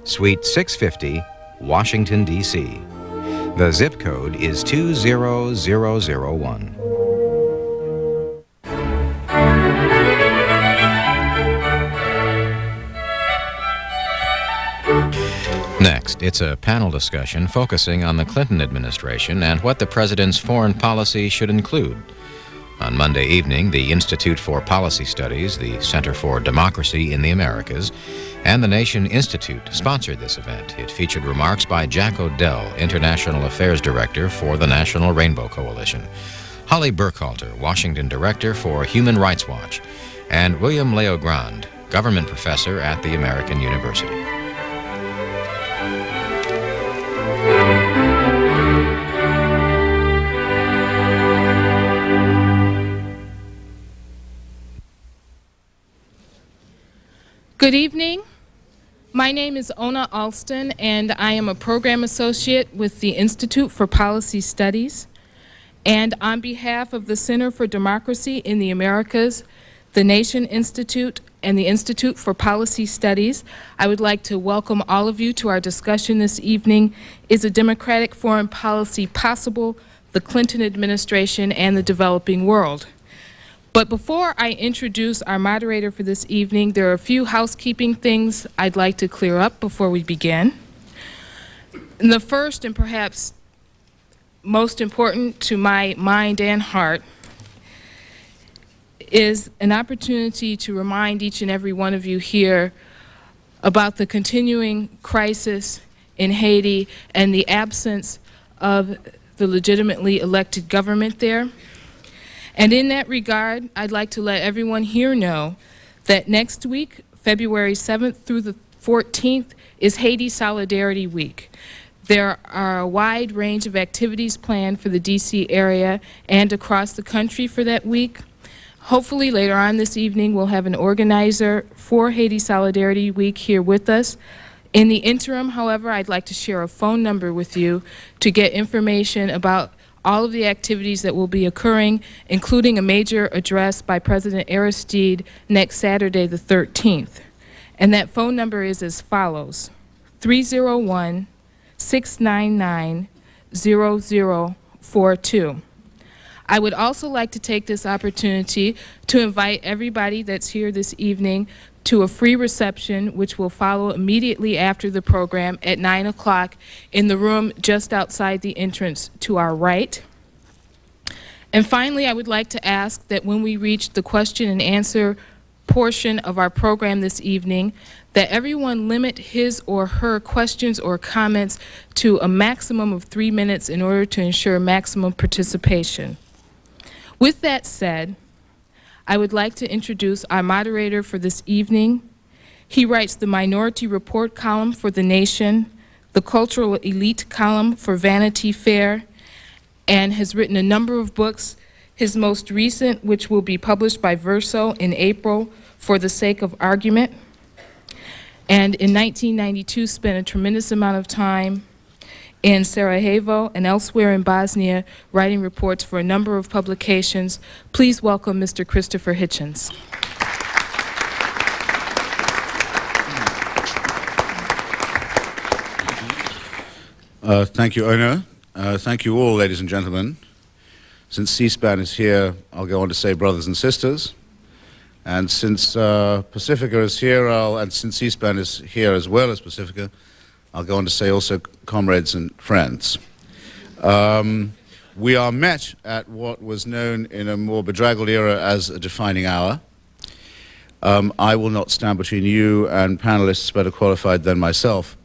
Suite 650, Washington, D.C. The zip code is 20001. Next, it's a panel discussion focusing on the Clinton administration and what the president's foreign policy should include. On Monday evening, the Institute for Policy Studies, the Center for Democracy in the Americas, and the Nation Institute sponsored this event. It featured remarks by Jack O'Dell, International Affairs Director for the National Rainbow Coalition, Holly Burkhalter, Washington Director for Human Rights Watch, and William Leogrand, Government Professor at the American University. Good evening. My name is Ona Alston, and I am a program associate with the Institute for Policy Studies. And on behalf of the Center for Democracy in the Americas, the Nation Institute, and the Institute for Policy Studies, I would like to welcome all of you to our discussion this evening, Is a Democratic Foreign Policy Possible? The Clinton Administration and the Developing World. But before I introduce our moderator for this evening, there are a few housekeeping things I'd like to clear up before we begin. And the first, and perhaps most important to my mind and heart, is an opportunity to remind each and every one of you here about the continuing crisis in Haiti and the absence of the legitimately elected government there. And in that regard, I'd like to let everyone here know that next week, February 7th through the 14th, is Haiti Solidarity Week. There are a wide range of activities planned for the D.C. area and across the country for that week. Hopefully later on this evening, we'll have an organizer for Haiti Solidarity Week here with us. In the interim, however, I'd like to share a phone number with you to get information about all of the activities that will be occurring, including a major address by President Aristide next Saturday, the 13th. And that phone number is as follows: 301-699-0042. I would also like to take this opportunity to invite everybody that's here this evening to a free reception, which will follow immediately after the program at 9 o'clock in the room just outside the entrance to our right. And finally, I would like to ask that when we reach the question and answer portion of our program this evening, that everyone limit his or her questions or comments to a maximum of 3 minutes in order to ensure maximum participation. With that said, I would like to introduce our moderator for this evening. He writes the Minority Report column for The Nation, the Cultural Elite column for Vanity Fair, and has written a number of books, his most recent, which will be published by Verso in April, For the Sake of Argument. And in 1992, spent a tremendous amount of time in Sarajevo and elsewhere in Bosnia, writing reports for a number of publications. Please welcome Mr. Christopher Hitchens. Thank you, Ona. Thank you all, ladies and gentlemen. Since C-SPAN is here, I'll go on to say brothers and sisters. And since Pacifica is here, and since C-SPAN is here as well as Pacifica, I'll go on to say also comrades and friends. We are met at what was known in a more bedraggled era as a defining hour. I will not stand between you and panelists better qualified than myself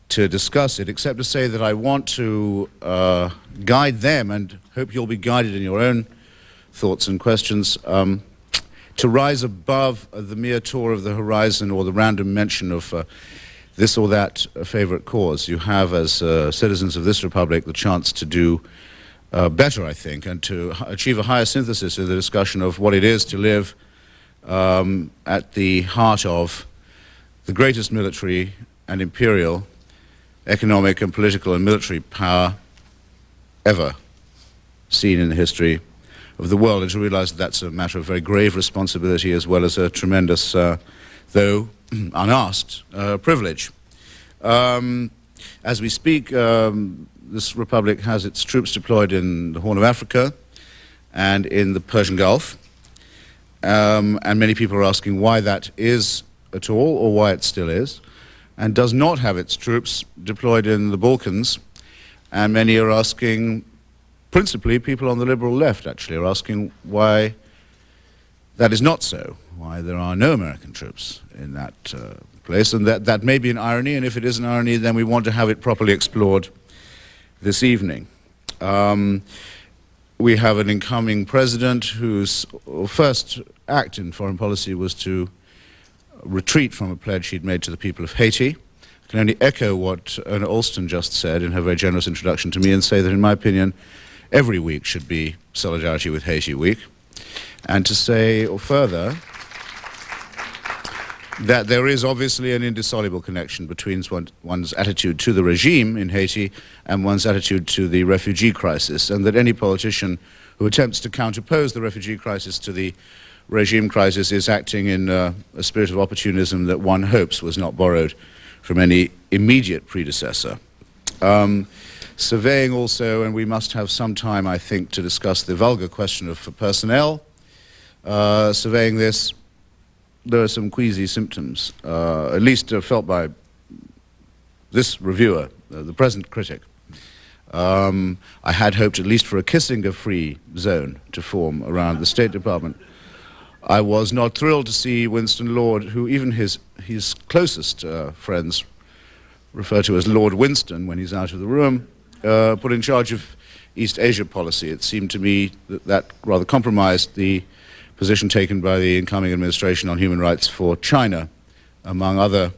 to discuss it, except to say that I want to guide them, and hope you'll be guided in your own thoughts and questions, to rise above the mere tour of the horizon or the random mention of this or that favorite cause. You have, as citizens of this republic, the chance to do better, I think, and to achieve a higher synthesis of the discussion of what it is to live at the heart of the greatest military and imperial, economic and political and military power ever seen in the history of the world, and to realize that that's a matter of very grave responsibility as well as a tremendous, though unasked, privilege. As we speak, this republic has its troops deployed in the Horn of Africa and in the Persian Gulf. And many people are asking why that is at all, or why it still is, and does not have its troops deployed in the Balkans. And many are asking, principally people on the liberal left actually, are asking why that is not so, why there are no American troops in that place. And that may be an irony, and if it is an irony, then we want to have it properly explored this evening. We have an incoming president whose first act in foreign policy was to retreat from a pledge he'd made to the people of Haiti. I can only echo what Ona Alston just said in her very generous introduction to me and say that, in my opinion, every week should be Solidarity with Haiti Week. And to say further that there is obviously an indissoluble connection between one's attitude to the regime in Haiti and one's attitude to the refugee crisis, and that any politician who attempts to counterpose the refugee crisis to the regime crisis is acting in a spirit of opportunism that one hopes was not borrowed from any immediate predecessor. Surveying also, and we must have some time, I think, to discuss the vulgar question of personnel. Surveying this, there are some queasy symptoms, at least felt by this reviewer, the present critic. I had hoped at least for a Kissinger-free zone to form around the State Department. I was not thrilled to see Winston Lord, who even his closest friends refer to as Lord Winston when he's out of the room, put in charge of East Asia policy. It seemed to me that rather compromised the position taken by the incoming administration on human rights for China, among other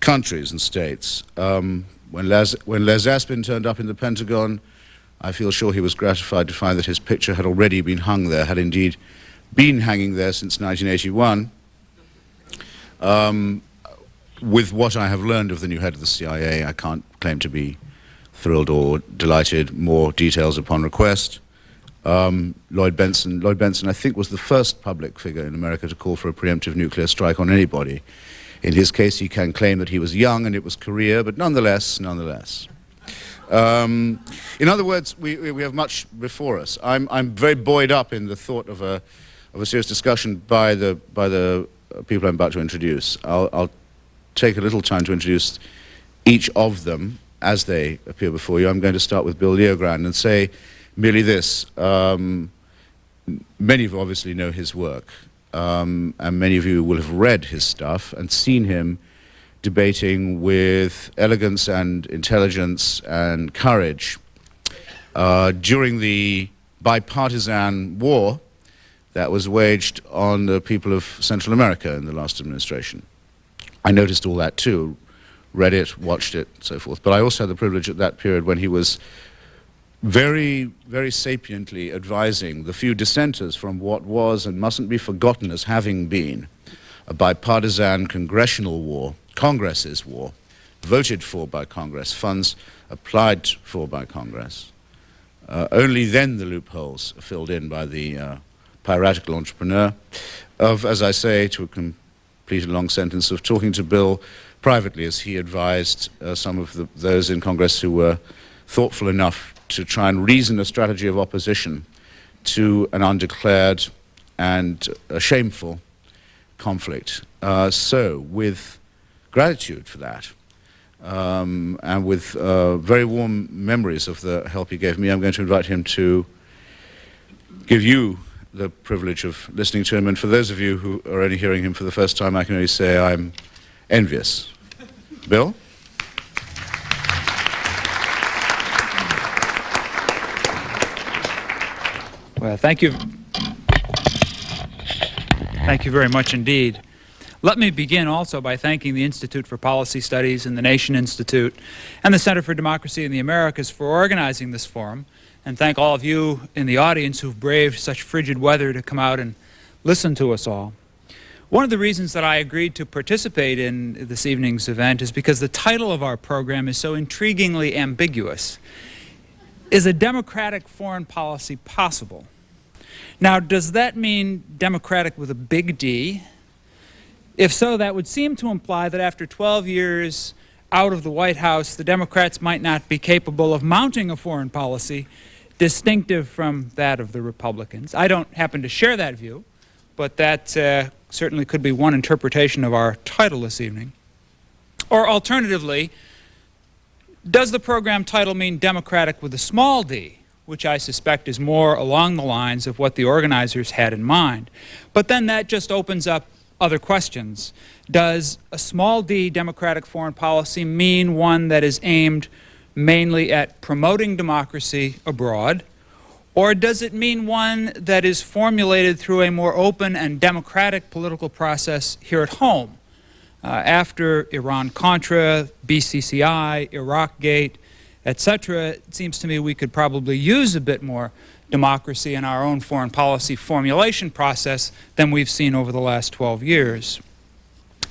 countries and states. When Les Aspin turned up in the Pentagon, I feel sure he was gratified to find that his picture had already been hung there, had indeed been hanging there since 1981. With what I have learned of the new head of the CIA, I can't claim to be thrilled or delighted. More details upon request. Lloyd Benson, I think, was the first public figure in America to call for a preemptive nuclear strike on anybody. In his case, he can claim that he was young and it was Korea, but nonetheless. In other words, we have much before us. I'm very buoyed up in the thought of a serious discussion by the people I'm about to introduce. I'll take a little time to introduce each of them as they appear before you. I'm going to start with Bill Leogrand and say merely this. Many of you obviously know his work, and many of you will have read his stuff and seen him debating with elegance and intelligence and courage during the bipartisan war that was waged on the people of Central America in the last administration. I noticed all that too, read it, watched it, so forth. But I also had the privilege at that period when he was very, very sapiently advising the few dissenters from what was and mustn't be forgotten as having been a bipartisan congressional war, Congress's war, voted for by Congress, funds applied for by Congress. Only then the loopholes filled in by the piratical entrepreneur of, as I say, to complete a long sentence, of talking to Bill privately as he advised some of those in Congress who were thoughtful enough to try and reason a strategy of opposition to an undeclared and a shameful conflict. So, with gratitude for that, and with very warm memories of the help he gave me, I'm going to invite him to give you the privilege of listening to him. And for those of you who are only hearing him for the first time, I can only say I'm envious. Bill? Well, thank you. Thank you very much indeed. Let me begin also by thanking the Institute for Policy Studies and the Nation Institute and the Center for Democracy in the Americas for organizing this forum, and thank all of you in the audience who've braved such frigid weather to come out and listen to us all. One of the reasons that I agreed to participate in this evening's event is because the title of our program is so intriguingly ambiguous. Is a democratic foreign policy possible? Now, does that mean democratic with a big D? If so, that would seem to imply that after 12 years out of the White House, the Democrats might not be capable of mounting a foreign policy distinctive from that of the Republicans. I don't happen to share that view, but that certainly could be one interpretation of our title this evening. Or alternatively, does the program title mean democratic with a small d, which I suspect is more along the lines of what the organizers had in mind? But then that just opens up other questions. Does a small d democratic foreign policy mean one that is aimed mainly at promoting democracy abroad, or does it mean one that is formulated through a more open and democratic political process here at home? After Iran-Contra, BCCI, Iraq-Gate, etc., it seems to me we could probably use a bit more democracy in our own foreign policy formulation process than we've seen over the last 12 years.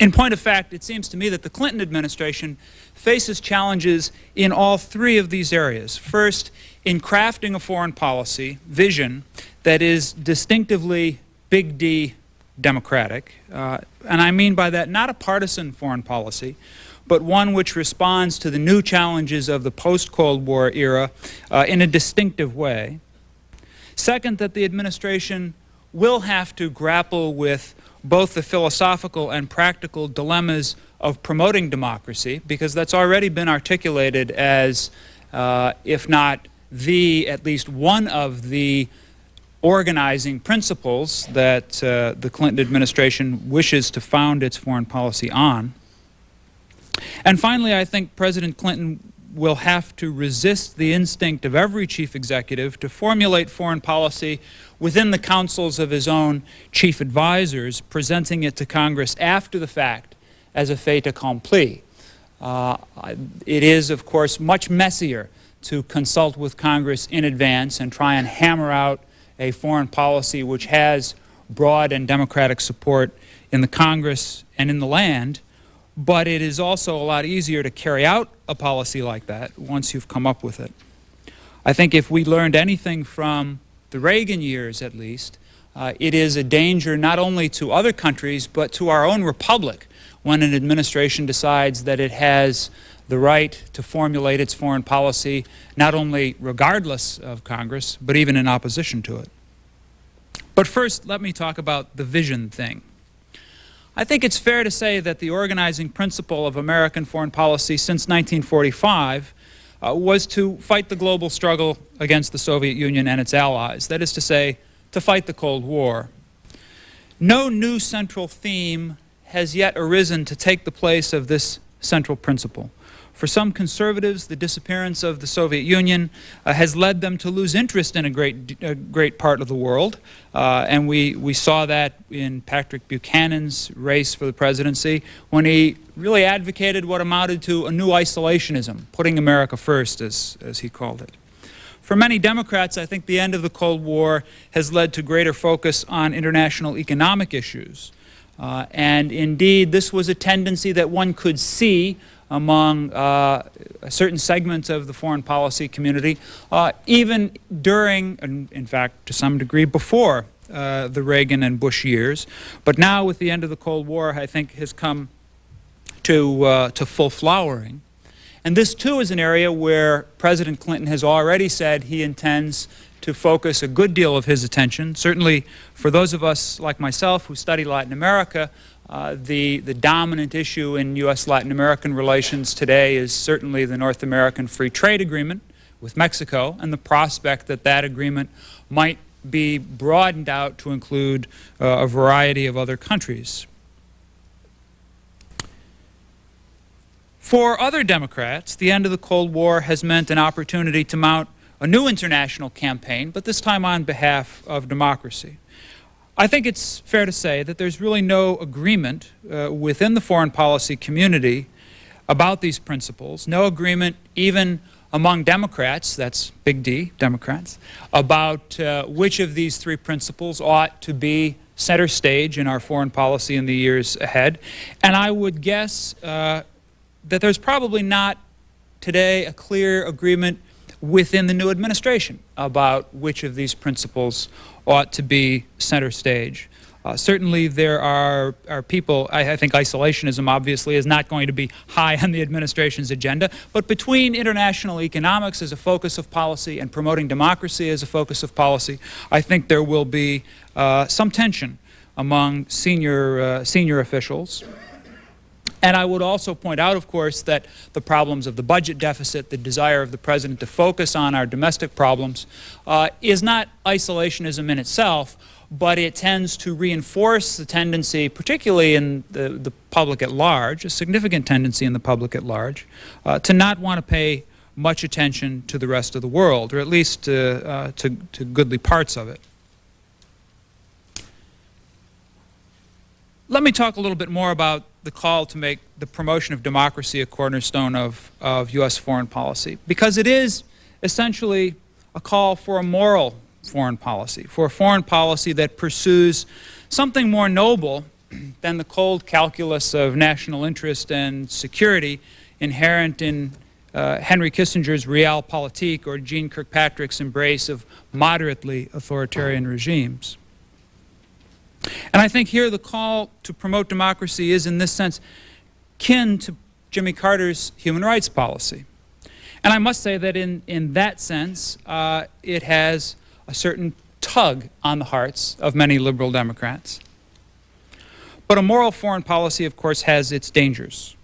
In point of fact, it seems to me that the Clinton administration faces challenges in all three of these areas. First, in crafting a foreign policy vision that is distinctively big D democratic, and I mean by that not a partisan foreign policy, but one which responds to the new challenges of the post-Cold War era in a distinctive way. Second, that the administration will have to grapple with both the philosophical and practical dilemmas of promoting democracy, because that's already been articulated as, if not at least one of the organizing principles that the Clinton administration wishes to found its foreign policy on. And finally, I think President Clinton will have to resist the instinct of every chief executive to formulate foreign policy within the councils of his own chief advisors, presenting it to Congress after the fact as a fait accompli. It is, of course, much messier to consult with Congress in advance and try and hammer out a foreign policy which has broad and democratic support in the Congress and in the land, but it is also a lot easier to carry out a policy like that once you've come up with it. I think if we learned anything from the Reagan years, at least, it is a danger not only to other countries, but to our own republic when an administration decides that it has the right to formulate its foreign policy not only regardless of Congress, but even in opposition to it. But first, let me talk about the vision thing. I think it's fair to say that the organizing principle of American foreign policy since 1945 was to fight the global struggle against the Soviet Union and its allies, that is to say, to fight the Cold War. No new central theme has yet arisen to take the place of this central principle. For some conservatives, the disappearance of the Soviet Union has led them to lose interest in a great part of the world, and we saw that in Patrick Buchanan's race for the presidency when he really advocated what amounted to a new isolationism, putting America first, as he called it. For many Democrats, I think the end of the Cold War has led to greater focus on international economic issues, and indeed this was a tendency that one could see among certain segments of the foreign policy community, even during, and in fact to some degree before, the Reagan and Bush years. But now with the end of the Cold War, I think has come to full flowering. And this too is an area where President Clinton has already said he intends to focus a good deal of his attention. Certainly for those of us like myself who study Latin America, the dominant issue in U.S.-Latin American relations today is certainly the North American Free Trade Agreement with Mexico and the prospect that that agreement might be broadened out to include a variety of other countries. For other Democrats, the end of the Cold War has meant an opportunity to mount a new international campaign, but this time on behalf of democracy. I think it's fair to say that there's really no agreement within the foreign policy community about these principles, no agreement even among Democrats, that's big D, Democrats, about which of these three principles ought to be center stage in our foreign policy in the years ahead. And I would guess that there's probably not today a clear agreement within the new administration about which of these principles ought to be center stage. Certainly there are people, I think isolationism obviously is not going to be high on the administration's agenda, but between international economics as a focus of policy and promoting democracy as a focus of policy, I think there will be some tension among senior officials. And I would also point out, of course, that the problems of the budget deficit, the desire of the President to focus on our domestic problems, is not isolationism in itself, but it tends to reinforce the tendency, particularly in the public at large, a significant tendency in the public at large, to not want to pay much attention to the rest of the world, or at least to goodly parts of it. Let me talk a little bit more about the call to make the promotion of democracy a cornerstone of U.S. foreign policy, because it is essentially a call for a moral foreign policy, for a foreign policy that pursues something more noble than the cold calculus of national interest and security inherent in Henry Kissinger's realpolitik or Jeane Kirkpatrick's embrace of moderately authoritarian regimes. And I think here the call to promote democracy is, in this sense, kin to Jimmy Carter's human rights policy. And I must say that in that sense, it has a certain tug on the hearts of many liberal Democrats. But a moral foreign policy, of course, has its dangers.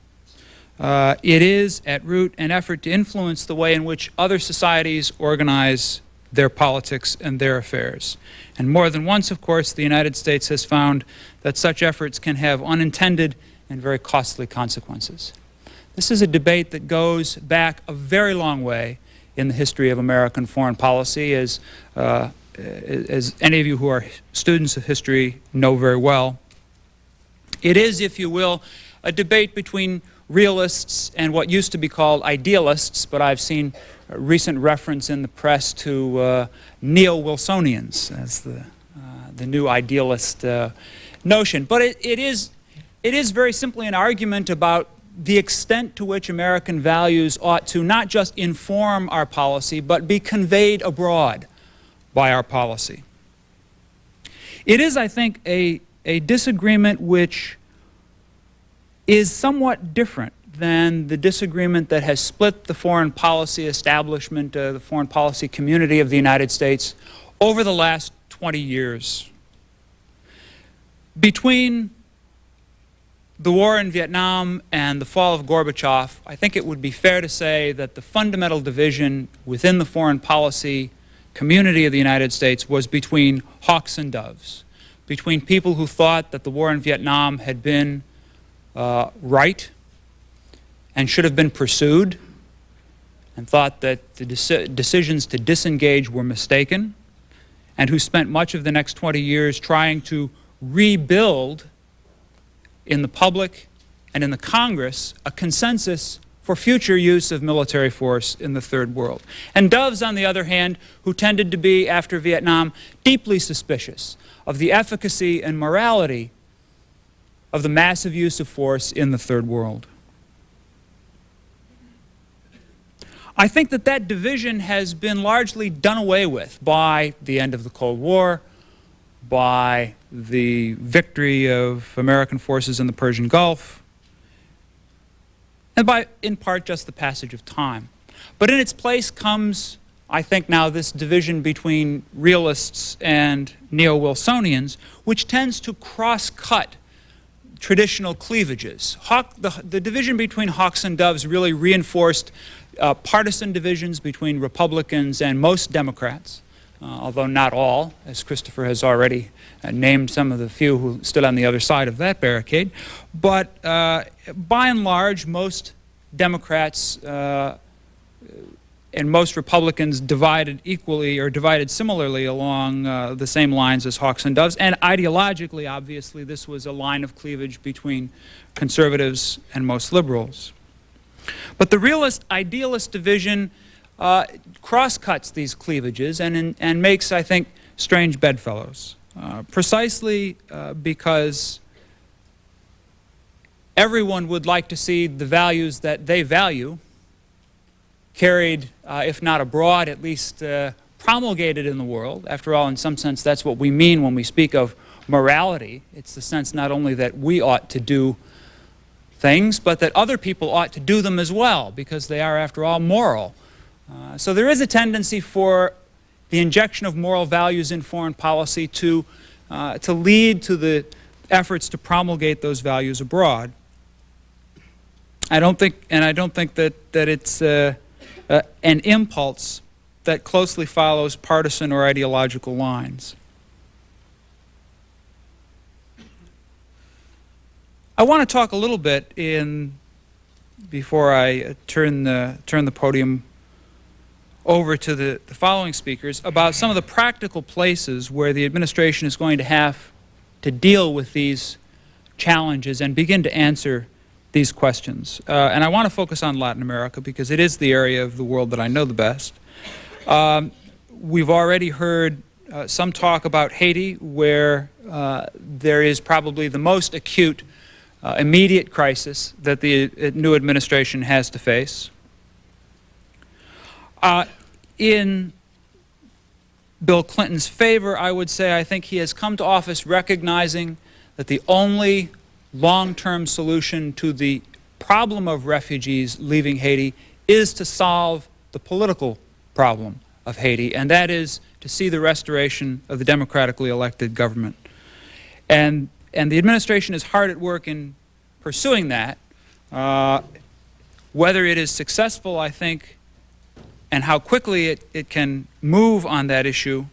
It is, at root, an effort to influence the way in which other societies organize their politics and their affairs. And more than once, of course, the United States has found that such efforts can have unintended and very costly consequences. This is a debate that goes back a very long way in the history of American foreign policy, as any of you who are students of history know very well. It is, if you will, a debate between realists and what used to be called idealists, but I've seen a recent reference in the press to neo-Wilsonians as the new idealist notion. But it is very simply an argument about the extent to which American values ought to not just inform our policy, but be conveyed abroad by our policy. It is, I think, a disagreement which is somewhat different than the disagreement that has split the foreign policy establishment, the foreign policy community of the United States over the last 20 years. Between the war in Vietnam and the fall of Gorbachev, I think it would be fair to say that the fundamental division within the foreign policy community of the United States was between hawks and doves, between people who thought that the war in Vietnam had been right and should have been pursued, and thought that the decisions to disengage were mistaken, and who spent much of the next 20 years trying to rebuild in the public and in the Congress a consensus for future use of military force in the Third World. And doves, on the other hand, who tended to be, after Vietnam, deeply suspicious of the efficacy and morality of the massive use of force in the Third World. I think that that division has been largely done away with by the end of the Cold War, by the victory of American forces in the Persian Gulf, and by, in part, just the passage of time. But in its place comes, I think now, this division between realists and neo-Wilsonians, which tends to cross-cut traditional cleavages. The division between hawks and doves really reinforced partisan divisions between Republicans and most Democrats, although not all, as Christopher has already named some of the few who stood on the other side of that barricade. But by and large, most Democrats and most Republicans divided equally or divided similarly along the same lines as hawks and doves. And ideologically, obviously, this was a line of cleavage between conservatives and most liberals. But the realist-idealist division cross-cuts these cleavages and makes, I think, strange bedfellows, precisely because everyone would like to see the values that they value carried, if not abroad, at least promulgated in the world. After all, in some sense, that's what we mean when we speak of morality. It's the sense not only that we ought to do things, but that other people ought to do them as well, because they are, after all, moral. So there is a tendency for the injection of moral values in foreign policy to lead to the efforts to promulgate those values abroad. I don't think that it's an impulse that closely follows partisan or ideological lines. I want to talk a little bit before I turn the podium over to the following speakers about some of the practical places where the administration is going to have to deal with these challenges and begin to answer these questions. And I want to focus on Latin America because it is the area of the world that I know the best. We've already heard some talk about Haiti, where there is probably the most acute immediate crisis that the new administration has to face. In Bill Clinton's favor, I would say I think he has come to office recognizing that the only long-term solution to the problem of refugees leaving Haiti is to solve the political problem of Haiti, and that is to see the restoration of the democratically elected government. And the administration is hard at work in pursuing that. Whether it is successful, I think, and how quickly it can move on that issue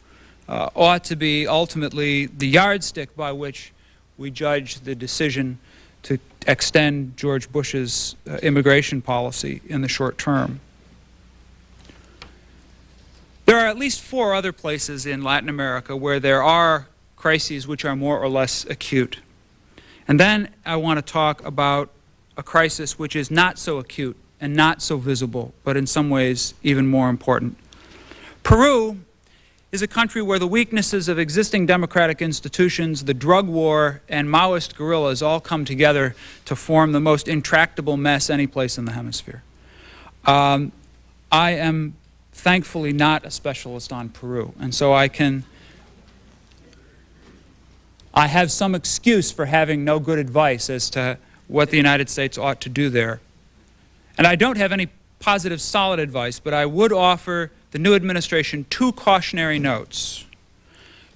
ought to be ultimately the yardstick by which we judge the decision to extend George Bush's immigration policy in the short term. There are at least 4 other places in Latin America where there are crises which are more or less acute. And then I want to talk about a crisis which is not so acute and not so visible, but in some ways even more important. Peru is a country where the weaknesses of existing democratic institutions, the drug war, and Maoist guerrillas all come together to form the most intractable mess any place in the hemisphere. I am thankfully not a specialist on Peru, and so I have some excuse for having no good advice as to what the United States ought to do there. And I don't have any positive, solid advice, but I would offer the new administration 2 cautionary notes.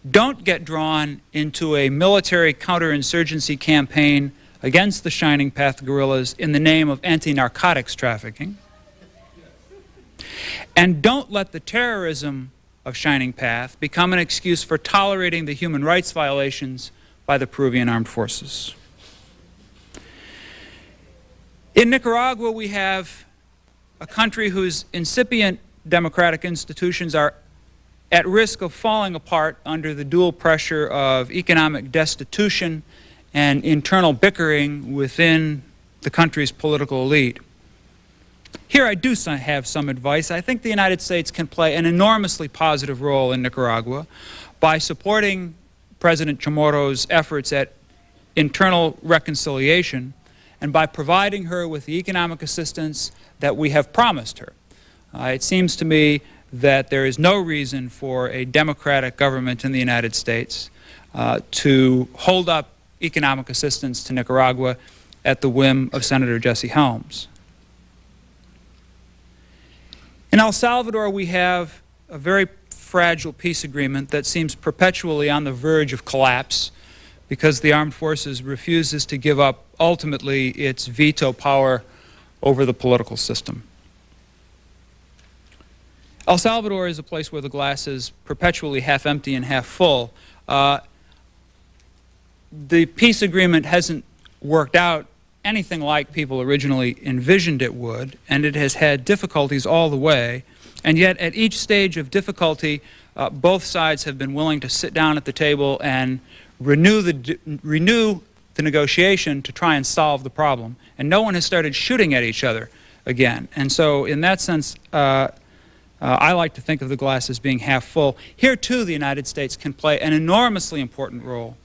Don't get drawn into a military counterinsurgency campaign against the Shining Path guerrillas in the name of anti-narcotics trafficking. And don't let the terrorism of Shining Path become an excuse for tolerating the human rights violations by the Peruvian armed forces. In Nicaragua, we have a country whose incipient democratic institutions are at risk of falling apart under the dual pressure of economic destitution and internal bickering within the country's political elite. Here I do have some advice. I think the United States can play an enormously positive role in Nicaragua by supporting President Chamorro's efforts at internal reconciliation and by providing her with the economic assistance that we have promised her. It seems to me that there is no reason for a democratic government in the United States to hold up economic assistance to Nicaragua at the whim of Senator Jesse Helms. In El Salvador, we have a very fragile peace agreement that seems perpetually on the verge of collapse because the armed forces refuses to give up ultimately its veto power over the political system. El Salvador is a place where the glass is perpetually half empty and half full. The peace agreement hasn't worked out anything like people originally envisioned it would, and it has had difficulties all the way. And yet, at each stage of difficulty, both sides have been willing to sit down at the table and renew the negotiation to try and solve the problem. And no one has started shooting at each other again. And so, in that sense, I like to think of the glass as being half full. Here, too, the United States can play an enormously important role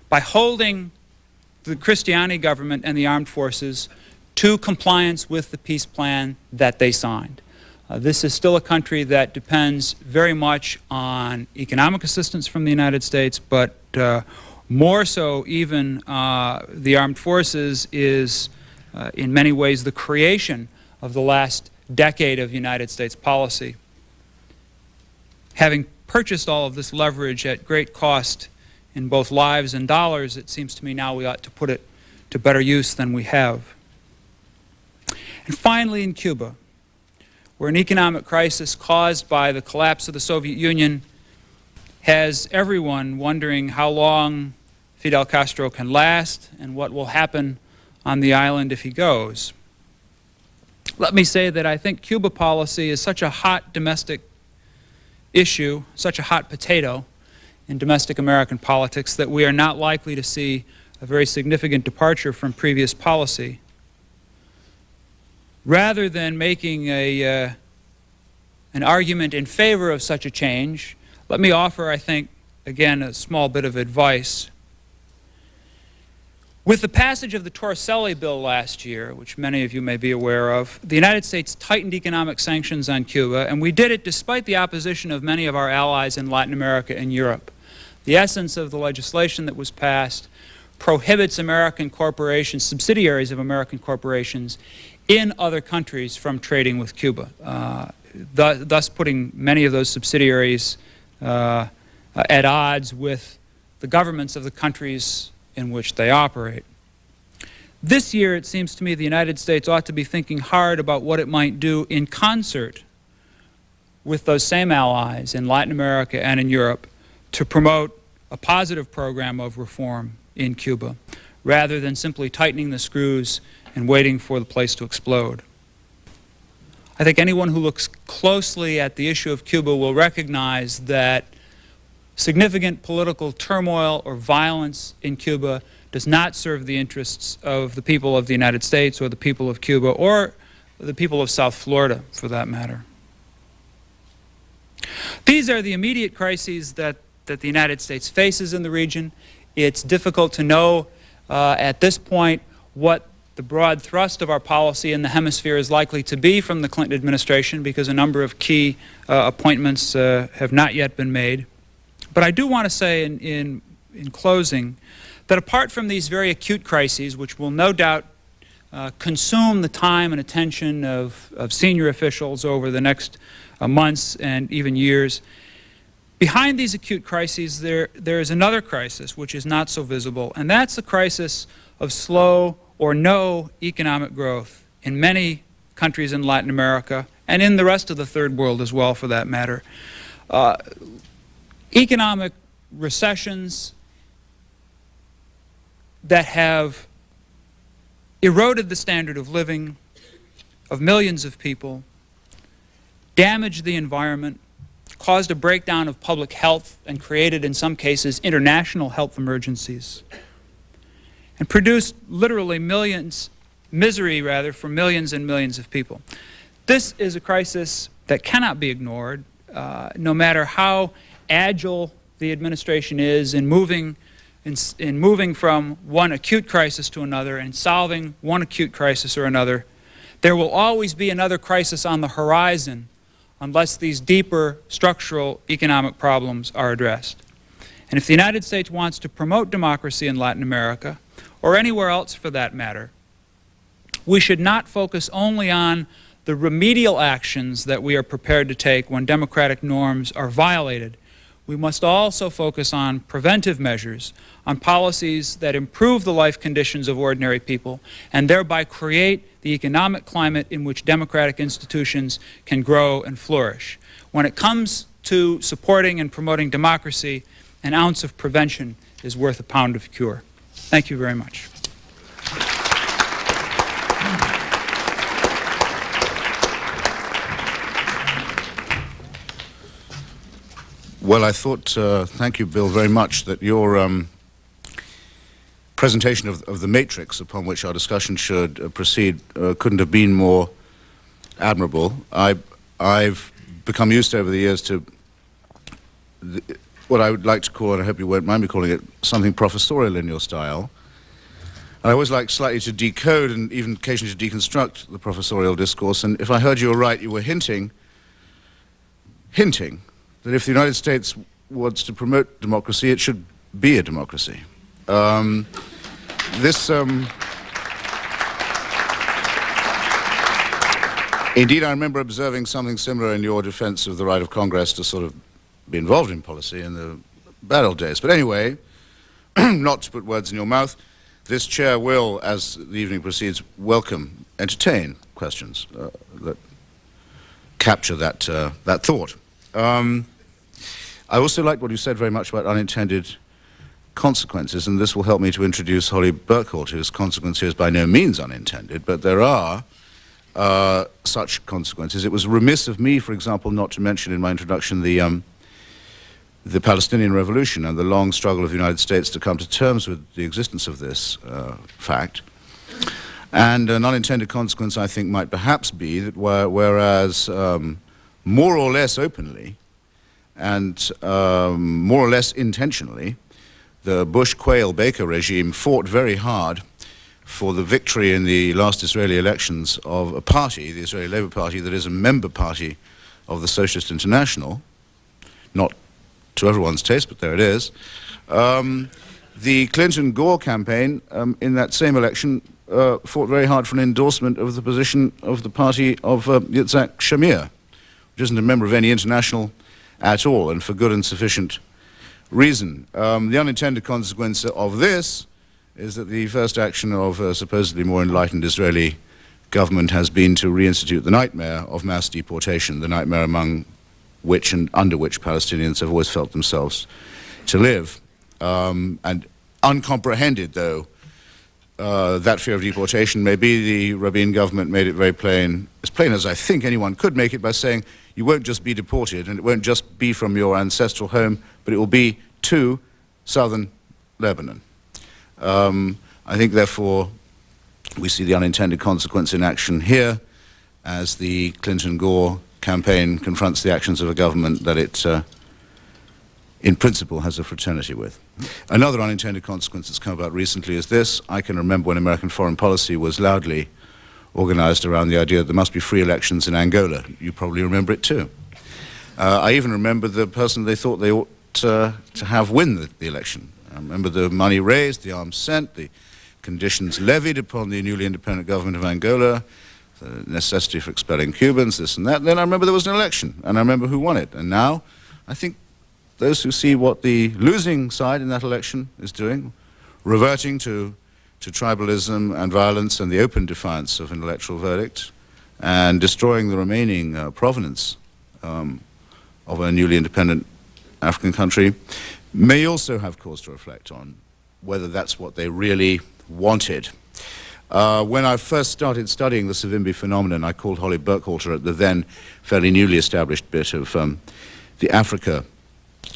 by holding the Cristiani government and the armed forces to compliance with the peace plan that they signed. This is still a country that depends very much on economic assistance from the United States, but more so even the armed forces is in many ways the creation of the last decade of United States policy. Having purchased all of this leverage at great cost in both lives and dollars, it seems to me now we ought to put it to better use than we have. And finally, in Cuba, where an economic crisis caused by the collapse of the Soviet Union has everyone wondering how long Fidel Castro can last and what will happen on the island if he goes. Let me say that I think Cuba policy is such a hot domestic issue, such a hot potato in domestic American politics, that we are not likely to see a very significant departure from previous policy. Rather than making an argument in favor of such a change, let me offer, I think, again, a small bit of advice. With the passage of the Torricelli bill last year, which many of you may be aware of, the United States tightened economic sanctions on Cuba, and we did it despite the opposition of many of our allies in Latin America and Europe. The essence of the legislation that was passed prohibits American corporations, subsidiaries of American corporations, in other countries from trading with Cuba, thus putting many of those subsidiaries at odds with the governments of the countries in which they operate. This year, it seems to me the United States ought to be thinking hard about what it might do in concert with those same allies in Latin America and in Europe to promote a positive program of reform in Cuba, rather than simply tightening the screws and waiting for the place to explode. I think anyone who looks closely at the issue of Cuba will recognize that significant political turmoil or violence in Cuba does not serve the interests of the people of the United States or the people of Cuba or the people of South Florida, for that matter. These are the immediate crises that the United States faces in the region. It's difficult to know at this point what the broad thrust of our policy in the hemisphere is likely to be from the Clinton administration, because a number of key appointments have not yet been made. But I do want to say in closing that apart from these very acute crises, which will no doubt consume the time and attention of senior officials over the next months and even years, behind these acute crises there is another crisis which is not so visible, and that's the crisis of slow or no economic growth in many countries in Latin America and in the rest of the third world as well, for that matter. Economic recessions that have eroded the standard of living of millions of people, damaged the environment, caused a breakdown of public health, and created, in some cases, international health emergencies, and produced literally misery for millions and millions of people. This is a crisis that cannot be ignored, no matter how agile the administration is in moving from one acute crisis to another and solving one acute crisis or another. There will always be another crisis on the horizon unless these deeper structural economic problems are addressed. And if the United States wants to promote democracy in Latin America, or anywhere else for that matter, we should not focus only on the remedial actions that we are prepared to take when democratic norms are violated. We must also focus on preventive measures, on policies that improve the life conditions of ordinary people and thereby create the economic climate in which democratic institutions can grow and flourish. When it comes to supporting and promoting democracy, an ounce of prevention is worth a pound of cure. Thank you very much. Well, I thought, thank you, Bill, very much, that your presentation of the matrix upon which our discussion should proceed couldn't have been more admirable. I've become used over the years to what I would like to call, and I hope you won't mind me calling it, something professorial in your style. I always like slightly to decode and even occasionally to deconstruct the professorial discourse. And if I heard you right, you were hinting that if the United States wants to promote democracy, it should be a democracy. Indeed, I remember observing something similar in your defense of the right of Congress to sort of be involved in policy in the bad old days. But anyway, not to put words in your mouth, this chair will, as the evening proceeds, entertain questions that capture that thought. I also like what you said very much about unintended consequences, and this will help me to introduce Holly Burkholdt, whose consequence here is by no means unintended, but there are such consequences. It was remiss of me, for example, not to mention in my introduction the Palestinian Revolution and the long struggle of the United States to come to terms with the existence of this fact. And an unintended consequence, I think, might perhaps be that whereas more or less openly and more or less intentionally, the Bush-Quayle-Baker regime fought very hard for the victory in the last Israeli elections of a party, the Israeli Labour Party, that is a member party of the Socialist International, not to everyone's taste, but there it is. The Clinton-Gore campaign in that same election fought very hard for an endorsement of the position of the party of Yitzhak Shamir, which isn't a member of any international at all, and for good and sufficient reason. The unintended consequence of this is that the first action of a supposedly more enlightened Israeli government has been to reinstitute the nightmare of mass deportation, the nightmare among which and under which Palestinians have always felt themselves to live. And uncomprehended, though, that fear of deportation may be, the Rabin government made it very plain as I think anyone could make it, by saying you won't just be deported, and it won't just be from your ancestral home, but it will be to southern Lebanon. I think, therefore, we see the unintended consequence in action here as the Clinton-Gore campaign confronts the actions of a government that it, in principle, has a fraternity with. Another unintended consequence that's come about recently is this. I can remember when American foreign policy was loudly organized around the idea that there must be free elections in Angola. You probably remember it too. I even remember the person they thought they ought to have win the election. I remember the money raised, the arms sent, the conditions levied upon the newly independent government of Angola, the necessity for expelling Cubans, this and that. Then I remember there was an election, and I remember who won it. And now, I think those who see what the losing side in that election is doing, reverting to tribalism and violence and the open defiance of an electoral verdict, and destroying the remaining provenance of a newly independent African country, may also have cause to reflect on whether that's what they really wanted. When I first started studying the Savimbi phenomenon, I called Holly Burkholdt at the then fairly newly established bit of the Africa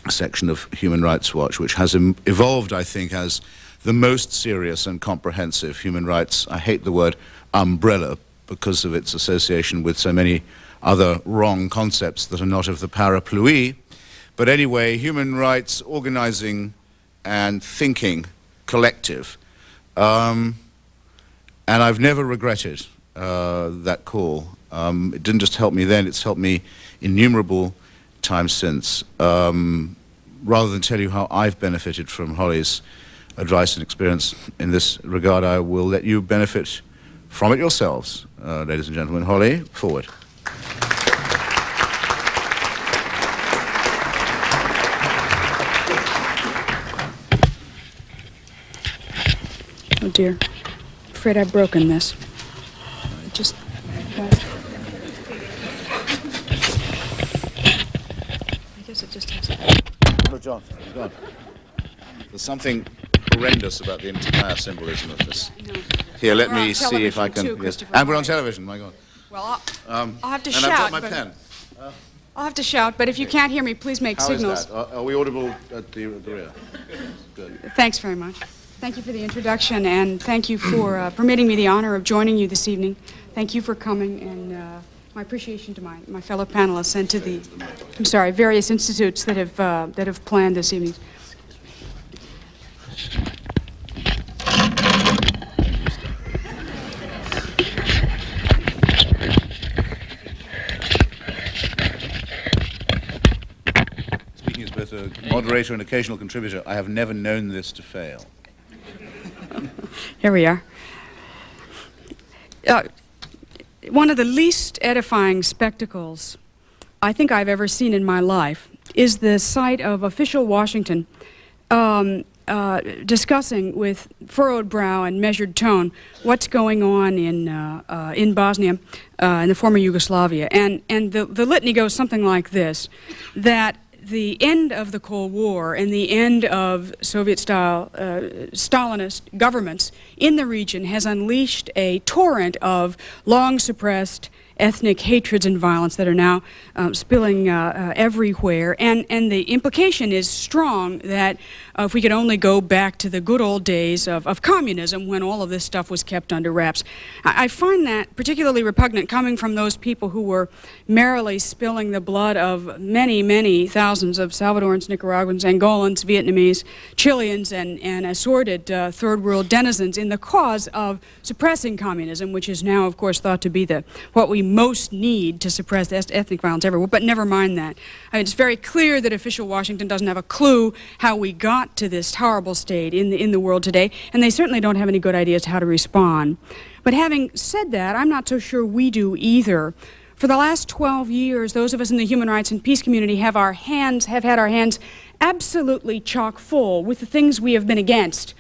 section of Human Rights Watch, which has evolved, I think, as the most serious and comprehensive human rights, I hate the word umbrella, because of its association with so many other wrong concepts that are not of the parapluie. But anyway, human rights organizing and thinking collective. And I've never regretted that call. It didn't just help me then, it's helped me innumerable times since. Rather than tell you how I've benefited from Holly's advice and experience in this regard, I will let you benefit from it yourselves. Ladies and gentlemen, Holly, forward. Oh dear. I'm afraid I've broken this. Just... I guess it just has to... No, John, John. There's something horrendous about the entire symbolism of this. Here, let me see if I can... Too, yes. And we're on television, my God. Well, I'll have to and shout. I've got my pen. I'll have to shout, but if you can't hear me, please make How signals. is that? Are we audible at the rear? Good. Thanks very much. Thank you for the introduction, and thank you for permitting me the honor of joining you this evening. Thank you for coming, and my appreciation to my fellow panelists and to the, various institutes that have planned this evening. both a moderator and occasional contributor, I have never known this to fail. Here we are. One of the least edifying spectacles I think I've ever seen in my life is the sight of official Washington discussing with furrowed brow and measured tone what's going on in Bosnia, in the former Yugoslavia. And the litany goes something like this, that the end of the Cold War and the end of Soviet-style Stalinist governments in the region has unleashed a torrent of long-suppressed ethnic hatreds and violence that are now spilling everywhere. And the implication is strong that if we could only go back to the good old days of communism when all of this stuff was kept under wraps. I find that particularly repugnant coming from those people who were merrily spilling the blood of many, many thousands of Salvadorans, Nicaraguans, Angolans, Vietnamese, Chileans, and assorted third world denizens in the cause of suppressing communism, which is now, of course, thought to be what we most need to suppress ethnic violence everywhere. But never mind that. I mean, it's very clear that official Washington doesn't have a clue how we got to this horrible state in the world today, and they certainly don't have any good ideas how to respond. But having said that, I'm not so sure we do either. For the last 12 years, those of us in the human rights and peace community have had our hands absolutely chock full with the things we have been against.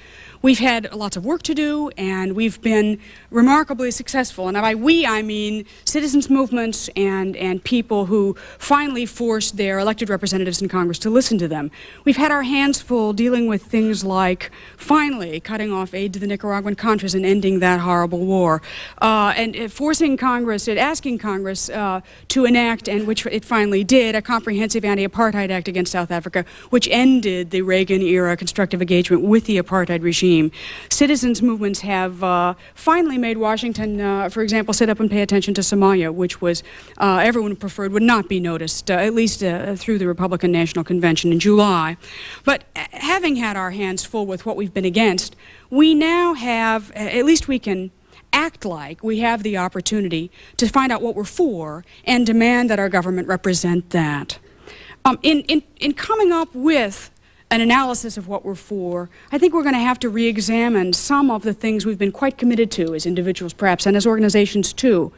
We've had lots of work to do, and we've been remarkably successful. And by we, I mean citizens' movements and people who finally forced their elected representatives in Congress to listen to them. We've had our hands full dealing with things like finally cutting off aid to the Nicaraguan Contras and ending that horrible war, and forcing Congress, asking Congress to enact, and which it finally did, a comprehensive anti-apartheid act against South Africa, which ended the Reagan-era constructive engagement with the apartheid regime. Citizens' movements have finally made Washington, for example, sit up and pay attention to Somalia, which was everyone preferred would not be noticed, at least through the Republican National Convention in July. But having had our hands full with what we've been against, we now have, at least we can act like we have the opportunity to find out what we're for and demand that our government represent that. In coming up with an analysis of what we're for, I think we're going to have to re-examine some of the things we've been quite committed to as individuals, perhaps, and as organizations, too.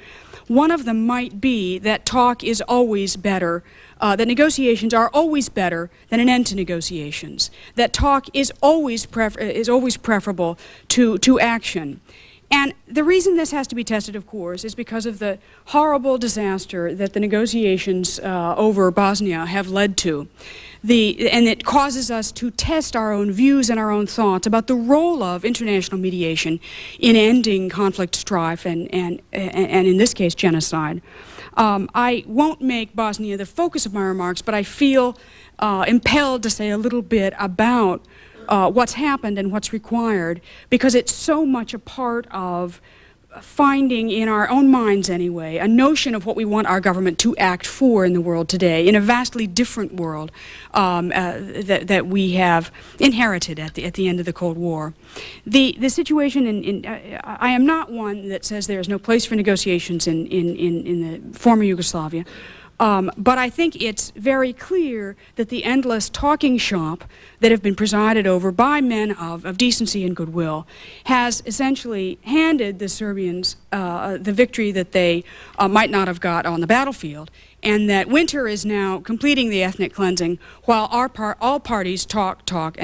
One of them might be that talk is always better, that negotiations are always better than an end to negotiations, that talk is always preferable to action. And the reason this has to be tested, of course, is because of the horrible disaster that the negotiations over Bosnia have led to. And it causes us to test our own views and our own thoughts about the role of international mediation in ending conflict, strife, and in this case, genocide. I won't make Bosnia the focus of my remarks, but I feel impelled to say a little bit about what's happened and what's required, because it's so much a part of finding in our own minds anyway a notion of what we want our government to act for in the world today, in a vastly different world that we have inherited at the end of the Cold War. The situation I am not one that says there is no place for negotiations in the former Yugoslavia. But I think it's very clear that the endless talking shop that have been presided over by men of decency and goodwill has essentially handed the Serbians the victory that they might not have got on the battlefield, and that winter is now completing the ethnic cleansing while all parties talk,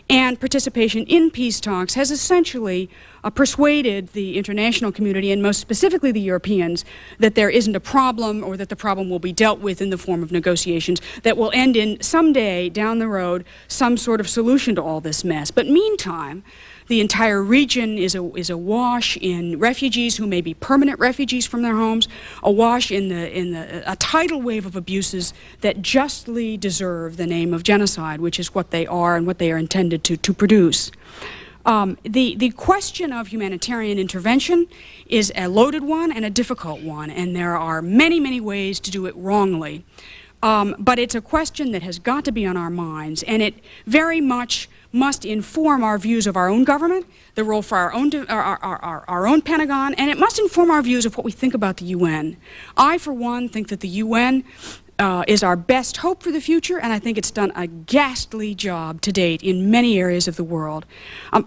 and participation in peace talks has essentially persuaded the international community, and most specifically the Europeans, that there isn't a problem, or that the problem will be dealt with in the form of negotiations that will end in someday down the road some sort of solution to all this mess. But meantime, the entire region is awash in refugees who may be permanent refugees from their homes, awash in a tidal wave of abuses that justly deserve the name of genocide, which is what they are and what they are intended to produce. The question of humanitarian intervention is a loaded one and a difficult one, and there are many, many ways to do it wrongly. But it's a question that has got to be on our minds, and it very much must inform our views of our own government, the role for our own Pentagon, and it must inform our views of what we think about the UN. I, for one, think that the UN is our best hope for the future, and I think it's done a ghastly job to date in many areas of the world.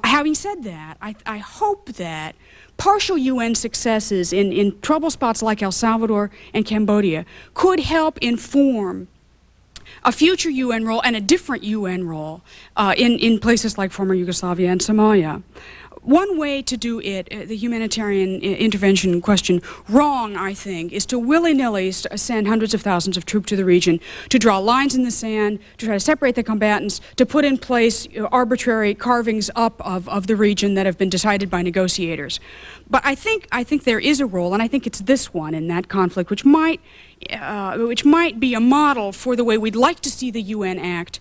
Having said that, I hope that partial UN successes in trouble spots like El Salvador and Cambodia could help inform a future UN role and a different UN role in places like former Yugoslavia and Somalia. One way to do it, the humanitarian intervention question, wrong, I think, is to willy-nilly send hundreds of thousands of troops to the region, to draw lines in the sand, to try to separate the combatants, to put in place arbitrary carvings up of the region that have been decided by negotiators. But I think there is a role, and I think it's this one in that conflict, which might be a model for the way we'd like to see the UN act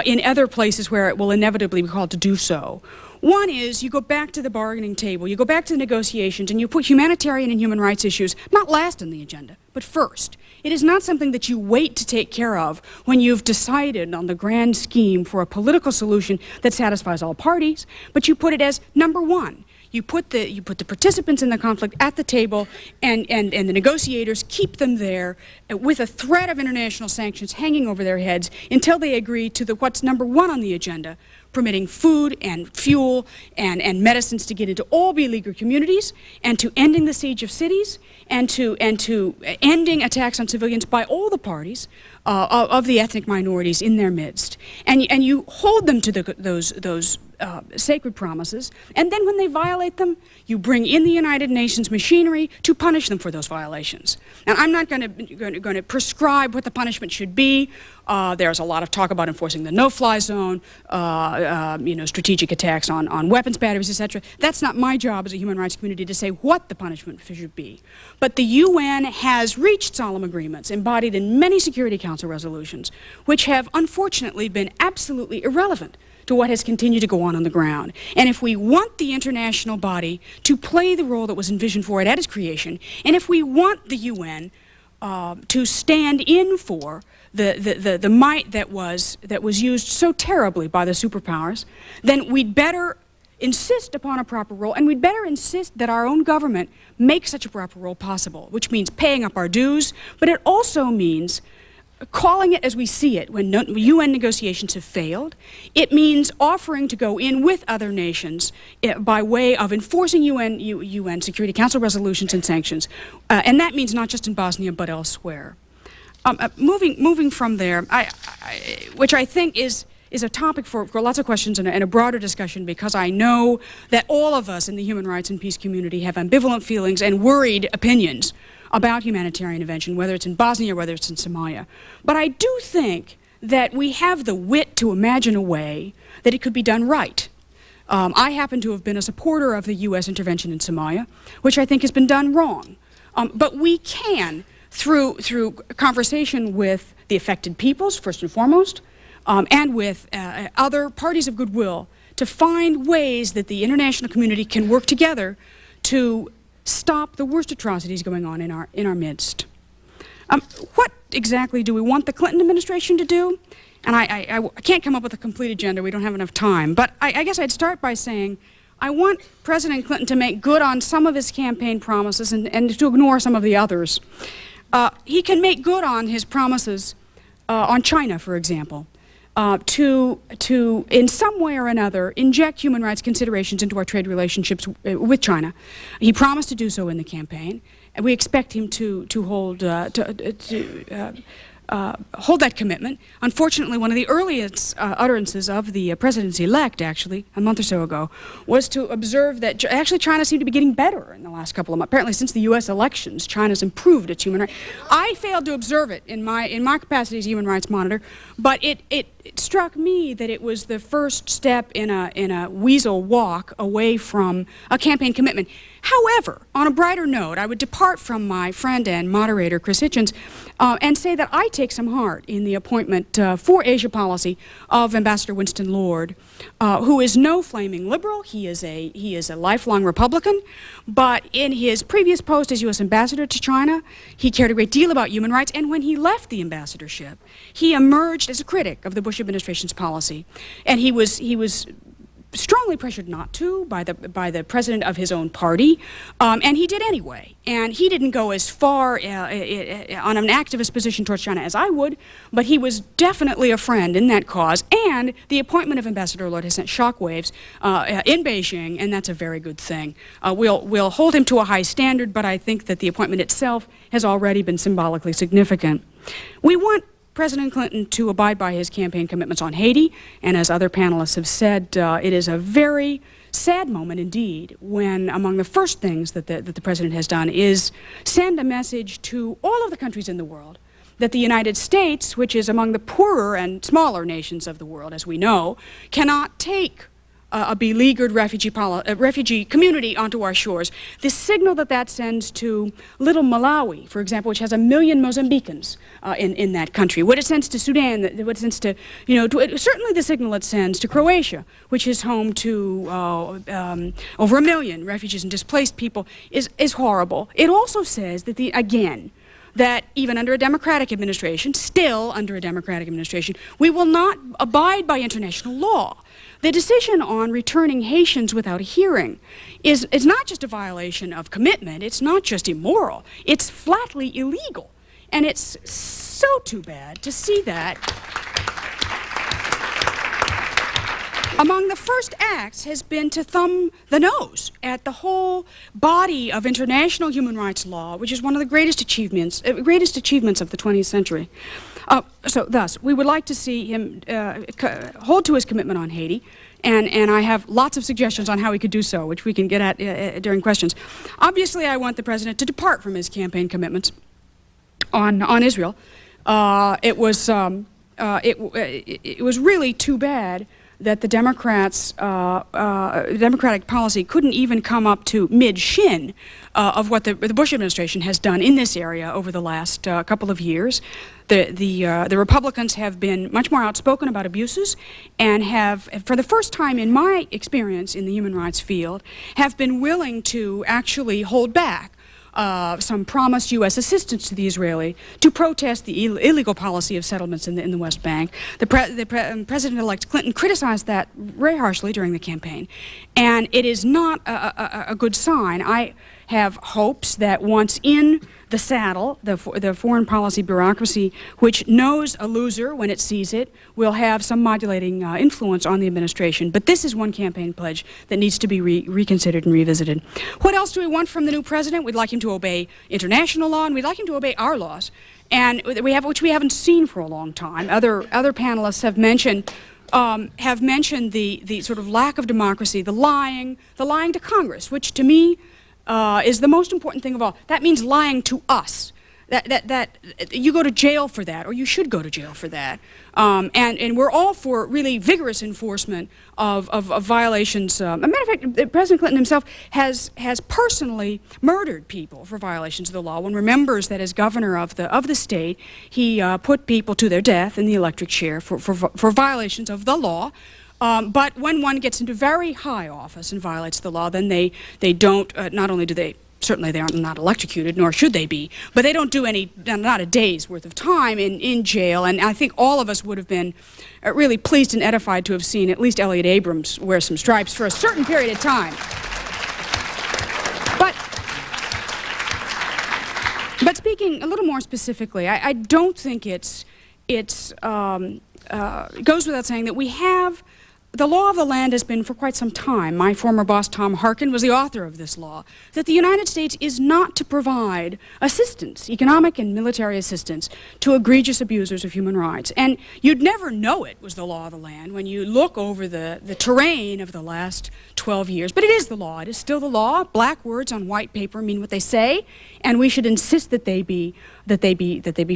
in other places where it will inevitably be called to do so. One is you go back to the bargaining table, you go back to the negotiations, and you put humanitarian and human rights issues not last on the agenda, but first. It is not something that you wait to take care of when you've decided on the grand scheme for a political solution that satisfies all parties, but you put it as number one. You put the participants in the conflict at the table, and the negotiators keep them there with a threat of international sanctions hanging over their heads until they agree to what's number one on the agenda, permitting food and fuel and medicines to get into all beleaguered communities, and to ending the siege of cities, and to ending attacks on civilians by all the parties of the ethnic minorities in their midst. And you hold them to those sacred promises, and then when they violate them, you bring in the United Nations machinery to punish them for those violations. And I'm not going to prescribe what the punishment should be. There's a lot of talk about enforcing the no-fly zone, strategic attacks on weapons batteries, etc. That's not my job as a human rights community to say what the punishment should be. But the UN has reached solemn agreements embodied in many Security Council resolutions, which have unfortunately been absolutely irrelevant to what has continued to go on the ground. And if we want the international body to play the role that was envisioned for it at its creation, and if we want the UN to stand in for the might that was used so terribly by the superpowers, then we'd better insist upon a proper role, and we'd better insist that our own government make such a proper role possible, which means paying up our dues, but it also means calling it as we see it when UN negotiations have failed. It means offering to go in with other nations by way of enforcing UN Security Council resolutions and sanctions. And that means not just in Bosnia but elsewhere. Moving from there, which I think is a topic for lots of questions and a broader discussion, because I know that all of us in the human rights and peace community have ambivalent feelings and worried opinions about humanitarian intervention, whether it's in Bosnia or whether it's in Somalia. But I do think that we have the wit to imagine a way that it could be done right. I happen to have been a supporter of the U.S. intervention in Somalia, which I think has been done wrong. But we can, through conversation with the affected peoples, first and foremost, and with other parties of goodwill, to find ways that the international community can work together to stop the worst atrocities going on in our midst. What exactly do we want the Clinton administration to do? And I can't come up with a complete agenda. We don't have enough time. But I guess I'd start by saying I want President Clinton to make good on some of his campaign promises and to ignore some of the others. He can make good on his promises on China, for example, to in some way or another inject human rights considerations into our trade relationships with China. He promised to do so in the campaign, and we expect him to hold that commitment. Unfortunately, one of the earliest utterances of the presidency-elect, actually, a month or so ago, was to observe that actually China seemed to be getting better in the last couple of months. Apparently, since the U.S. elections, China's improved its human rights. I failed to observe it in my capacity as a human rights monitor, but it struck me that it was the first step in a weasel walk away from a campaign commitment. However, on a brighter note, I would depart from my friend and moderator, Chris Hitchens, and say that I take some heart in the appointment for Asia policy of Ambassador Winston Lord, who is no flaming liberal. He is a lifelong Republican, but in his previous post as U.S. ambassador to China, he cared a great deal about human rights, and when he left the ambassadorship, he emerged as a critic of the Bush administration's policy, and he was strongly pressured not to by the president of his own party, and he did anyway. And he didn't go as far on an activist position towards China as I would, but he was definitely a friend in that cause. And the appointment of Ambassador Lord has sent shockwaves in Beijing, and that's a very good thing. We'll hold him to a high standard, but I think that the appointment itself has already been symbolically significant. We want President Clinton to abide by his campaign commitments on Haiti, and as other panelists have said, it is a very sad moment indeed when among the first things that the President has done is send a message to all of the countries in the world that the United States, which is among the poorer and smaller nations of the world, as we know, cannot take a beleaguered refugee community onto our shores. The signal that sends to little Malawi, for example, which has 1 million Mozambicans in that country, what it sends to Sudan, what it sends to, certainly the signal it sends to Croatia, which is home to over 1 million refugees and displaced people, is horrible. It also says that, that even under a Democratic administration, still under a Democratic administration, we will not abide by international law. The decision on returning Haitians without a hearing is not just a violation of commitment, it's not just immoral, it's flatly illegal. And it's so too bad to see that. Among the first acts has been to thumb the nose at the whole body of international human rights law, which is one of the greatest achievements of the 20th century. Thus, we would like to see him hold to his commitment on Haiti, and I have lots of suggestions on how he could do so, which we can get at during questions. Obviously, I want the President to depart from his campaign commitments on Israel. It was really too bad that the Democrats' Democratic policy couldn't even come up to mid-shin of what the Bush administration has done in this area over the last couple of years. The Republicans have been much more outspoken about abuses and have, for the first time in my experience in the human rights field, have been willing to actually hold back some promised U.S. assistance to the Israeli to protest the illegal policy of settlements in the West Bank. President-elect Clinton criticized that very harshly during the campaign, and it is not a good sign. I have hopes that once in the saddle, the foreign policy bureaucracy, which knows a loser when it sees it, will have some modulating influence on the administration. But this is one campaign pledge that needs to be reconsidered and revisited. What else do we want from the new president? We'd like him to obey international law, and we'd like him to obey our laws, and which we haven't seen for a long time. Other panelists have mentioned the sort of lack of democracy, the lying to Congress, which to me is the most important thing of all. That means lying to us. That you go to jail for that, or you should go to jail for that. And we're all for really vigorous enforcement of violations. As a matter of fact, President Clinton himself has personally murdered people for violations of the law. One remembers that as governor of the state, he put people to their death in the electric chair for violations of the law. But when one gets into very high office and violates the law, then they don't, not only do they, certainly they are not electrocuted, nor should they be, but they don't do not a day's worth of time in jail. And I think all of us would have been really pleased and edified to have seen at least Elliot Abrams wear some stripes for a certain period of time. But speaking a little more specifically, I don't think it goes without saying that we have. The law of the land has been for quite some time. My former boss, Tom Harkin, was the author of this law, that the United States is not to provide assistance, economic and military assistance, to egregious abusers of human rights. And you'd never know it was the law of the land when you look over the terrain of the last 12 years. But it is the law. It is still the law. Black words on white paper mean what they say, and we should insist that they be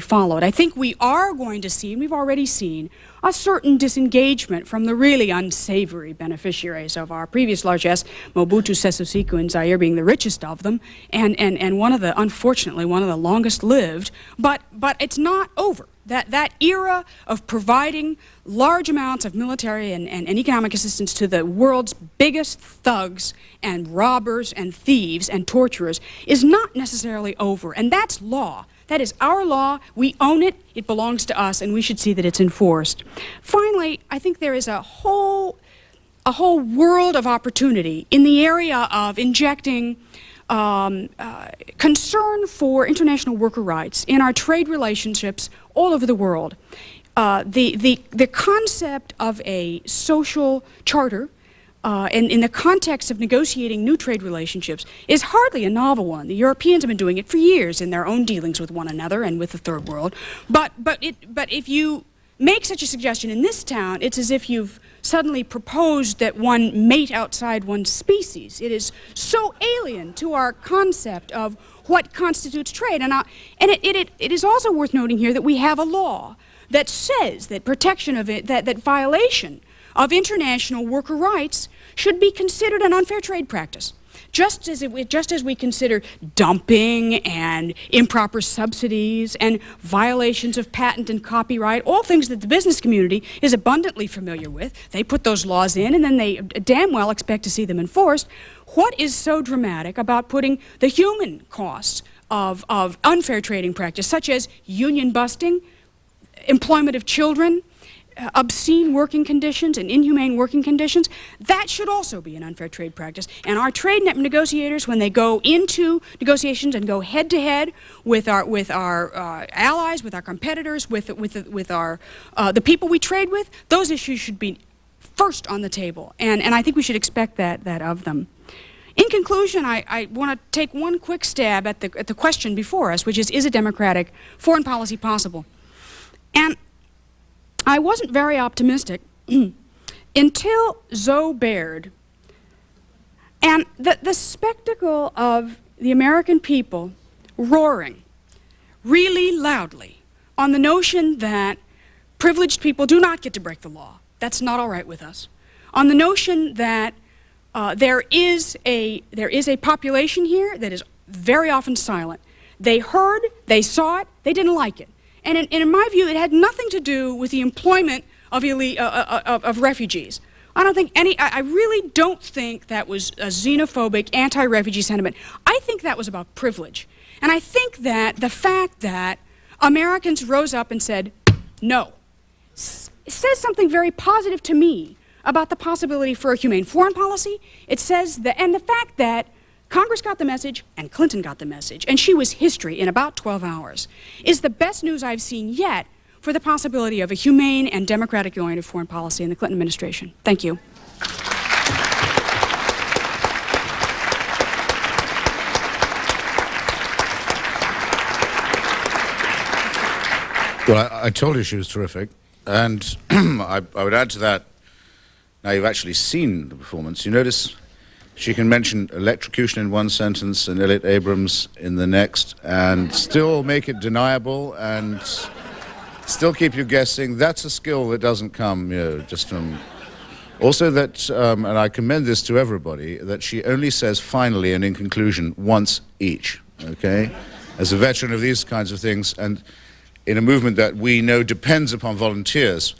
followed. I think we are going to see, and we've already seen, a certain disengagement from the really unsavory beneficiaries of our previous largesse, Mobutu Sese Seko and Zaire being the richest of them, and unfortunately, one of the longest lived. But it's not over. That era of providing large amounts of military and economic assistance to the world's biggest thugs and robbers and thieves and torturers is not necessarily over, and that's law. That is our law. We own it. It belongs to us, and we should see that it's enforced. Finally, I think there is a a whole world of opportunity in the area of injecting concern for international worker rights in our trade relationships all over the world. The concept of a social charter in the context of negotiating new trade relationships is hardly a novel one. The Europeans have been doing it for years in their own dealings with one another and with the third world. But if you make such a suggestion in this town, it's as if you've suddenly proposed that one mate outside one's species. It is so alien to our concept of what constitutes trade. And it is also worth noting here that we have a law that says that protection of it, that violation of international worker rights should be considered an unfair trade practice. Just as we consider dumping and improper subsidies and violations of patent and copyright, all things that the business community is abundantly familiar with. They put those laws in and then they damn well expect to see them enforced. What is so dramatic about putting the human costs of unfair trading practice, such as union busting, employment of children, obscene working conditions and inhumane working conditions? That should also be an unfair trade practice. And our trade negotiators, when they go into negotiations and go head to head with our allies, with our competitors, with the people we trade with, those issues should be first on the table. And I think we should expect that of them. In conclusion, I want to take one quick stab at the question before us, which is a democratic foreign policy possible? And I wasn't very optimistic until Zoe Baird and the spectacle of the American people roaring really loudly on the notion that privileged people do not get to break the law. That's not all right with us. On the notion that there is a population here that is very often silent. They heard, they saw it, they didn't like it. And in my view, it had nothing to do with the employment of refugees. I really don't think that was a xenophobic, anti-refugee sentiment. I think that was about privilege. And I think that the fact that Americans rose up and said, no, says something very positive to me about the possibility for a humane foreign policy. It says that, and the fact that Congress got the message, and Clinton got the message, and she was history in about 12 hours, is the best news I've seen yet for the possibility of a humane and democratic-oriented foreign policy in the Clinton administration. Thank you. Well, I told you she was terrific, and I would add to that, now you've actually seen the performance. You notice she can mention electrocution in one sentence and Elliot Abrams in the next, and still make it deniable and still keep you guessing. That's a skill that doesn't come, just from... Also that, and I commend this to everybody, that she only says finally and in conclusion once each, okay? As a veteran of these kinds of things, and in a movement that we know depends upon volunteers,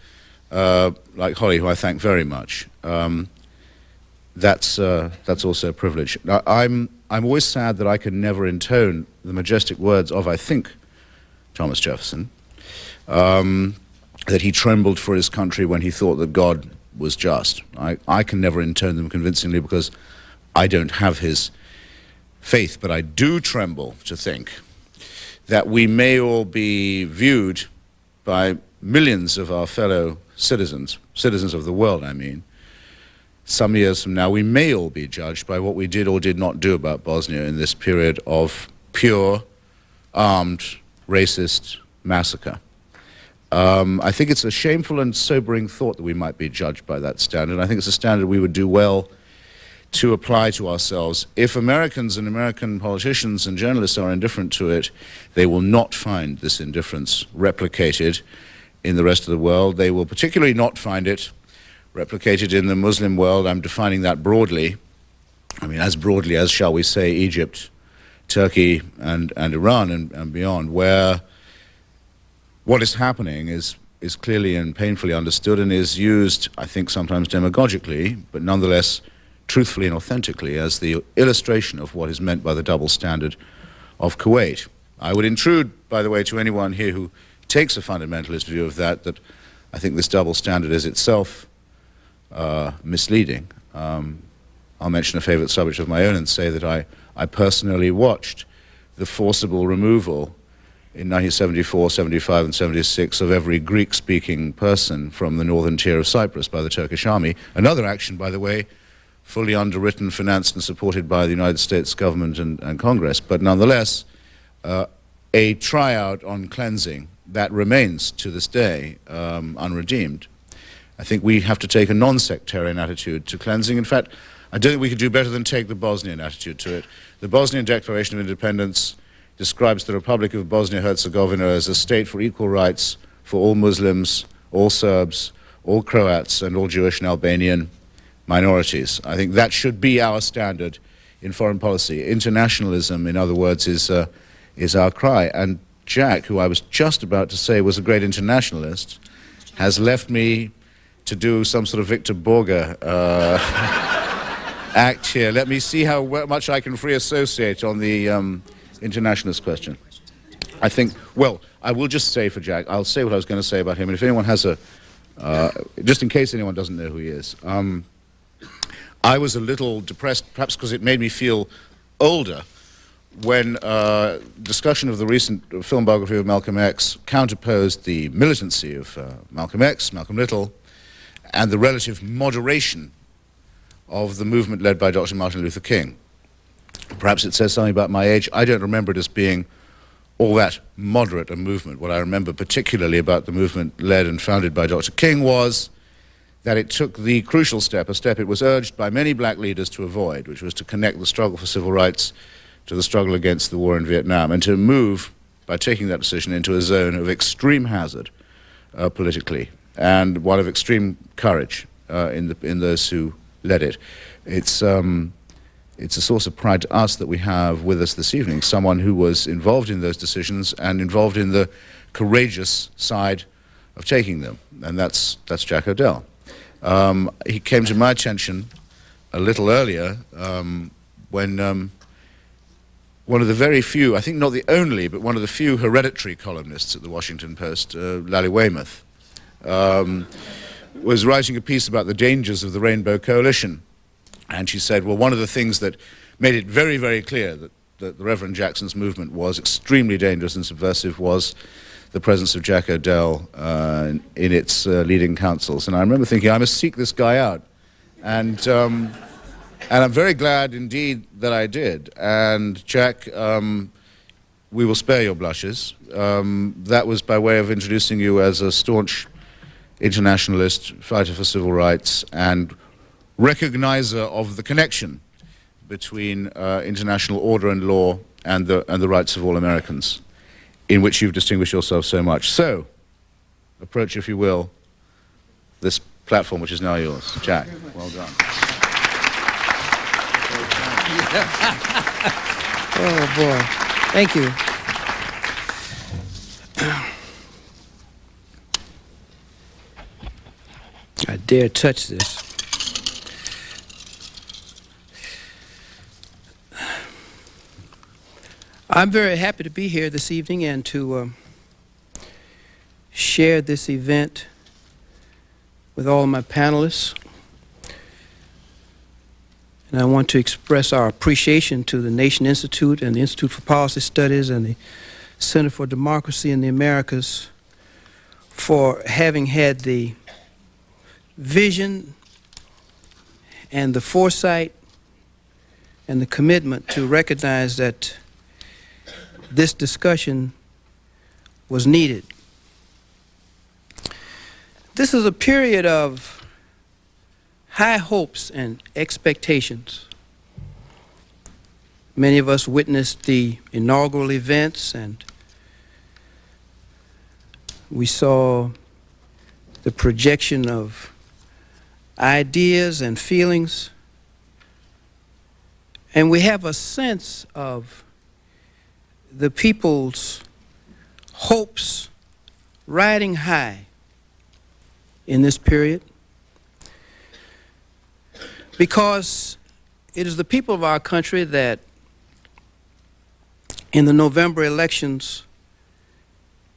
like Holly, who I thank very much, that's also a privilege. Now, I'm always sad that I can never intone the majestic words of, I think, Thomas Jefferson, that he trembled for his country when he thought that God was just. I can never intone them convincingly because I don't have his faith, but I do tremble to think that we may all be viewed by millions of our fellow citizens of the world, I mean, some years from now, we may all be judged by what we did or did not do about Bosnia in this period of pure, armed, racist massacre. I think it's a shameful and sobering thought that we might be judged by that standard. I think it's a standard we would do well to apply to ourselves. If Americans and American politicians and journalists are indifferent to it, they will not find this indifference replicated in the rest of the world. They will particularly not find it replicated in the Muslim world. I'm defining that broadly. I mean, as broadly as, shall we say, Egypt, Turkey, and Iran and beyond, where what is happening is clearly and painfully understood and is used, I think, sometimes demagogically, but nonetheless truthfully and authentically as the illustration of what is meant by the double standard of Kuwait. I would intrude, by the way, to anyone here who takes a fundamentalist view of that I think this double standard is itself misleading. I'll mention a favorite subject of my own and say that I personally watched the forcible removal in 1974, 75, and 76 of every Greek-speaking person from the northern tier of Cyprus by the Turkish army. Another action, by the way, fully underwritten, financed, and supported by the United States government and Congress, but nonetheless, a tryout on cleansing that remains to this day unredeemed. I think we have to take a non-sectarian attitude to cleansing. In fact, I don't think we could do better than take the Bosnian attitude to it. The Bosnian Declaration of Independence describes the Republic of Bosnia-Herzegovina as a state for equal rights for all Muslims, all Serbs, all Croats, and all Jewish and Albanian minorities. I think that should be our standard in foreign policy. Internationalism, in other words, is our cry. And Jack, who I was just about to say was a great internationalist, has left me to do some sort of Victor Borge act here. Let me see how much I can free associate on the internationalist question. I think, well, I will just say for Jack, I'll say what I was going to say about him, and if anyone has a, just in case anyone doesn't know who he is, I was a little depressed, perhaps because it made me feel older, when discussion of the recent film biography of Malcolm X counterposed the militancy of Malcolm X, Malcolm Little, and the relative moderation of the movement led by Dr. Martin Luther King. Perhaps it says something about my age. I don't remember it as being all that moderate a movement. What I remember particularly about the movement led and founded by Dr. King was that it took the crucial step, a step it was urged by many black leaders to avoid, which was to connect the struggle for civil rights to the struggle against the war in Vietnam, and to move, by taking that decision, into a zone of extreme hazard politically, and one of extreme courage in those who led it. It's a source of pride to us that we have with us this evening someone who was involved in those decisions and involved in the courageous side of taking them, and that's Jack O'Dell. He came to my attention a little earlier when one of the very few, I think not the only, but one of the few hereditary columnists at the Washington Post, Lally Weymouth, was writing a piece about the dangers of the Rainbow Coalition. And she said, well, one of the things that made it very, very clear that the Reverend Jackson's movement was extremely dangerous and subversive was the presence of Jack O'Dell in its leading councils. And I remember thinking, I must seek this guy out. And I'm very glad indeed that I did. And Jack, we will spare your blushes. That was by way of introducing you as a staunch internationalist, fighter for civil rights, and recognizer of the connection between international order and law and the rights of all Americans, in which you've distinguished yourself so much. So, approach, if you will, this platform which is now yours. Jack, well done. Oh, boy. Thank you. I dare touch this. I'm very happy to be here this evening and to share this event with all of my panelists. And I want to express our appreciation to the Nation Institute and the Institute for Policy Studies and the Center for Democracy in the Americas for having had the vision and the foresight and the commitment to recognize that this discussion was needed. This is a period of high hopes and expectations. Many of us witnessed the inaugural events, and we saw the projection of ideas and feelings, and we have a sense of the people's hopes riding high in this period, because it is the people of our country that in the November elections,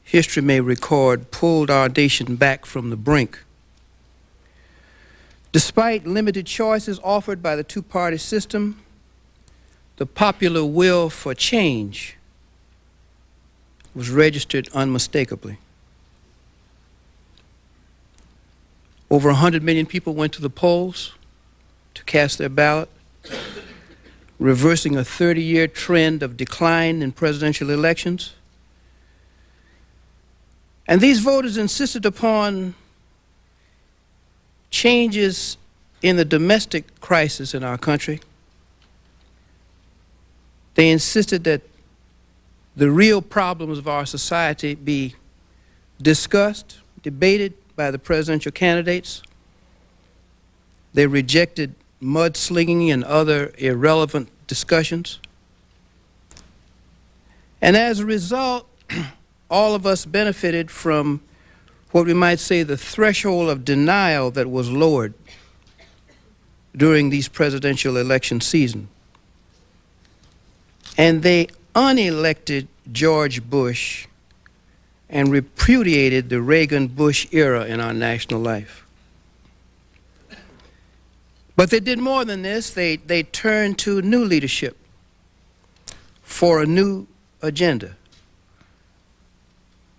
history may record, pulled our nation back from the brink Despite limited choices offered by the two-party system, the popular will for change was registered unmistakably. Over 100 million people went to the polls to cast their ballot, reversing a 30-year trend of decline in presidential elections. And these voters insisted upon changes in the domestic crisis in our country. They insisted that the real problems of our society be discussed, debated by the presidential candidates. They rejected mudslinging and other irrelevant discussions. And as a result, all of us benefited from what we might say the threshold of denial that was lowered during these presidential election season. And they unelected George Bush and repudiated the Reagan-Bush era in our national life. But they did more than this. They turned to new leadership for a new agenda.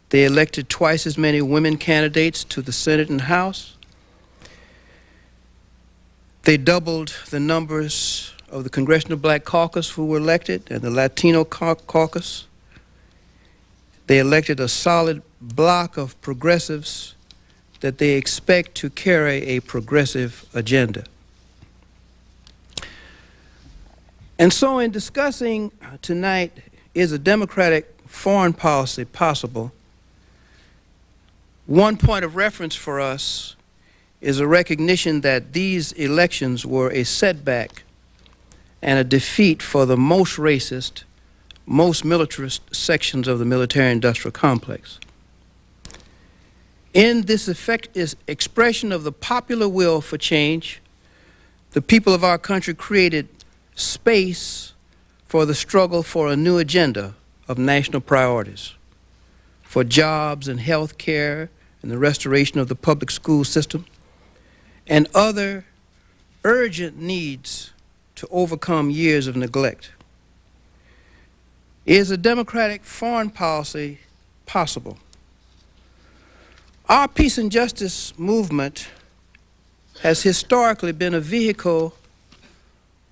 They elected twice as many women candidates to the Senate and House. They doubled the numbers of the Congressional Black Caucus who were elected and the Latino caucus. They elected a solid block of progressives that they expect to carry a progressive agenda. And so in discussing tonight, is a democratic foreign policy possible, one point of reference for us is a recognition that these elections were a setback and a defeat for the most racist, most militarist sections of the military-industrial complex. In this expression of the popular will for change, the people of our country created space for the struggle for a new agenda of national priorities, for jobs and health care and the restoration of the public school system, and other urgent needs to overcome years of neglect. Is a democratic foreign policy possible? Our peace and justice movement has historically been a vehicle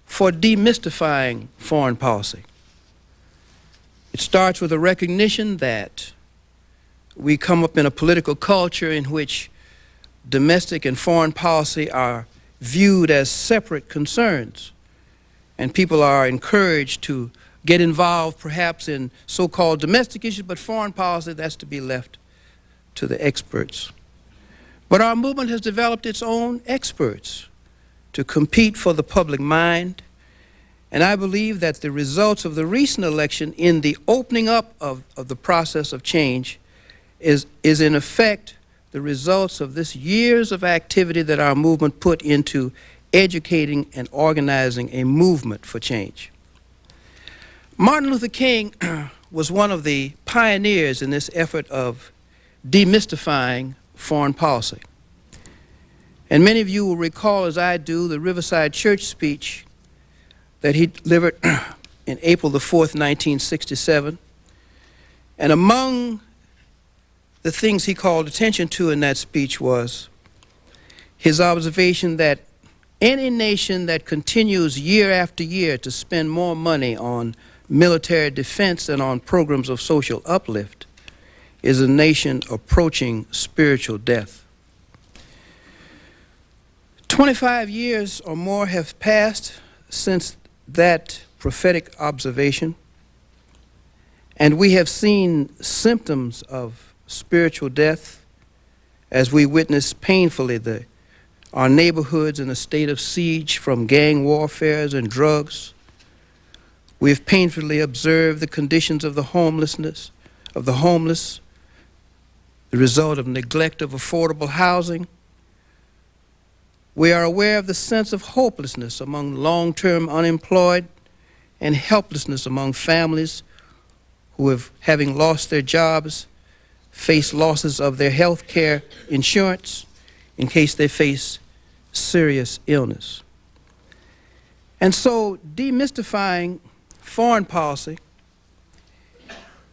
for demystifying foreign policy. It starts with a recognition that we come up in a political culture in which domestic and foreign policy are viewed as separate concerns, and people are encouraged to get involved perhaps in so-called domestic issues, but foreign policy, that's to be left to the experts. But our movement has developed its own experts to compete for the public mind, and I believe that the results of the recent election in the opening up of the process of change is in effect the results of this years of activity that our movement put into educating and organizing a movement for change. Martin Luther King was one of the pioneers in this effort of demystifying foreign policy. And many of you will recall, as I do, the Riverside Church speech that he delivered in April the 4th, 1967. And among the things he called attention to in that speech was his observation that any nation that continues year after year to spend more money on military defense and on programs of social uplift is a nation approaching spiritual death. 25 years or more have passed since that prophetic observation, and we have seen symptoms of spiritual death as we witness painfully our neighborhoods in a state of siege from gang warfare and drugs. We have painfully observed the conditions of the homeless, the result of neglect of affordable housing. We are aware of the sense of hopelessness among long-term unemployed and helplessness among families who have, having lost their jobs, face losses of their health care insurance in case they face serious illness. And so demystifying foreign policy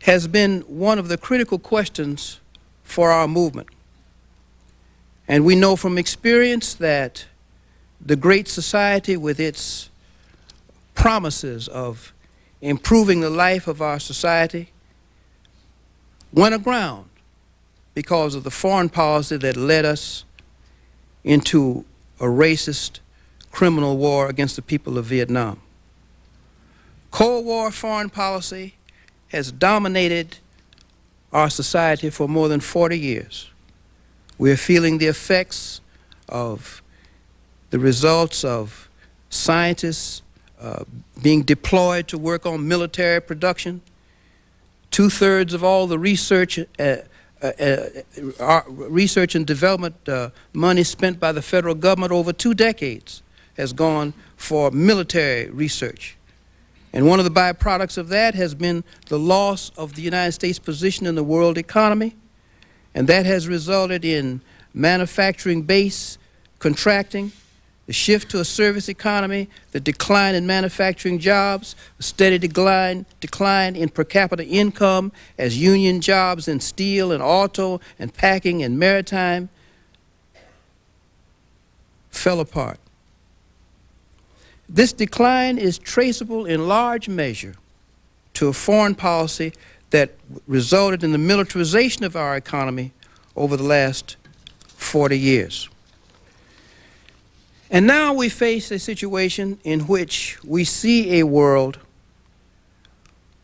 has been one of the critical questions for our movement. And we know from experience that the Great Society, with its promises of improving the life of our society, went aground because of the foreign policy that led us into a racist criminal war against the people of Vietnam. Cold War foreign policy has dominated our society for more than 40 years. We are feeling the effects of the results of scientists being deployed to work on military production. 2/3 of all the research and development money spent by the federal government over 2 decades has gone for military research. And one of the byproducts of that has been the loss of the United States' position in the world economy, and that has resulted in manufacturing base contracting, the shift to a service economy, the decline in manufacturing jobs, a steady decline in per capita income as union jobs in steel and auto and packing and maritime fell apart. This decline is traceable in large measure to a foreign policy that resulted in the militarization of our economy over the last 40 years. And now we face a situation in which we see a world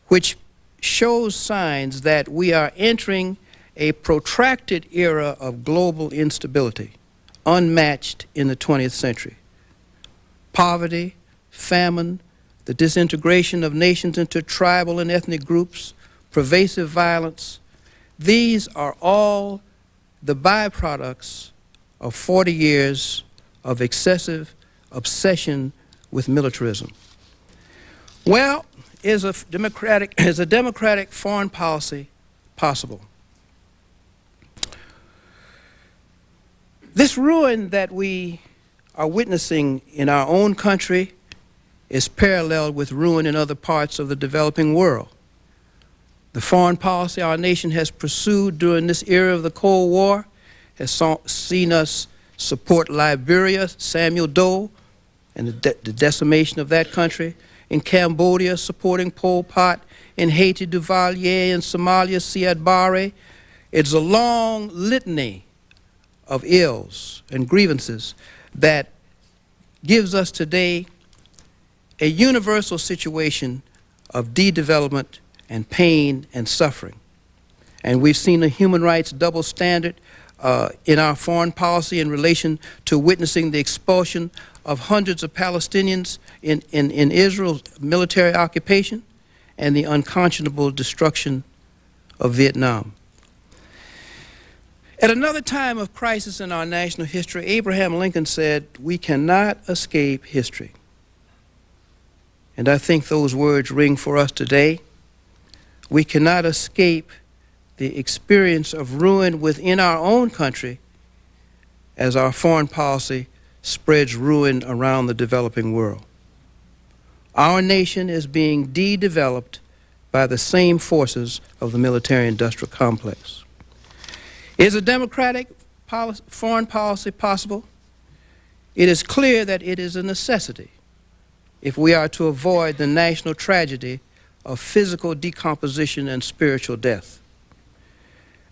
which shows signs that we are entering a protracted era of global instability, unmatched in the 20th century. Poverty, famine, the disintegration of nations into tribal and ethnic groups, pervasive violence, these are all the byproducts of 40 years of excessive obsession with militarism. Well, is a democratic foreign policy possible? This ruin that we are witnessing in our own country is paralleled with ruin in other parts of the developing world. The foreign policy our nation has pursued during this era of the Cold War has seen us support Liberia, Samuel Doe, and the decimation of that country. In Cambodia, supporting Pol Pot. In Haiti, Duvalier. In Somalia, Siad Barre. It's a long litany of ills and grievances that gives us today a universal situation of de-development and pain and suffering. And we've seen a human rights double standard in our foreign policy in relation to witnessing the expulsion of hundreds of Palestinians in Israel's military occupation and the unconscionable destruction of Vietnam. At another time of crisis in our national history, Abraham Lincoln said, "We cannot escape history." And I think those words ring for us today. We cannot escape the experience of ruin within our own country as our foreign policy spreads ruin around the developing world. Our nation is being de-developed by the same forces of the military-industrial complex. Is a democratic foreign policy possible? It is clear that it is a necessity if we are to avoid the national tragedy of physical decomposition and spiritual death.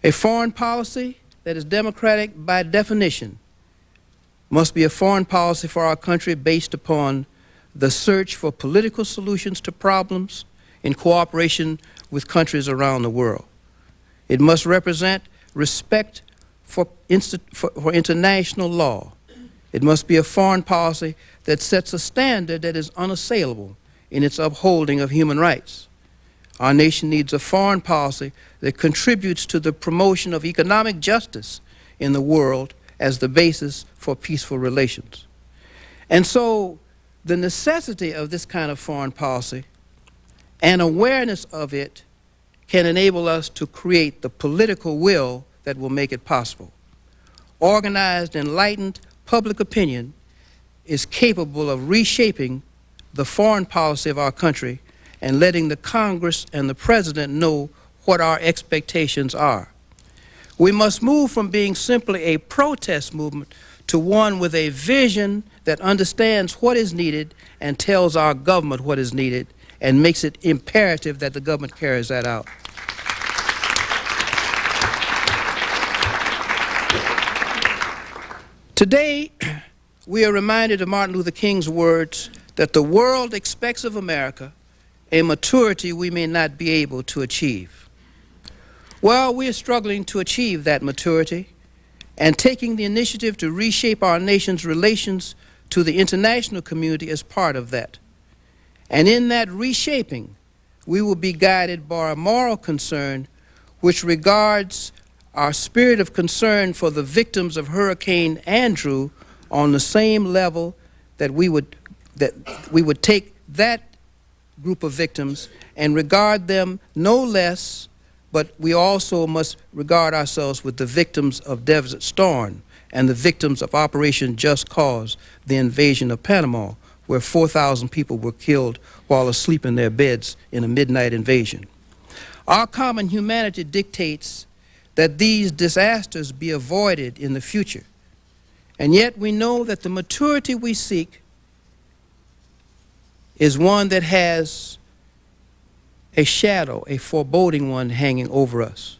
A foreign policy that is democratic by definition must be a foreign policy for our country based upon the search for political solutions to problems in cooperation with countries around the world. It must represent respect for international law. It must be a foreign policy that sets a standard that is unassailable in its upholding of human rights. Our nation needs a foreign policy that contributes to the promotion of economic justice in the world as the basis for peaceful relations. And so the necessity of this kind of foreign policy and awareness of it can enable us to create the political will that will make it possible. Organized, enlightened public opinion is capable of reshaping the foreign policy of our country and letting the Congress and the President know what our expectations are. We must move from being simply a protest movement to one with a vision that understands what is needed and tells our government what is needed and makes it imperative that the government carries that out. Today, we are reminded of Martin Luther King's words that the world expects of America a maturity we may not be able to achieve. Well, we are struggling to achieve that maturity and taking the initiative to reshape our nation's relations to the international community as part of that. And in that reshaping, we will be guided by a moral concern which regards our spirit of concern for the victims of Hurricane Andrew on the same level that we would take that group of victims and regard them no less, but we also must regard ourselves with the victims of Desert Storm and the victims of Operation Just Cause, the invasion of Panama, where 4,000 people were killed while asleep in their beds in a midnight invasion. Our common humanity dictates that these disasters be avoided in the future. And yet we know that the maturity we seek is one that has a shadow, a foreboding one hanging over us.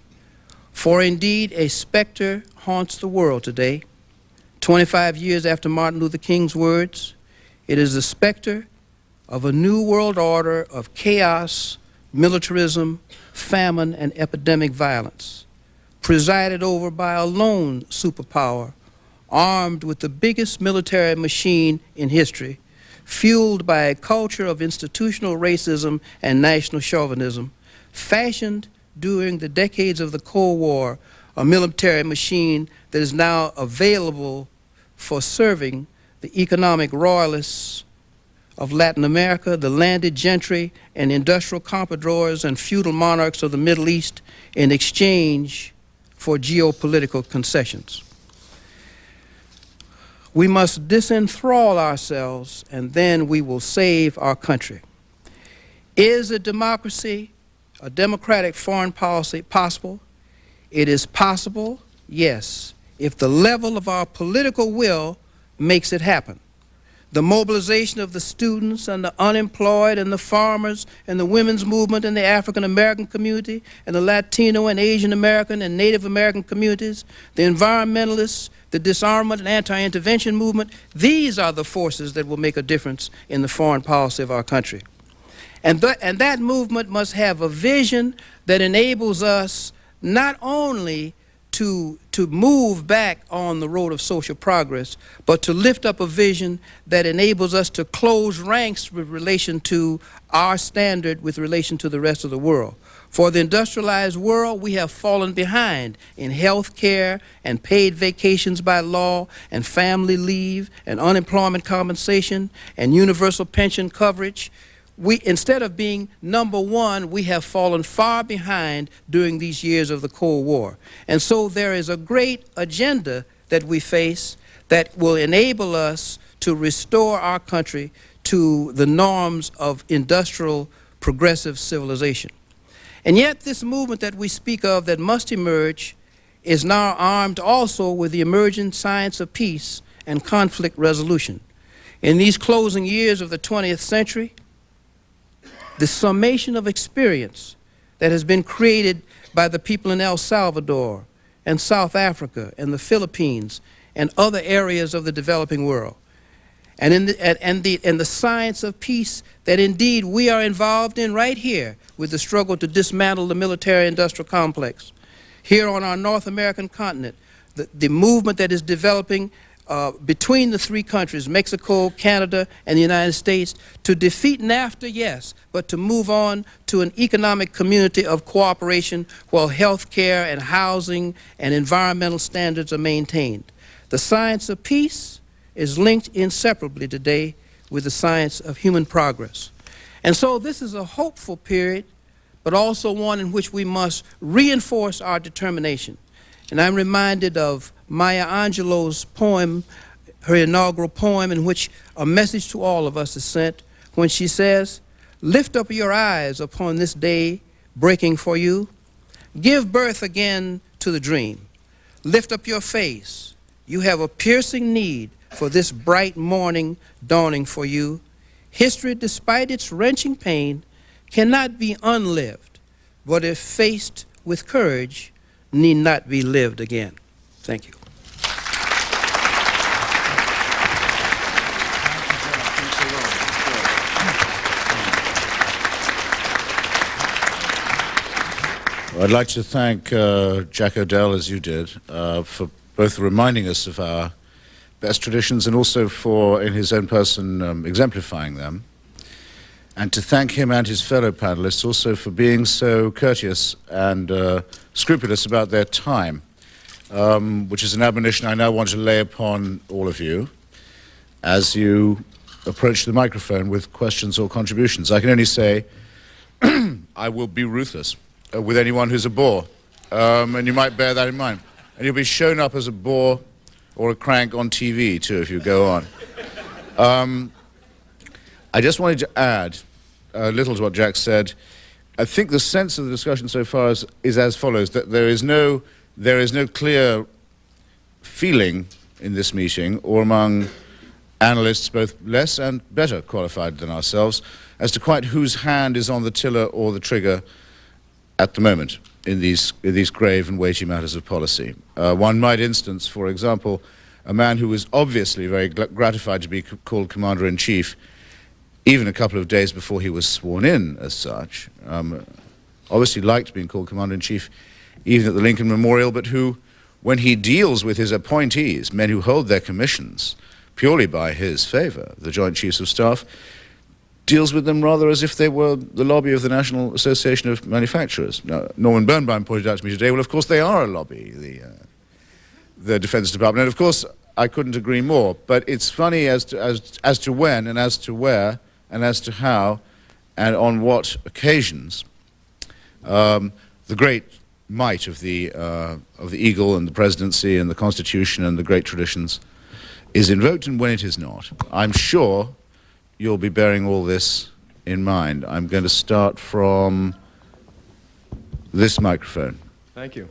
For indeed, a specter haunts the world today. 25 years after Martin Luther King's words, it is the specter of a new world order of chaos, militarism, famine, and epidemic violence, presided over by a lone superpower, armed with the biggest military machine in history, fueled by a culture of institutional racism and national chauvinism, fashioned during the decades of the Cold War, a military machine that is now available for serving the economic royalists of Latin America, the landed gentry and industrial compradors and feudal monarchs of the Middle East in exchange for geopolitical concessions. We must disenthrall ourselves, and then we will save our country. Is a democracy, a democratic foreign policy possible? It is possible, yes, if the level of our political will makes it happen. The mobilization of the students and the unemployed and the farmers and the women's movement and the African American community and the Latino and Asian American and Native American communities, the environmentalists, the disarmament and anti-intervention movement, these are the forces that will make a difference in the foreign policy of our country. And that movement must have a vision that enables us not only to move back on the road of social progress, but to lift up a vision that enables us to close ranks with relation to our standard with relation to the rest of the world. For the industrialized world, we have fallen behind in health care and paid vacations by law and family leave and unemployment compensation and universal pension coverage. Instead of being number one, we have fallen far behind during these years of the Cold War. And so there is a great agenda that we face that will enable us to restore our country to the norms of industrial progressive civilization. And yet this movement that we speak of that must emerge is now armed also with the emerging science of peace and conflict resolution. In these closing years of the 20th century, the summation of experience that has been created by the people in El Salvador and South Africa and the Philippines and other areas of the developing world, and the science of peace that indeed we are involved in right here with the struggle to dismantle the military-industrial complex. Here on our North American continent, the movement that is developing between the three countries, Mexico, Canada, and the United States, to defeat NAFTA, yes, but to move on to an economic community of cooperation while health care and housing and environmental standards are maintained. The science of peace is linked inseparably today with the science of human progress. And so this is a hopeful period, but also one in which we must reinforce our determination. And I'm reminded of Maya Angelou's poem, her inaugural poem, in which a message to all of us is sent when she says, "Lift up your eyes upon this day breaking for you. Give birth again to the dream. Lift up your face. You have a piercing need for this bright morning dawning for you. History, despite its wrenching pain, cannot be unlived, but if faced with courage, need not be lived again." Thank you. I'd like to thank Jack O'Dell, as you did, for both reminding us of our best traditions and also for, in his own person, exemplifying them. And to thank him and his fellow panelists also for being so courteous and scrupulous about their time, which is an admonition I now want to lay upon all of you as you approach the microphone with questions or contributions. I can only say I will be ruthless with anyone who's a bore, and you might bear that in mind. And you'll be shown up as a bore or a crank on TV, too, if you go on. I just wanted to add a little to what Jack said. I think the sense of the discussion so far is as follows, that there is no clear feeling in this meeting or among analysts, both less and better qualified than ourselves, as to quite whose hand is on the tiller or the trigger at the moment in these grave and weighty matters of policy. One might instance, for example, a man who was obviously very gratified to be called Commander-in-Chief even a couple of days before he was sworn in as such, obviously liked being called Commander-in-Chief even at the Lincoln Memorial, but who, when he deals with his appointees, men who hold their commissions purely by his favor, the Joint Chiefs of Staff, deals with them rather as if they were the lobby of the National Association of Manufacturers. Now, Norman Birnbaum pointed out to me today, well, of course they are a lobby, the Defense Department. And of course, I couldn't agree more. But it's funny as to when and as to where and as to how and on what occasions the great might of the Eagle and the presidency and the Constitution and the great traditions is invoked and when it is not. I'm sure you'll be bearing all this in mind. I'm going to start from this microphone. Thank you.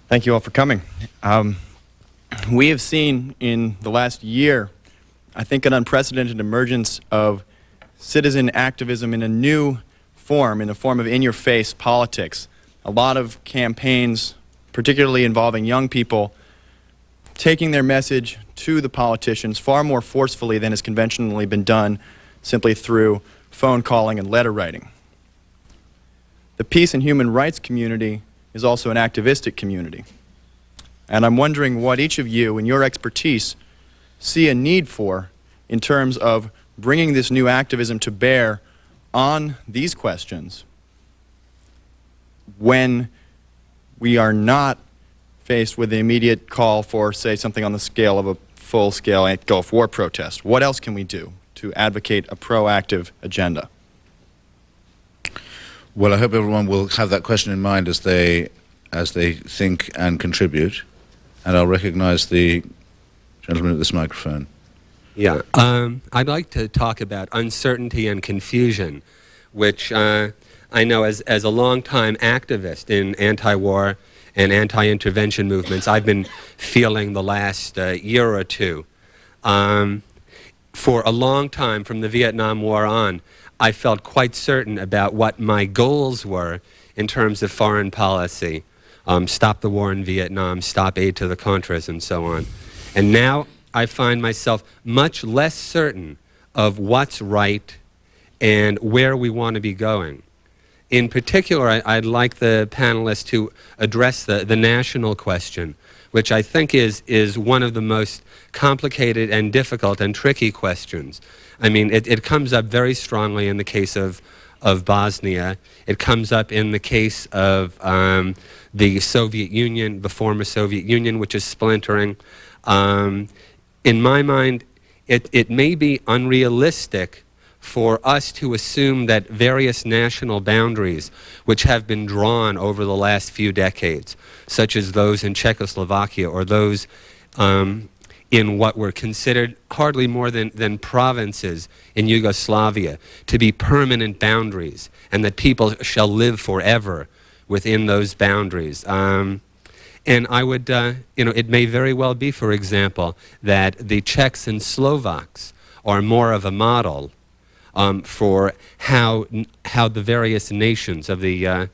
Thank you all for coming. We have seen in the last year, I think, an unprecedented emergence of citizen activism in a new form, in a form of in-your-face politics. A lot of campaigns, particularly involving young people, taking their message to the politicians far more forcefully than has conventionally been done simply through phone calling and letter writing. The peace and human rights community is also an activistic community. And I'm wondering what each of you, in your expertise, see a need for in terms of bringing this new activism to bear on these questions when we are not faced with the immediate call for, say, something on the scale of a full-scale Gulf War protest. What else can we do to advocate a proactive agenda? Well, I hope everyone will have that question in mind as they think and contribute. And I'll recognize the gentleman at this microphone. Yeah, I'd like to talk about uncertainty and confusion, which I know as a longtime activist in anti-war and anti-intervention movements, I've been feeling the last year or two. For a long time, from the Vietnam War on, I felt quite certain about what my goals were in terms of foreign policy. Stop the war in Vietnam, stop aid to the Contras, and so on. And now I find myself much less certain of what's right and where we want to be going. In particular, I'd like the panelists to address the national question, which I think is one of the most complicated and difficult and tricky questions. I mean, it comes up very strongly in the case of Bosnia. It comes up in the case of the Soviet Union, the former Soviet Union, which is splintering. In my mind, it may be unrealistic for us to assume that various national boundaries which have been drawn over the last few decades, such as those in Czechoslovakia or those in what were considered hardly more than provinces in Yugoslavia to be permanent boundaries, and that people shall live forever within those boundaries. And I would, it may very well be, for example, that the Czechs and Slovaks are more of a model for how the various nations of the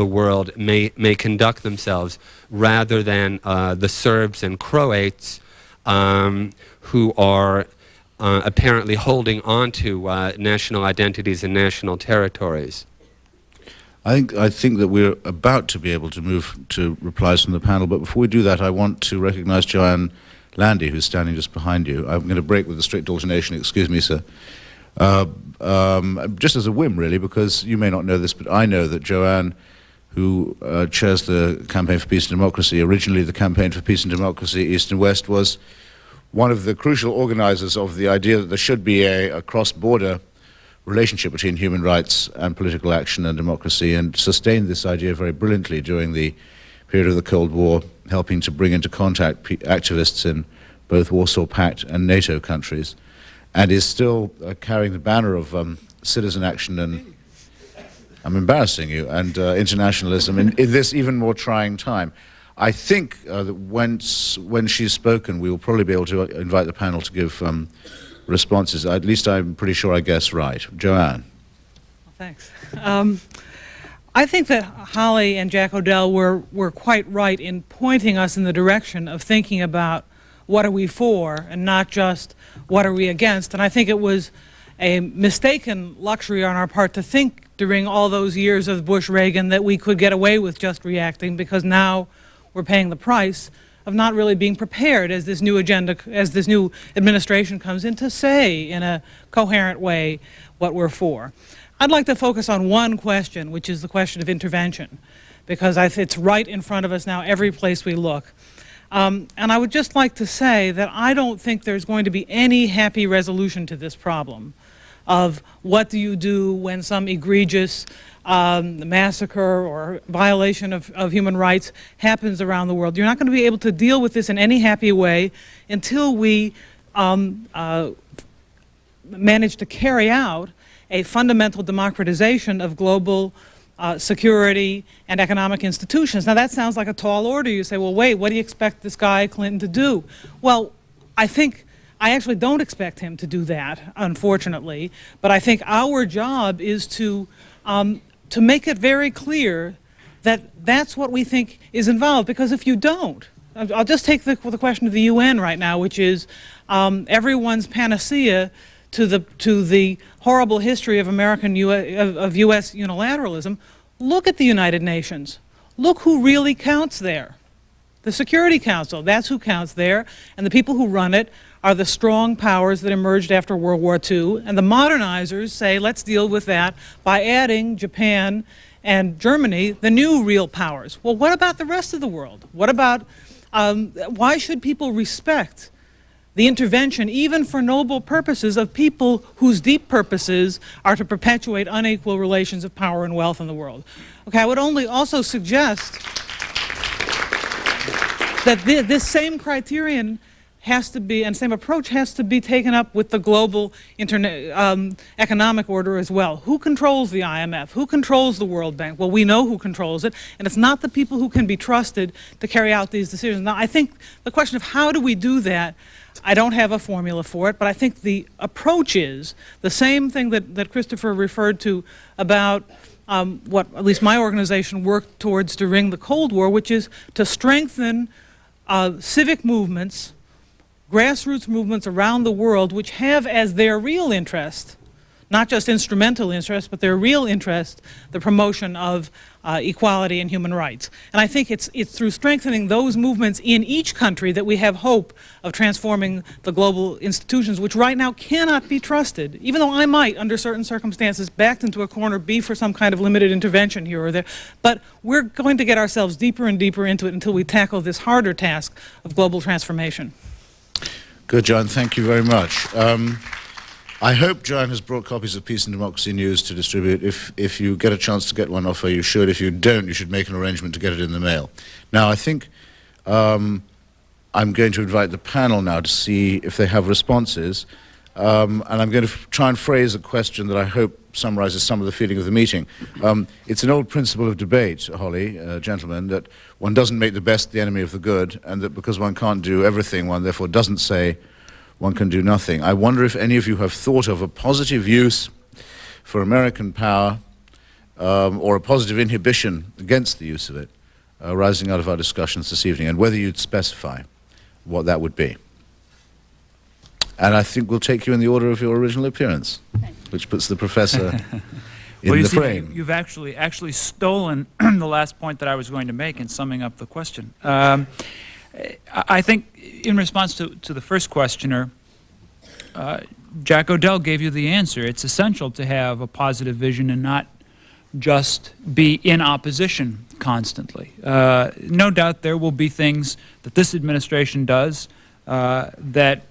world may conduct themselves, rather than the Serbs and Croats, who are apparently holding on to national identities and national territories. I think that we're about to be able to move to replies from the panel, but before we do that, I want to recognize Joanne Landy, who's standing just behind you. I'm going to break with a strict alternation. Excuse me, sir. Just as a whim, really, because you may not know this, but I know that Joanne, who chairs the Campaign for Peace and Democracy, originally the Campaign for Peace and Democracy East and West, was one of the crucial organizers of the idea that there should be a cross-border relationship between human rights and political action and democracy, and sustained this idea very brilliantly during the period of the Cold War, helping to bring into contact activists in both Warsaw Pact and NATO countries, and is still carrying the banner of citizen action and, I'm embarrassing you, and internationalism in this even more trying time. I think that when she's spoken, we will probably be able to invite the panel to give responses. At least I'm pretty sure I guessed right. Joanne. Well, thanks. I think that Holly and Jack O'Dell were quite right in pointing us in the direction of thinking about what are we for and not just what are we against. And I think it was a mistaken luxury on our part to think during all those years of Bush-Reagan that we could get away with just reacting, because now we're paying the price of not really being prepared as this new agenda, as this new administration comes in, to say in a coherent way what we're for. I'd like to focus on one question, which is the question of intervention, because it's right in front of us now every place we look. And I would just like to say that I don't think there's going to be any happy resolution to this problem of what do you do when some egregious massacre or violation of human rights happens around the world. You're not going to be able to deal with this in any happy way until we manage to carry out a fundamental democratization of global security and economic institutions. Now that sounds like a tall order. You say, well, wait, what do you expect this guy Clinton to do? Well, I actually don't expect him to do that, unfortunately, but I think our job is to make it very clear that that's what we think is involved, because if you don't, I'll just take the question of the UN right now, which is everyone's panacea to the horrible history of U.S. unilateralism. Look at the United Nations. Look who really counts there. The Security Council, that's who counts there, and the people who run it are the strong powers that emerged after World War II, and the modernizers say, let's deal with that by adding Japan and Germany, the new real powers. Well, what about the rest of the world? What about, why should people respect the intervention, even for noble purposes, of people whose deep purposes are to perpetuate unequal relations of power and wealth in the world? Okay, I would only also suggest that this same criterion has to be, and same approach has to be taken up with the global economic order as well. Who controls the IMF? Who controls the World Bank? Well, we know who controls it, and it's not the people who can be trusted to carry out these decisions. Now, I think the question of how do we do that, I don't have a formula for it, but I think the approach is the same thing that Christopher referred to about what at least my organization worked towards during the Cold War, which is to strengthen civic movements, grassroots movements around the world, which have as their real interest, not just instrumental interest, but their real interest, the promotion of equality and human rights. And I think it's through strengthening those movements in each country that we have hope of transforming the global institutions, which right now cannot be trusted, even though I might, under certain circumstances, backed into a corner, be for some kind of limited intervention here or there. But we're going to get ourselves deeper and deeper into it until we tackle this harder task of global transformation. Good, John. Thank you very much. I hope Joanne has brought copies of Peace and Democracy News to distribute. If you get a chance to get one off her, you should. If you don't, you should make an arrangement to get it in the mail. Now, I think I'm going to invite the panel now to see if they have responses. And I'm going to try and phrase a question that I hope summarizes some of the feeling of the meeting. It's an old principle of debate, Holly, gentlemen, that one doesn't make the best the enemy of the good, and that because one can't do everything, one therefore doesn't say one can do nothing. I wonder if any of you have thought of a positive use for American power or a positive inhibition against the use of it arising out of our discussions this evening, and whether you'd specify what that would be. And I think we'll take you in the order of your original appearance, which puts the professor in well, the see, frame. You've actually stolen the last point that I was going to make in summing up the question. I think in response to the first questioner, Jack O'Dell gave you the answer. It's essential to have a positive vision and not just be in opposition constantly. No doubt there will be things that this administration does that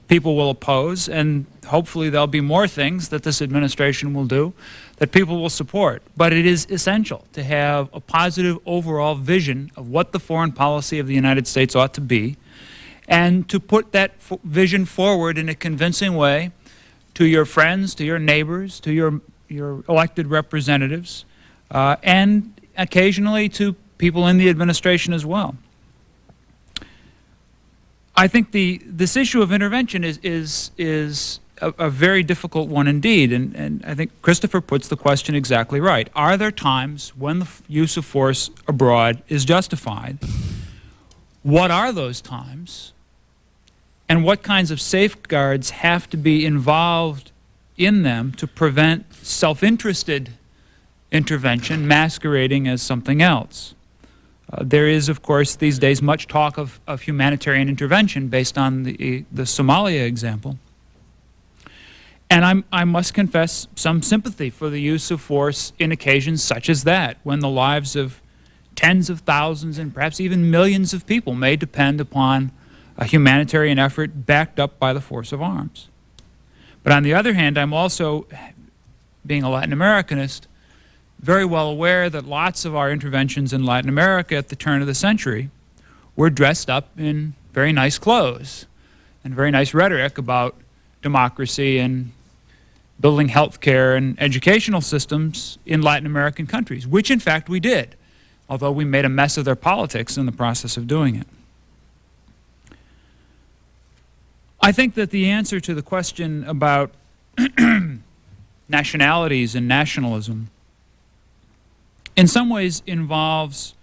people will oppose, and hopefully there'll be more things that this administration will do that people will support. But it is essential to have a positive overall vision of what the foreign policy of the United States ought to be, and to put that vision forward in a convincing way to your friends, to your neighbors, to your elected representatives, and occasionally to people in the administration as well. I think this issue of intervention is a very difficult one indeed, and I think Christopher puts the question exactly right. Are there times when the use of force abroad is justified? What are those times? And what kinds of safeguards have to be involved in them to prevent self-interested intervention masquerading as something else? There is, of course, these days much talk of humanitarian intervention based on the Somalia example. And I must confess some sympathy for the use of force in occasions such as that, when the lives of tens of thousands and perhaps even millions of people may depend upon a humanitarian effort backed up by the force of arms. But on the other hand, I'm also, being a Latin Americanist, very well aware that lots of our interventions in Latin America at the turn of the century were dressed up in very nice clothes and very nice rhetoric about democracy and building health care and educational systems in Latin American countries, which in fact we did, although we made a mess of their politics in the process of doing it. I think that the answer to the question about nationalities and nationalism in some ways involves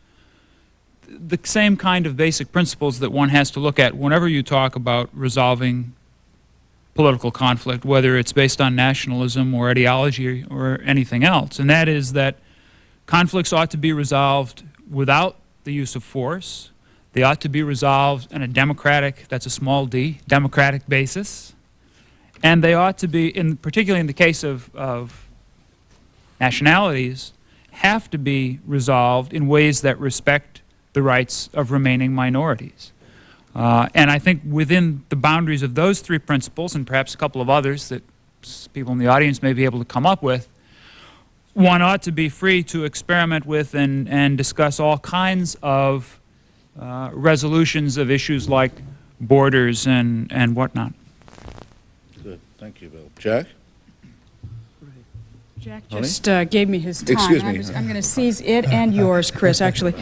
the same kind of basic principles that one has to look at whenever you talk about resolving political conflict, whether it's based on nationalism or ideology or anything else, and that is that conflicts ought to be resolved without the use of force. They ought to be resolved on a democratic, that's a small d, democratic basis, and they ought to be, particularly in the case of nationalities, have to be resolved in ways that respect the rights of remaining minorities. And I think within the boundaries of those three principles, and perhaps a couple of others that people in the audience may be able to come up with, one ought to be free to experiment with and discuss all kinds of resolutions of issues like borders and whatnot. Good. Thank you, Bill. Jack? Jack just gave me his time. Excuse me. I'm going to seize it and yours, Chris, actually.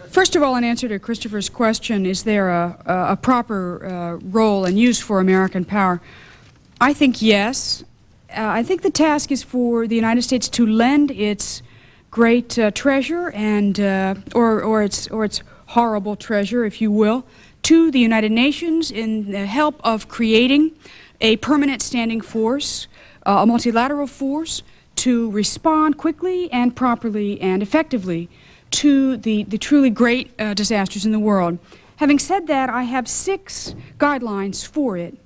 First of all, in answer to Christopher's question, is there a proper role and use for American power? I think yes. I think the task is for the United States to lend its great treasure and or its horrible treasure, if you will, to the United Nations in the help of creating a permanent standing force, a multilateral force, to respond quickly and properly and effectively to the truly great disasters in the world. Having said that, I have 6 guidelines for it.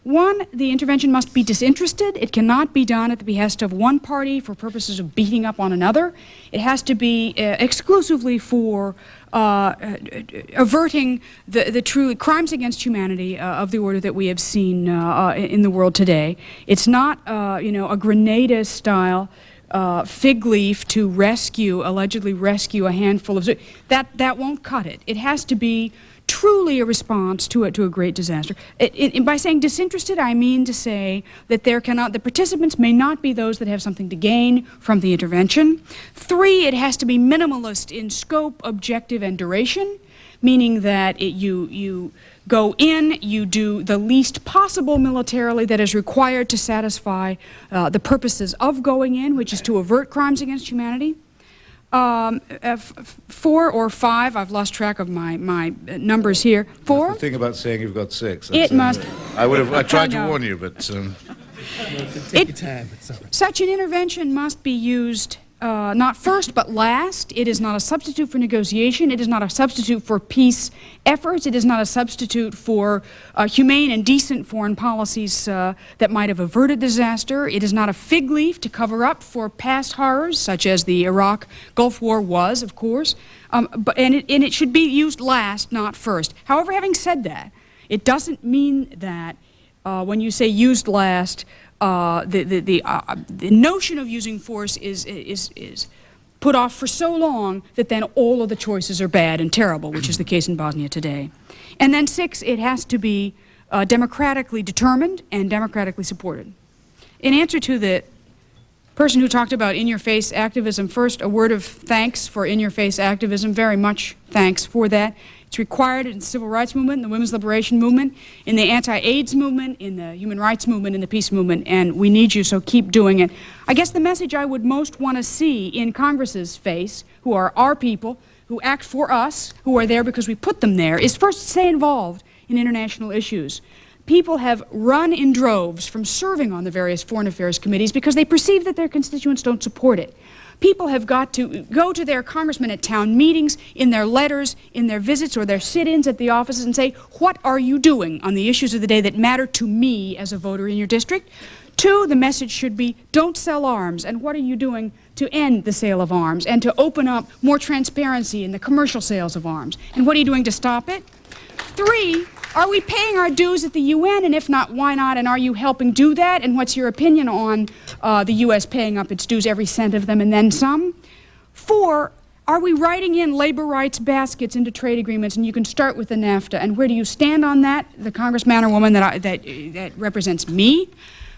1, the intervention must be disinterested. It cannot be done at the behest of one party for purposes of beating up on another. It has to be exclusively for averting the true crimes against humanity of the order that we have seen in the world today. It's not, a Grenada-style fig leaf to allegedly rescue a handful of... That won't cut it. It has to be truly a response to a great disaster. By saying disinterested, I mean to say that the participants may not be those that have something to gain from the intervention. 3, it has to be minimalist in scope, objective, and duration, meaning that you go in, you do the least possible militarily that is required to satisfy the purposes of going in, which is to avert crimes against humanity. 4 or 5, I've lost track of my numbers here. 4? That's the thing about saying you've got 6. It must... I tried to warn you, but... Take your time. It's all right. Such an intervention must be used not first but last. It is not a substitute for negotiation. It is not a substitute for peace efforts. It is not a substitute for humane and decent foreign policies that might have averted disaster. It is not a fig leaf to cover up for past horrors, such as the Iraq Gulf War was, of course. And it should be used last, not first. However, having said that, it doesn't mean that when you say used last, the notion of using force is put off for so long that then all of the choices are bad and terrible, which is the case in Bosnia today. And then 6, it has to be democratically determined and democratically supported. In answer to the person who talked about in-your-face activism, first, a word of thanks for in-your-face activism. Very much thanks for that. It's required in the civil rights movement, in the women's liberation movement, in the anti-AIDS movement, in the human rights movement, in the peace movement, and we need you, so keep doing it. I guess the message I would most want to see in Congress's face, who are our people, who act for us, who are there because we put them there, is first stay involved in international issues. People have run in droves from serving on the various foreign affairs committees because they perceive that their constituents don't support it. People have got to go to their congressmen at town meetings, in their letters, in their visits, or their sit-ins at the offices and say, what are you doing on the issues of the day that matter to me as a voter in your district? 2, the message should be, don't sell arms, and what are you doing to end the sale of arms and to open up more transparency in the commercial sales of arms? And what are you doing to stop it? 3, are we paying our dues at the UN, and if not, why not, and are you helping do that, and what's your opinion on the U.S. paying up its dues, every cent of them, and then some? 4, are we writing in labor rights baskets into trade agreements, and you can start with the NAFTA, and where do you stand on that, the congressman or woman that represents me?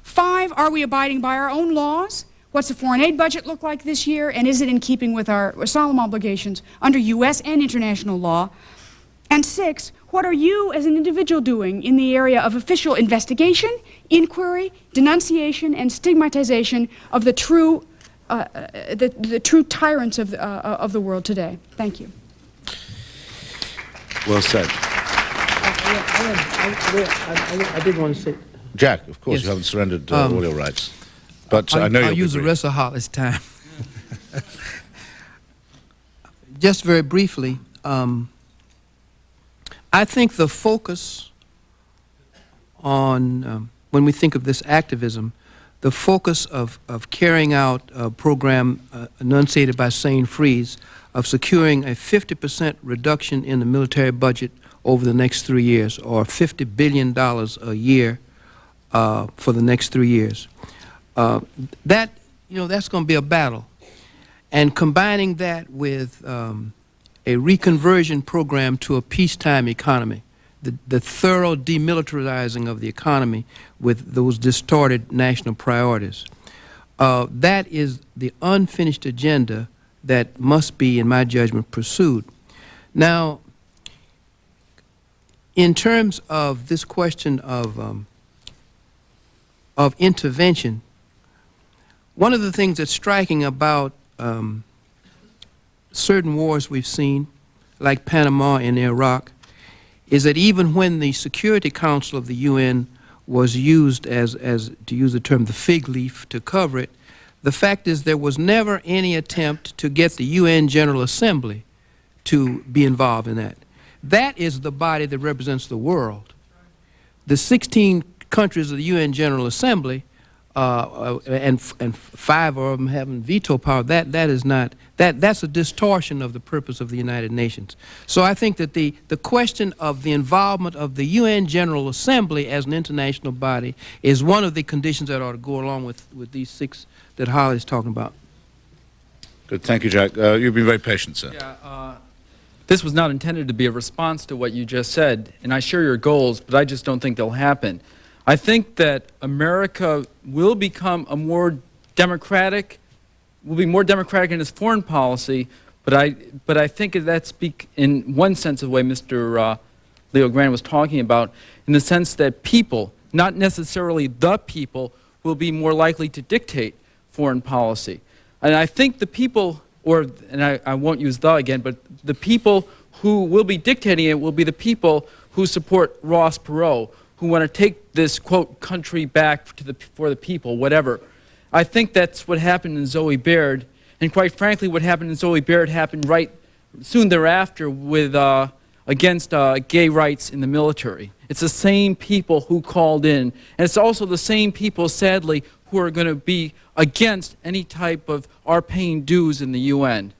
5, are we abiding by our own laws? What's the foreign aid budget look like this year, and is it in keeping with our solemn obligations under U.S. and international law? And 6, what are you as an individual doing in the area of official investigation, inquiry, denunciation, and stigmatization of the true tyrants of the world today? Thank you. Well said. I did want to say... Jack, of course, Yes. you haven't surrendered all your rights. But I know I'll use the rest of Holly's time. Just very briefly, I think the focus on, when we think of this activism, the focus of carrying out a program enunciated by Sane Freeze of securing a 50% reduction in the military budget over the next 3 years, or $50 billion a year for the next 3 years. That's going to be a battle. And combining that with a reconversion program to a peacetime economy, the thorough demilitarizing of the economy with those distorted national priorities. That is the unfinished agenda that must be, in my judgment, pursued. Now, in terms of this question of intervention, one of the things that's striking about certain wars we've seen, like Panama and Iraq, is that even when the Security Council of the UN was used as to use the term, the fig leaf to cover it, the fact is there was never any attempt to get the UN General Assembly to be involved in that. That is the body that represents the world. The 16 countries of the UN General Assembly and 5 of them having veto power, that is not, that's a distortion of the purpose of the United Nations. So I think that the question of the involvement of the UN General Assembly as an international body is one of the conditions that ought to go along with these 6 that Holly's talking about. Good, thank you, Jack. You've been very patient, sir. Yeah, this was not intended to be a response to what you just said, and I share your goals, but I just don't think they'll happen. I think that America will become a more democratic, will be more democratic in its foreign policy, but I think that's in one sense of the way Mr. Leo Grant was talking about, in the sense that people, not necessarily the people, will be more likely to dictate foreign policy. And I think the people, and I won't use the again, but the people who will be dictating it will be the people who support Ross Perot, who want to take this, quote, country back for the people, whatever. I think that's what happened in Zoe Baird, and quite frankly, what happened in Zoe Baird happened right soon thereafter with against gay rights in the military. It's the same people who called in, and it's also the same people, sadly, who are going to be against any type of our paying dues in the UN.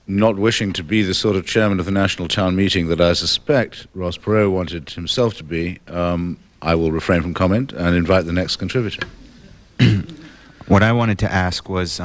Not wishing to be the sort of chairman of the National Town Meeting that I suspect Ross Perot wanted himself to be, I will refrain from comment and invite the next contributor. What I wanted to ask was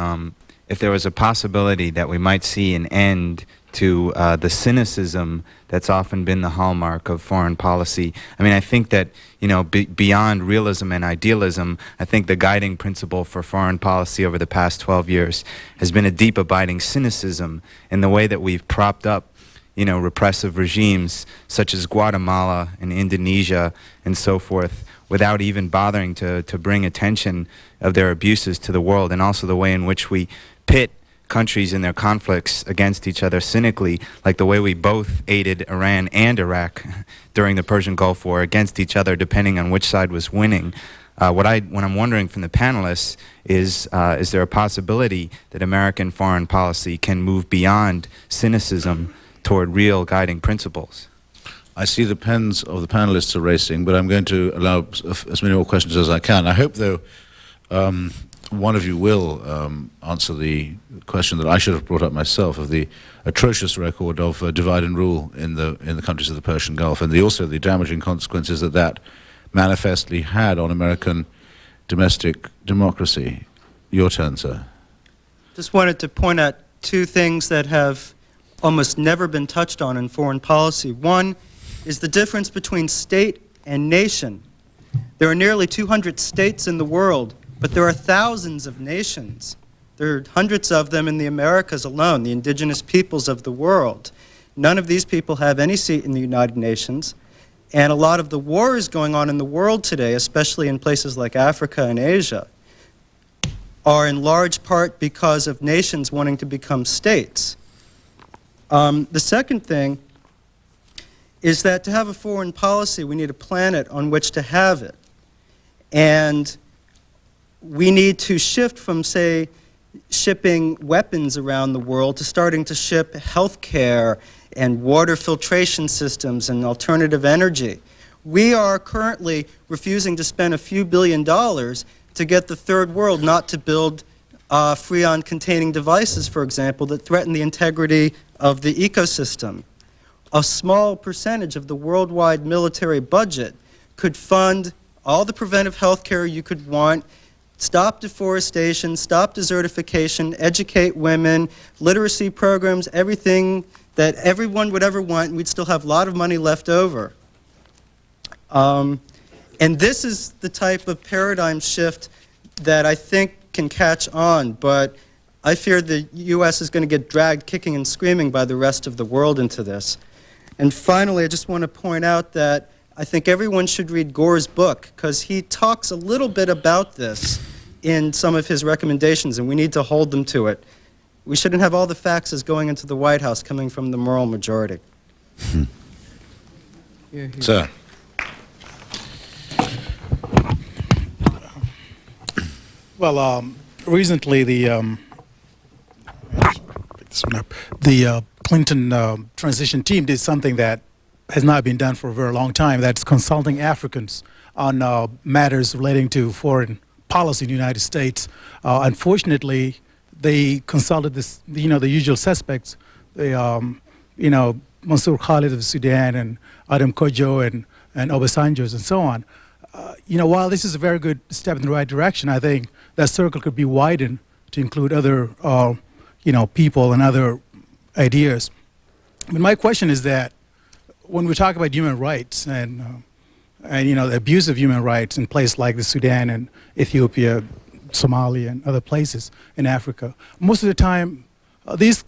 if there was a possibility that we might see an end to the cynicism that's often been the hallmark of foreign policy. I mean, I think that, you know, beyond realism and idealism, I think the guiding principle for foreign policy over the past 12 years has been a deep abiding cynicism in the way that we've propped up, you know, repressive regimes such as Guatemala and Indonesia and so forth, without even bothering to bring attention of their abuses to the world, and also the way in which we pit countries in their conflicts against each other cynically, like the way we both aided Iran and Iraq during the Persian Gulf War against each other, depending on which side was winning. What I'm wondering from the panelists is there a possibility that American foreign policy can move beyond cynicism toward real guiding principles? I see the pens of the panelists are racing, but I'm going to allow as many more questions as I can. I hope, though, one of you will answer the question that I should have brought up myself, of the atrocious record of divide and rule in the countries of the Persian Gulf, and also the damaging consequences that manifestly had on American domestic democracy. Your turn, sir. Just wanted to point out 2 things that have almost never been touched on in foreign policy. One is the difference between state and nation. There are nearly 200 states in the world, but there are thousands of nations. There are hundreds of them in the Americas alone, the indigenous peoples of the world. None of these people have any seat in the United Nations, and a lot of the wars going on in the world today, especially in places like Africa and Asia, are in large part because of nations wanting to become states. The second thing is that to have a foreign policy, we need a planet on which to have it. And we need to shift from, say, shipping weapons around the world to starting to ship healthcare and water filtration systems and alternative energy. We are currently refusing to spend a few $billions to get the third world not to build freon-containing devices, for example, that threaten the integrity of the ecosystem. A small percentage of the worldwide military budget could fund all the preventive health care you could want, stop deforestation, stop desertification, educate women, literacy programs, everything that everyone would ever want, and we'd still have a lot of money left over. And this is the type of paradigm shift that I think can catch on, but I fear the U.S. is going to get dragged kicking and screaming by the rest of the world into this. And finally, I just want to point out that I think everyone should read Gore's book, because he talks a little bit about this in some of his recommendations, and we need to hold them to it. We shouldn't have all the faxes going into the White House coming from the moral majority. Sir. Well, recently the Clinton transition team did something that has not been done for a very long time. That's consulting Africans matters relating to foreign policy in the United States. Unfortunately, they consulted the usual suspects, Mansour Khalid of Sudan and Adam Kojo and Obasanjo and so on. While this is a very good step in the right direction, I think that circle could be widened to include other, people and other ideas. But my question is that when we talk about human rights and the abuse of human rights in places like the Sudan and Ethiopia, Somalia, and other places in Africa, most of the time these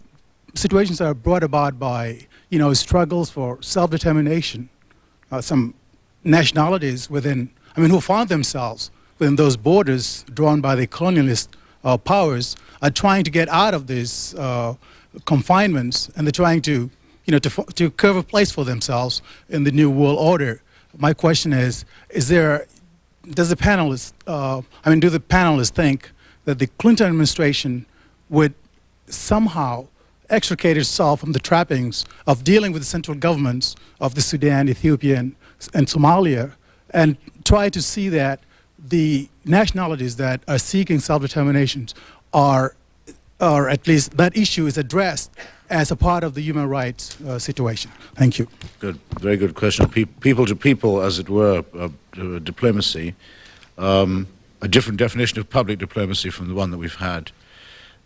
situations are brought about by struggles for self-determination. Some nationalities who found themselves within those borders drawn by the colonialist powers are trying to get out of these confinements, and they're trying to carve a place for themselves in the new world order. My question is do the panelists think that the Clinton administration would somehow extricate itself from the trappings of dealing with the central governments of the Sudan, Ethiopia, and Somalia, and try to see that the nationalities that are seeking self-determination are at least that issue is addressed as a part of the human rights situation? Thank you. Good, very good question. People to people, as it were, diplomacy, a different definition of public diplomacy from the one that we've had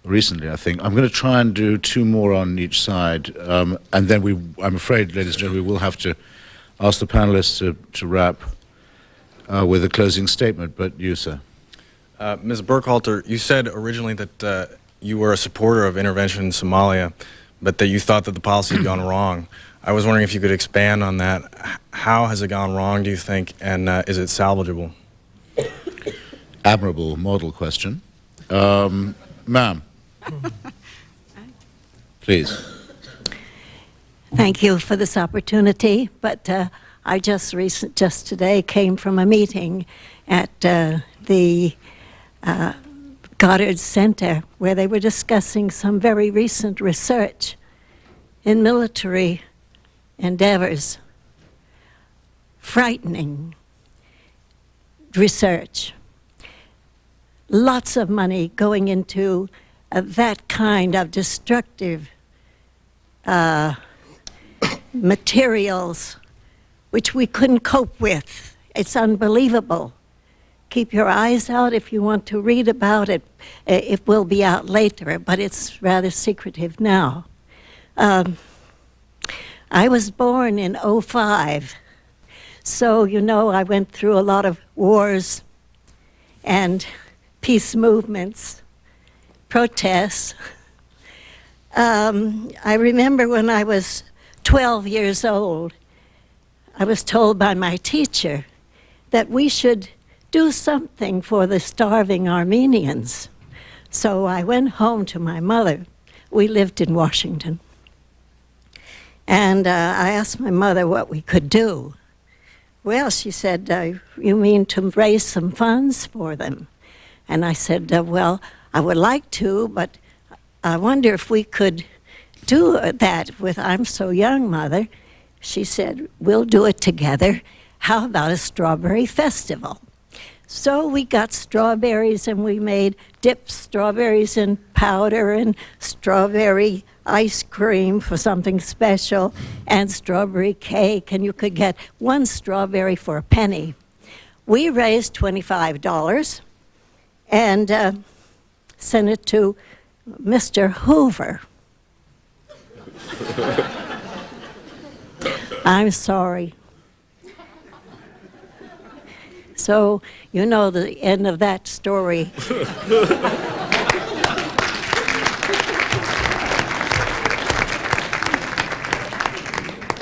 recently, I think. I'm going to try and do two more on each side, and then I'm afraid, ladies and gentlemen, we will have to ask the panelists to wrap with a closing statement. But you, sir. Ms. Burkhalter, you said originally that you were a supporter of intervention in Somalia, but that you thought that the policy had gone wrong. I was wondering if you could expand on that. How has it gone wrong, do you think, and is it salvageable? Admirable model question. Ma'am, please. Thank you for this opportunity, but I just today came from a meeting at the Goddard Center where they were discussing some very recent research in military endeavors. Frightening research. Lots of money going into that kind of destructive materials which we couldn't cope with. It's unbelievable. Keep your eyes out if you want to read about it. It will be out later, but it's rather secretive now. I was born in '05, so I went through a lot of wars and peace movements, protests. I remember when I was 12 years old, I was told by my teacher that we should do something for the starving Armenians. So I went home to my mother. We lived in Washington. And I asked my mother what we could do. Well, she said, you mean to raise some funds for them? And I said, well, I would like to, but I wonder if we could do that with I'm so young, Mother. She said, we'll do it together. How about a strawberry festival? So we got strawberries and we dipped strawberries in powder and strawberry ice cream for something special and strawberry cake, and you could get one strawberry for a penny. We raised $25 and sent it to Mr. Hoover. I'm sorry. So, you know the end of that story.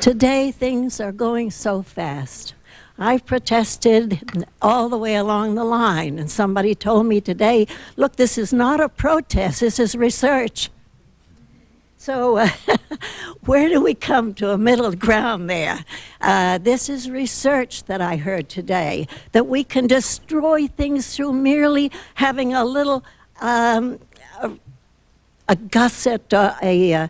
Today, things are going so fast. I've protested all the way along the line, and somebody told me today, look, this is not a protest, this is research. So where do we come to a middle ground there? This is research that I heard today, that we can destroy things through merely having a little a gusset, a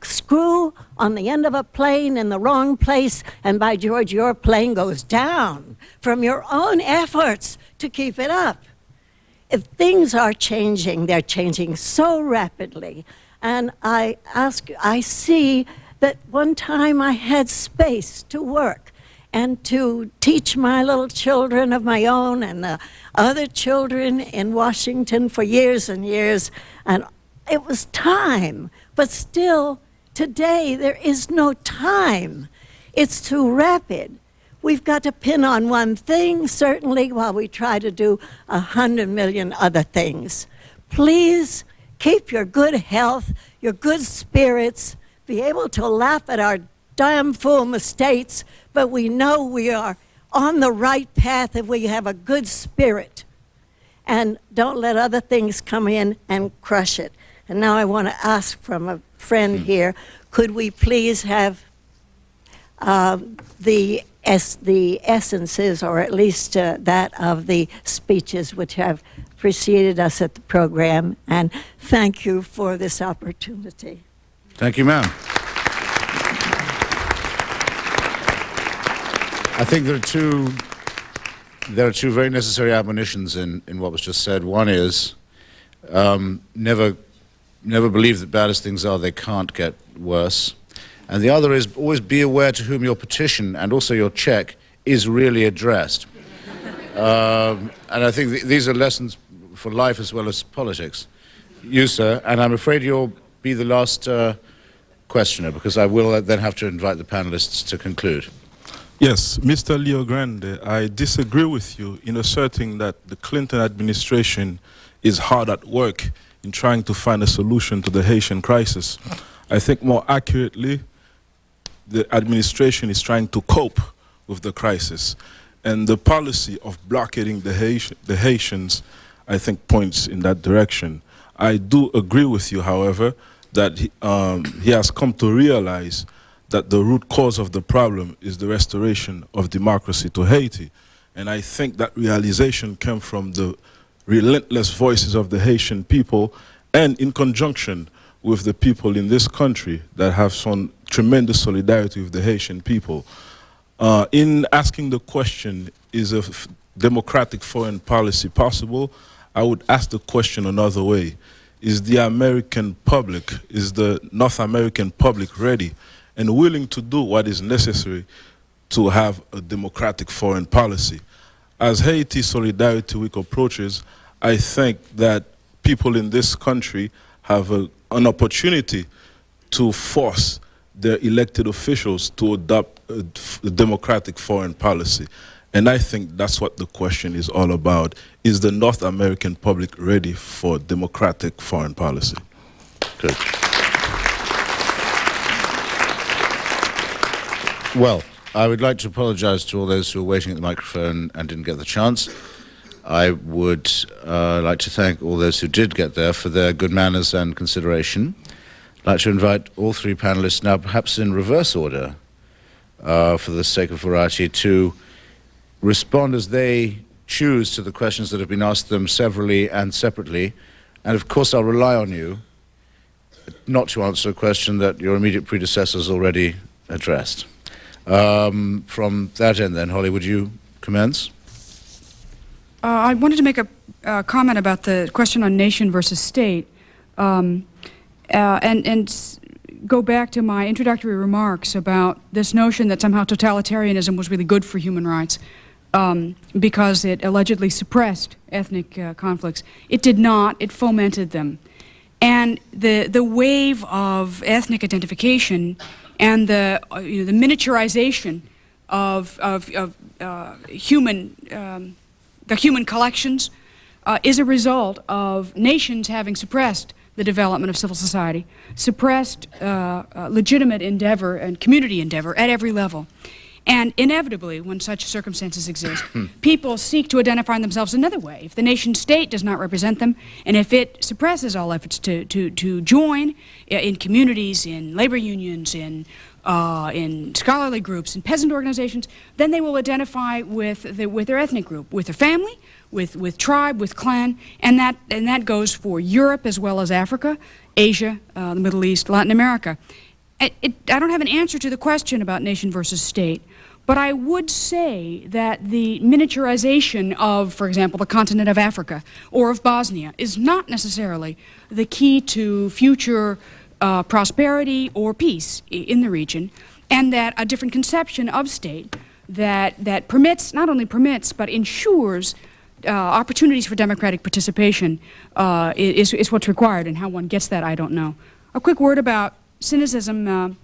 screw on the end of a plane in the wrong place, and by George, your plane goes down from your own efforts to keep it up. If things are changing, they're changing so rapidly. And I see that one time I had space to work and to teach my little children of my own and the other children in Washington for years and years. And it was time, but still, today there is no time. It's too rapid. We've got to pin on one thing, certainly, while we try to do 100 million other things. Please keep your good health, your good spirits, be able to laugh at our damn fool mistakes, but we know we are on the right path if we have a good spirit. And don't let other things come in and crush it. And now I want to ask from a friend here, could we please have the essences, or at least that of the speeches which have preceded us at the program, and thank you for this opportunity. Thank you, ma'am. I think there are two very necessary admonitions in what was just said. One is never believe that bad as things are, they can't get worse. And the other is always be aware to whom your petition and also your check is really addressed. And I think these are lessons for life as well as politics. You, sir, and I'm afraid you'll be the last questioner, because I will then have to invite the panelists to conclude. Yes, Mr. Leo Grande, I disagree with you in asserting that the Clinton administration is hard at work in trying to find a solution to the Haitian crisis. I think more accurately, the administration is trying to cope with the crisis. And the policy of blockading the Haitians, I think, points in that direction. I do agree with you, however, that he has come to realize that the root cause of the problem is the restoration of democracy to Haiti. And I think that realization came from the relentless voices of the Haitian people, and in conjunction with the people in this country that have shown tremendous solidarity with the Haitian people. In asking the question, is a democratic foreign policy possible, I would ask the question another way. Is the American public, is the North American public ready and willing to do what is necessary to have a democratic foreign policy? As Haiti Solidarity Week approaches, I think that people in this country have an opportunity to force their elected officials to adopt a democratic foreign policy. And I think that's what the question is all about. Is the North American public ready for democratic foreign policy? Good. Well, I would like to apologize to all those who were waiting at the microphone and didn't get the chance. I would like to thank all those who did get there for their good manners and consideration. I'd like to invite all three panelists now, perhaps in reverse order, for the sake of variety, to respond as they choose to the questions that have been asked them severally and separately. And of course, I'll rely on you not to answer a question that your immediate predecessors already addressed. From that end then, Holly, would you commence? I wanted to make a comment about the question on nation versus state, and go back to my introductory remarks about this notion that somehow totalitarianism was really good for human rights because it allegedly suppressed ethnic conflicts. It did not. It fomented them. And the wave of ethnic identification and the miniaturization of the human collections is a result of nations having suppressed the development of civil society, suppressed legitimate endeavor and community endeavor at every level. And inevitably, when such circumstances exist, people seek to identify themselves another way. If the nation state does not represent them, and if it suppresses all efforts to join in communities, in labor unions, in scholarly groups, in peasant organizations, then they will identify with their ethnic group, with their family, with tribe, with clan, and that goes for Europe as well as Africa. Asia, the Middle East, Latin America. I don't have an answer to the question about nation versus state, but I would say that the miniaturization of, for example, the continent of Africa or of Bosnia is not necessarily the key to future prosperity or peace in the region, and that a different conception of state that permits, not only permits, but ensures opportunities for democratic participation is what's required, and how one gets that, I don't know. A quick word about cynicism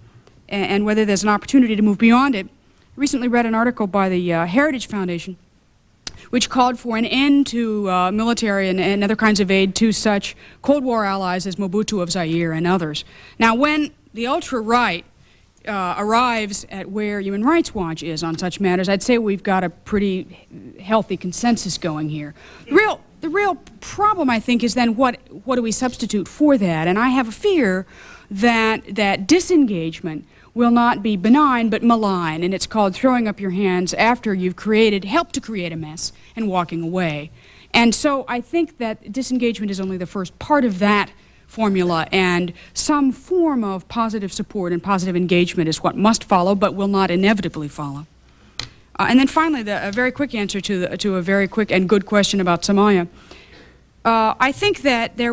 and whether there's an opportunity to move beyond it. I recently read an article by the Heritage Foundation which called for an end to military and other kinds of aid to such Cold War allies as Mobutu of Zaire and others. Now, when the ultra-right arrives at where Human Rights Watch is on such matters, I'd say we've got a pretty healthy consensus going here. The real problem, I think, is then what do we substitute for that? And I have a fear that disengagement will not be benign but malign, and it's called throwing up your hands after you've helped to create a mess and walking away. And so I think that disengagement is only the first part of that formula, and some form of positive support and positive engagement is what must follow but will not inevitably follow. And then finally, a very quick answer to a very quick and good question about Somalia. I think that the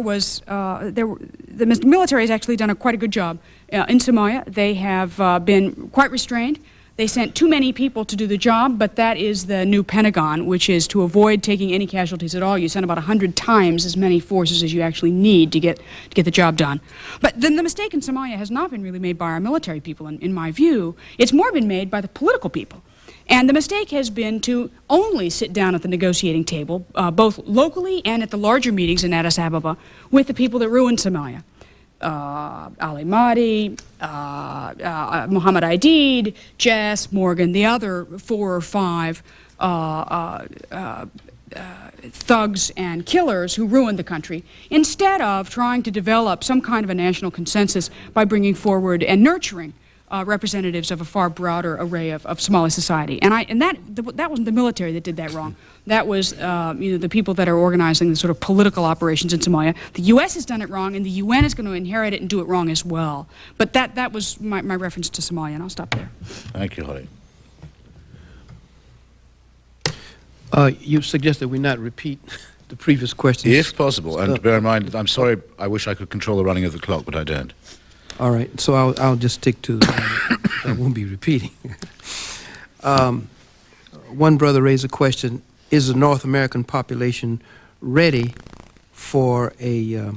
military has actually done quite a good job in Somalia. They have been quite restrained. They sent too many people to do the job, but that is the new Pentagon, which is to avoid taking any casualties at all. You send about 100 times as many forces as you actually need to get the job done. But then the mistake in Somalia has not been really made by our military people, in my view. It's more been made by the political people. And the mistake has been to only sit down at the negotiating table, both locally and at the larger meetings in Addis Ababa, with the people that ruined Somalia. Ali Mahdi, Mohammed Aidid, Jess, Morgan, the other 4 or 5 thugs and killers who ruined the country, instead of trying to develop some kind of a national consensus by bringing forward and nurturing representatives of a far broader array of Somali society. And that wasn't the military that did that wrong. That was the people that are organizing the sort of political operations in Somalia. The U.S. has done it wrong, and the UN is going to inherit it and do it wrong as well. But that was my reference to Somalia, and I'll stop there. Thank you, Holly. You suggested we not repeat the previous questions. If possible, and bear in mind, I'm sorry, I wish I could control the running of the clock, but I don't. All right, so I'll just stick to I won't be repeating. One brother raised a question: is the North American population ready for a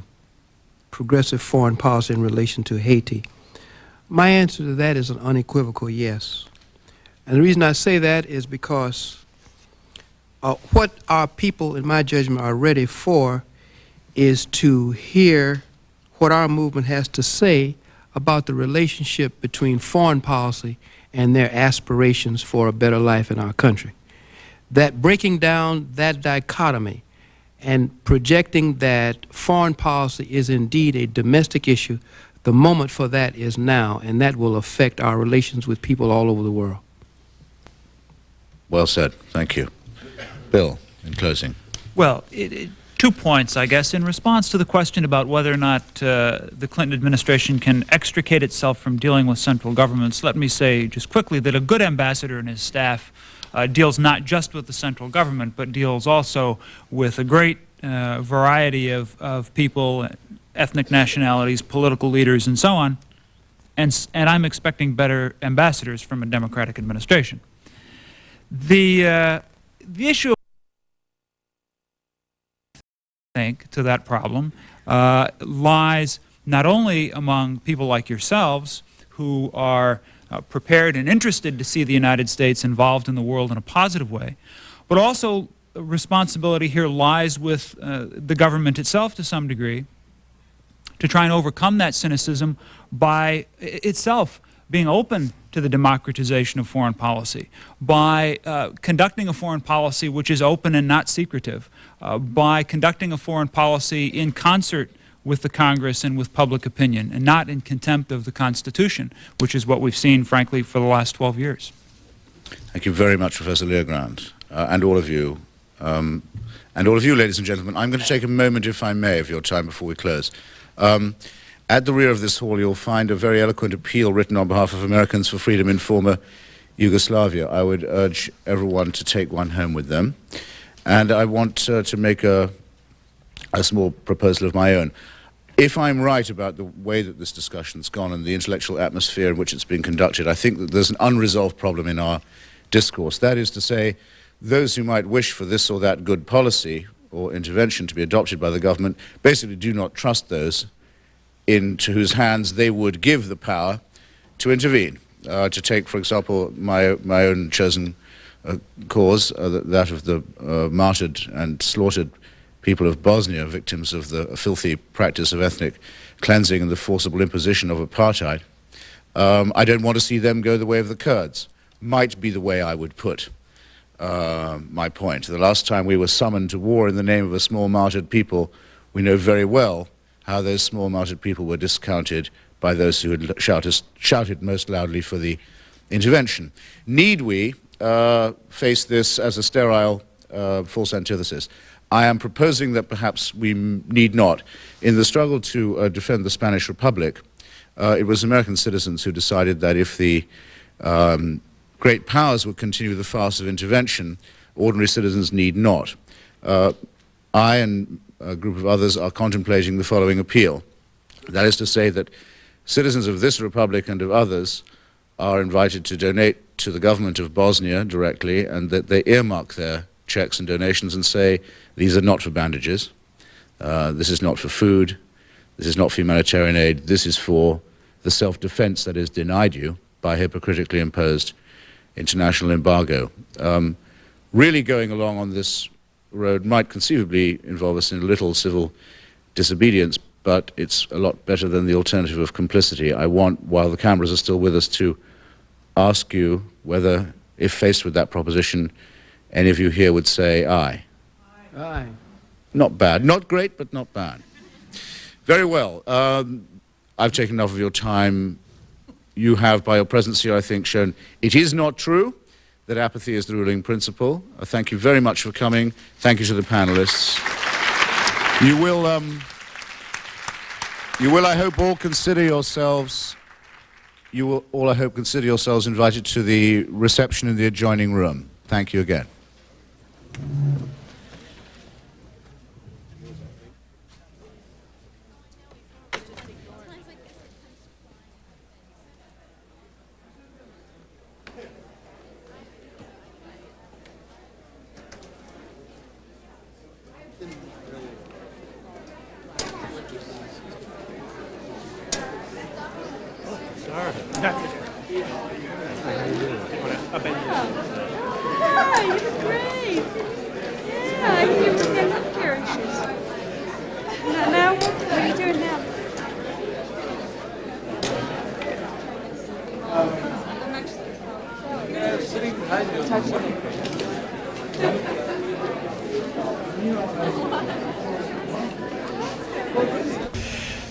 progressive foreign policy in relation to Haiti? My answer to that is an unequivocal yes. And the reason I say that is because what our people, in my judgment, are ready for is to hear what our movement has to say about the relationship between foreign policy and their aspirations for a better life in our country. That breaking down that dichotomy and projecting that foreign policy is indeed a domestic issue, the moment for that is now, and that will affect our relations with people all over the world. Well said. Thank you. Bill, in closing. Well, 2 points, I guess, in response to the question about whether or not the Clinton administration can extricate itself from dealing with central governments. Let me say just quickly that a good ambassador and his staff deals not just with the central government, but deals also with a great variety of people, ethnic nationalities, political leaders, and so on. And I'm expecting better ambassadors from a Democratic administration. The issue, I think, to that problem lies not only among people like yourselves who are prepared and interested to see the United States involved in the world in a positive way, but also responsibility here lies with the government itself to some degree to try and overcome that cynicism by itself being open to the democratization of foreign policy, by conducting a foreign policy which is open and not secretive, by conducting a foreign policy in concert with the Congress and with public opinion, and not in contempt of the Constitution, which is what we've seen, frankly, for the last 12 years. Thank you very much, Professor Leogrand, and all of you. And all of you, ladies and gentlemen. I'm going to take a moment, if I may, of your time before we close. At the rear of this hall, you'll find a very eloquent appeal written on behalf of Americans for freedom in former Yugoslavia. I would urge everyone to take one home with them. And I want to make a small proposal of my own. If I'm right about the way that this discussion's gone and the intellectual atmosphere in which it's been conducted, I think that there's an unresolved problem in our discourse. That is to say, those who might wish for this or that good policy or intervention to be adopted by the government basically do not trust those into whose hands they would give the power to intervene. To take, for example, my own chosen cause, that of the martyred and slaughtered people of Bosnia, victims of the filthy practice of ethnic cleansing and the forcible imposition of apartheid. I don't want to see them go the way of the Kurds, might be the way I would put my point. The last time we were summoned to war in the name of a small martyred people, we know very well how those small martyred people were discounted by those who had shouted most loudly for the intervention. Need we face this as a sterile false antithesis? I am proposing that perhaps we need not. In the struggle to defend the Spanish Republic, it was American citizens who decided that if the great powers would continue the farce of intervention, ordinary citizens need not. I and a group of others are contemplating the following appeal. That is to say that citizens of this republic and of others are invited to donate to the government of Bosnia directly, and that they earmark their checks and donations and say, these are not for bandages, this is not for food, this is not for humanitarian aid, this is for the self-defense that is denied you by hypocritically imposed international embargo. Really going along on this road might conceivably involve us in a little civil disobedience, but it's a lot better than the alternative of complicity. I want, while the cameras are still with us, to ask you whether, if faced with that proposition, any of you here would say aye. Aye. Not bad. Not great, but not bad. Very well. I've taken enough of your time. You have, by your presence here, I think, shown it is not true that apathy is the ruling principle. Thank you very much for coming. Thank you to the panelists. You will, I hope, all consider yourselves, I hope, consider yourselves invited to the reception in the adjoining room. Thank you again.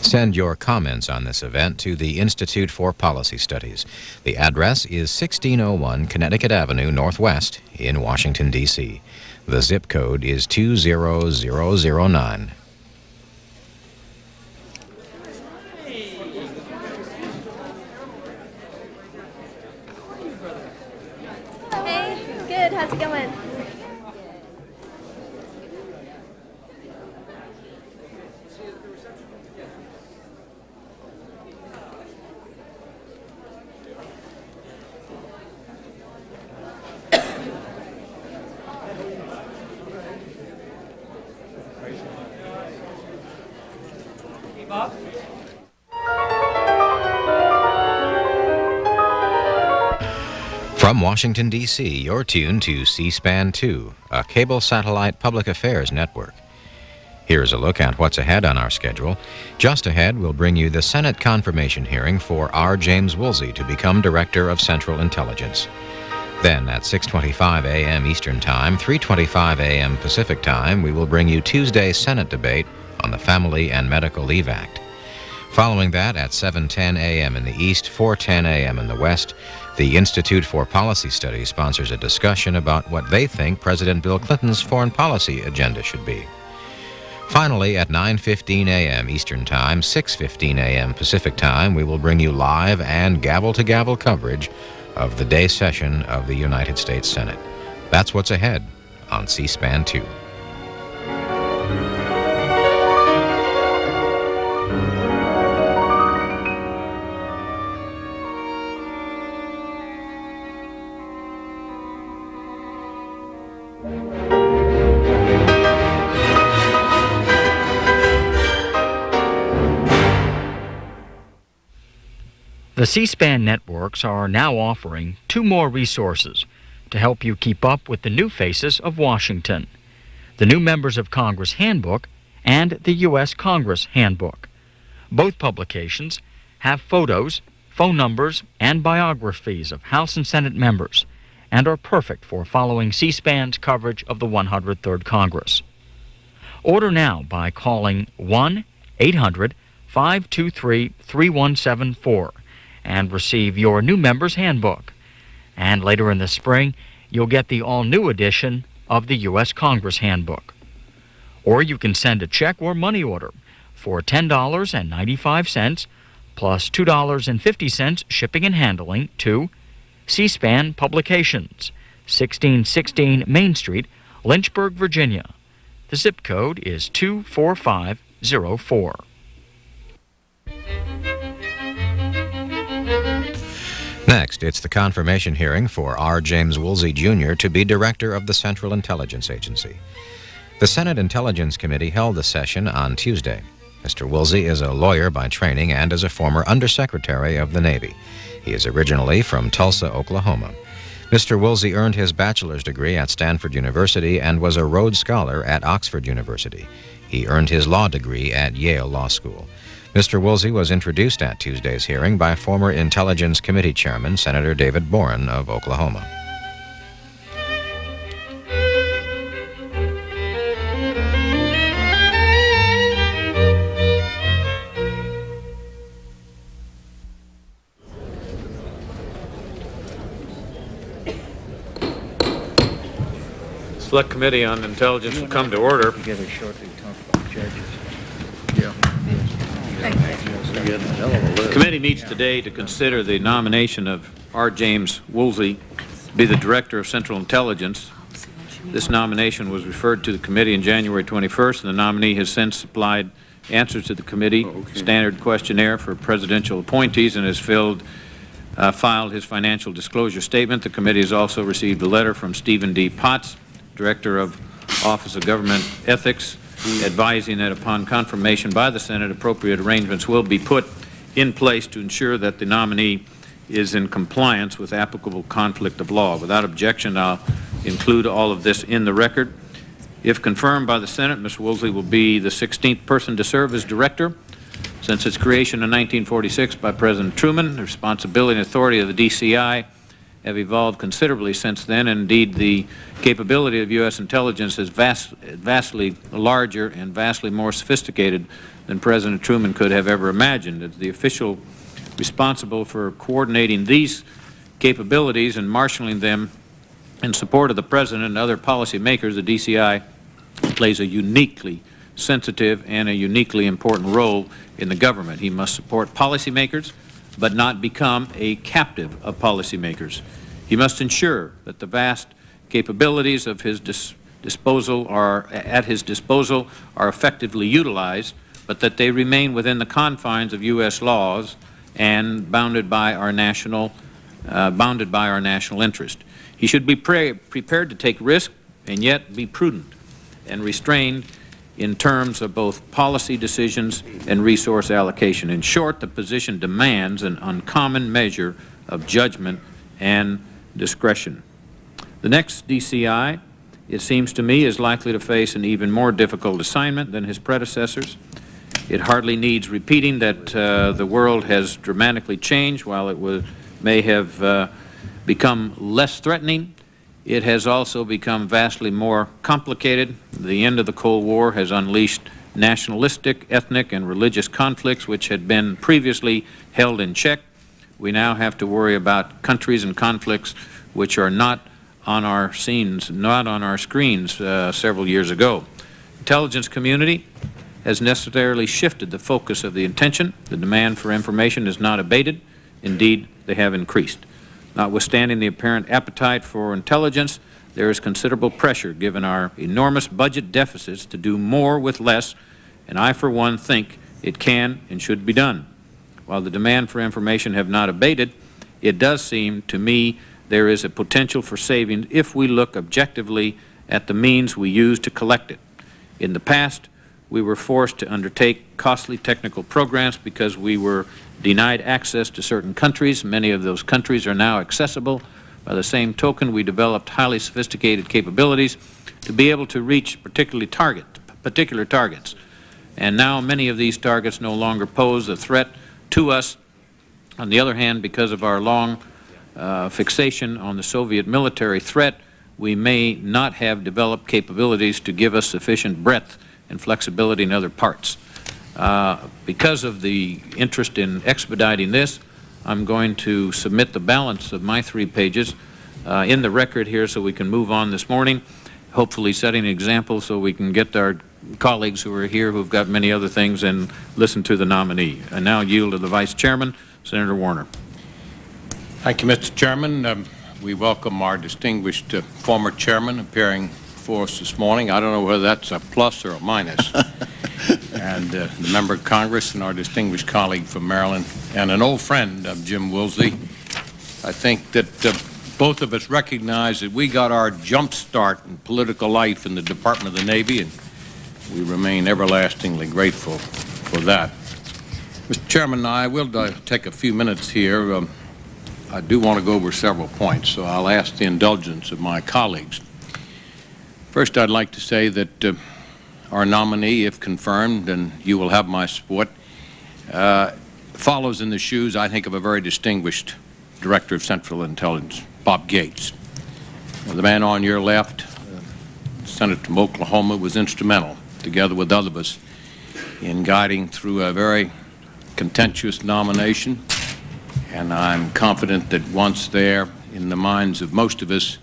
Send your comments on this event to the Institute for Policy Studies. The address is 1601 Connecticut Avenue Northwest in Washington, D.C. The zip code is 20009. Hey, good. How's it going? From Washington, D.C., you're tuned to C-SPAN 2, a cable satellite public affairs network. Here's a look at what's ahead on our schedule. Just ahead, we'll bring you the Senate confirmation hearing for R. James Woolsey to become Director of Central Intelligence. Then at 6:25 a.m. Eastern Time, 3:25 a.m. Pacific Time, we will bring you Tuesday's Senate debate on the Family and Medical Leave Act. Following that, at 7:10 a.m. in the East, 4:10 a.m. in the West, the Institute for Policy Studies sponsors a discussion about what they think President Bill Clinton's foreign policy agenda should be. Finally, at 9:15 a.m. Eastern Time, 6:15 a.m. Pacific Time, we will bring you live and gavel-to-gavel coverage of the day session of the United States Senate. That's what's ahead on C-SPAN 2. The C-SPAN networks are now offering 2 more resources to help you keep up with the new faces of Washington: the new Members of Congress Handbook and the U.S. Congress Handbook. Both publications have photos, phone numbers, and biographies of House and Senate members and are perfect for following C-SPAN's coverage of the 103rd Congress. Order now by calling 1-800-523-3174 and receive your new Member's Handbook. And later in the spring, you'll get the all-new edition of the U.S. Congress Handbook. Or you can send a check or money order for $10.95 plus $2.50 shipping and handling to C-SPAN Publications, 1616 Main Street, Lynchburg, Virginia. The zip code is 24504. Next, it's the confirmation hearing for R. James Woolsey, Jr. to be Director of the Central Intelligence Agency. The Senate Intelligence Committee held the session on Tuesday. Mr. Woolsey is a lawyer by training and is a former Undersecretary of the Navy. He is originally from Tulsa, Oklahoma. Mr. Woolsey earned his bachelor's degree at Stanford University and was a Rhodes Scholar at Oxford University. He earned his law degree at Yale Law School. Mr. Woolsey was introduced at Tuesday's hearing by former Intelligence Committee Chairman Senator David Boren of Oklahoma. Select Committee on Intelligence will come to order. Together shortly to talk about judges. The committee meets today to consider the nomination of R. James Woolsey to be the Director of Central Intelligence. This nomination was referred to the committee on January 21st, and the nominee has since supplied answers to the committee standard questionnaire for presidential appointees and has filed his financial disclosure statement. The committee has also received a letter from Stephen D. Potts, Director of Office of Government Ethics, advising that upon confirmation by the Senate, appropriate arrangements will be put in place to ensure that the nominee is in compliance with applicable conflict of law. Without objection, I'll include all of this in the record. If confirmed by the Senate, Ms. Woolsey will be the 16th person to serve as director. Since its creation in 1946 by President Truman, the responsibility and authority of the DCI have evolved considerably since then. Indeed, the capability of U.S. intelligence is vastly larger and vastly more sophisticated than President Truman could have ever imagined. As the official responsible for coordinating these capabilities and marshaling them in support of the President and other policymakers, the DCI plays a uniquely sensitive and a uniquely important role in the government. He must support policymakers, but not become a captive of policymakers. He must ensure that the vast capabilities of his disposal are effectively utilized, but that they remain within the confines of U.S. laws and bounded by our national interest. He should be prepared to take risk and yet be prudent and restrained in terms of both policy decisions and resource allocation. In short, the position demands an uncommon measure of judgment and discretion. The next DCI, it seems to me, is likely to face an even more difficult assignment than his predecessors. It hardly needs repeating that the world has dramatically changed. While it may have become less threatening, it has also become vastly more complicated. The end of the Cold War has unleashed nationalistic, ethnic, and religious conflicts which had been previously held in check. We now have to worry about countries and conflicts which are not on our scenes, not on our screens several years ago. intelligence community has necessarily shifted the focus of the attention. The demand for information is not abated. Indeed, they have increased. Notwithstanding the apparent appetite for intelligence, there is considerable pressure given our enormous budget deficits to do more with less, and I, for one, think it can and should be done. While the demand for information have not abated, it does seem to me there is a potential for savings if we look objectively at the means we use to collect it. In the past, we were forced to undertake costly technical programs because we were denied access to certain countries. Many of those countries are now accessible. By the same token, we developed highly sophisticated capabilities to be able to reach particular targets. And now many of these targets no longer pose a threat to us. On the other hand, because of our long fixation on the Soviet military threat, we may not have developed capabilities to give us sufficient breadth and flexibility in other parts. Because of the interest in expediting this, I'm going to submit the balance of my 3 pages in the record here so we can move on this morning, hopefully setting an example so we can get our colleagues who are here who've got many other things and listen to the nominee. I now yield to the Vice Chairman, Senator Warner. Thank you, Mr. Chairman. We welcome our distinguished former chairman appearing for us this morning. I don't know whether that's a plus or a minus. And the member of Congress and our distinguished colleague from Maryland and an old friend of Jim Woolsey. I think that both of us recognize that we got our jump start in political life in the Department of the Navy, and we remain everlastingly grateful for that. Mr. Chairman, I will take a few minutes here. I do want to go over several points, so I'll ask the indulgence of my colleagues. First, I'd like to say that our nominee, if confirmed, and you will have my support, follows in the shoes, I think, of a very distinguished Director of Central Intelligence, Bob Gates. The man on your left, Senator from Oklahoma, was instrumental, together with others of us, in guiding through a very contentious nomination, and I'm confident that once there, in the minds of most of us,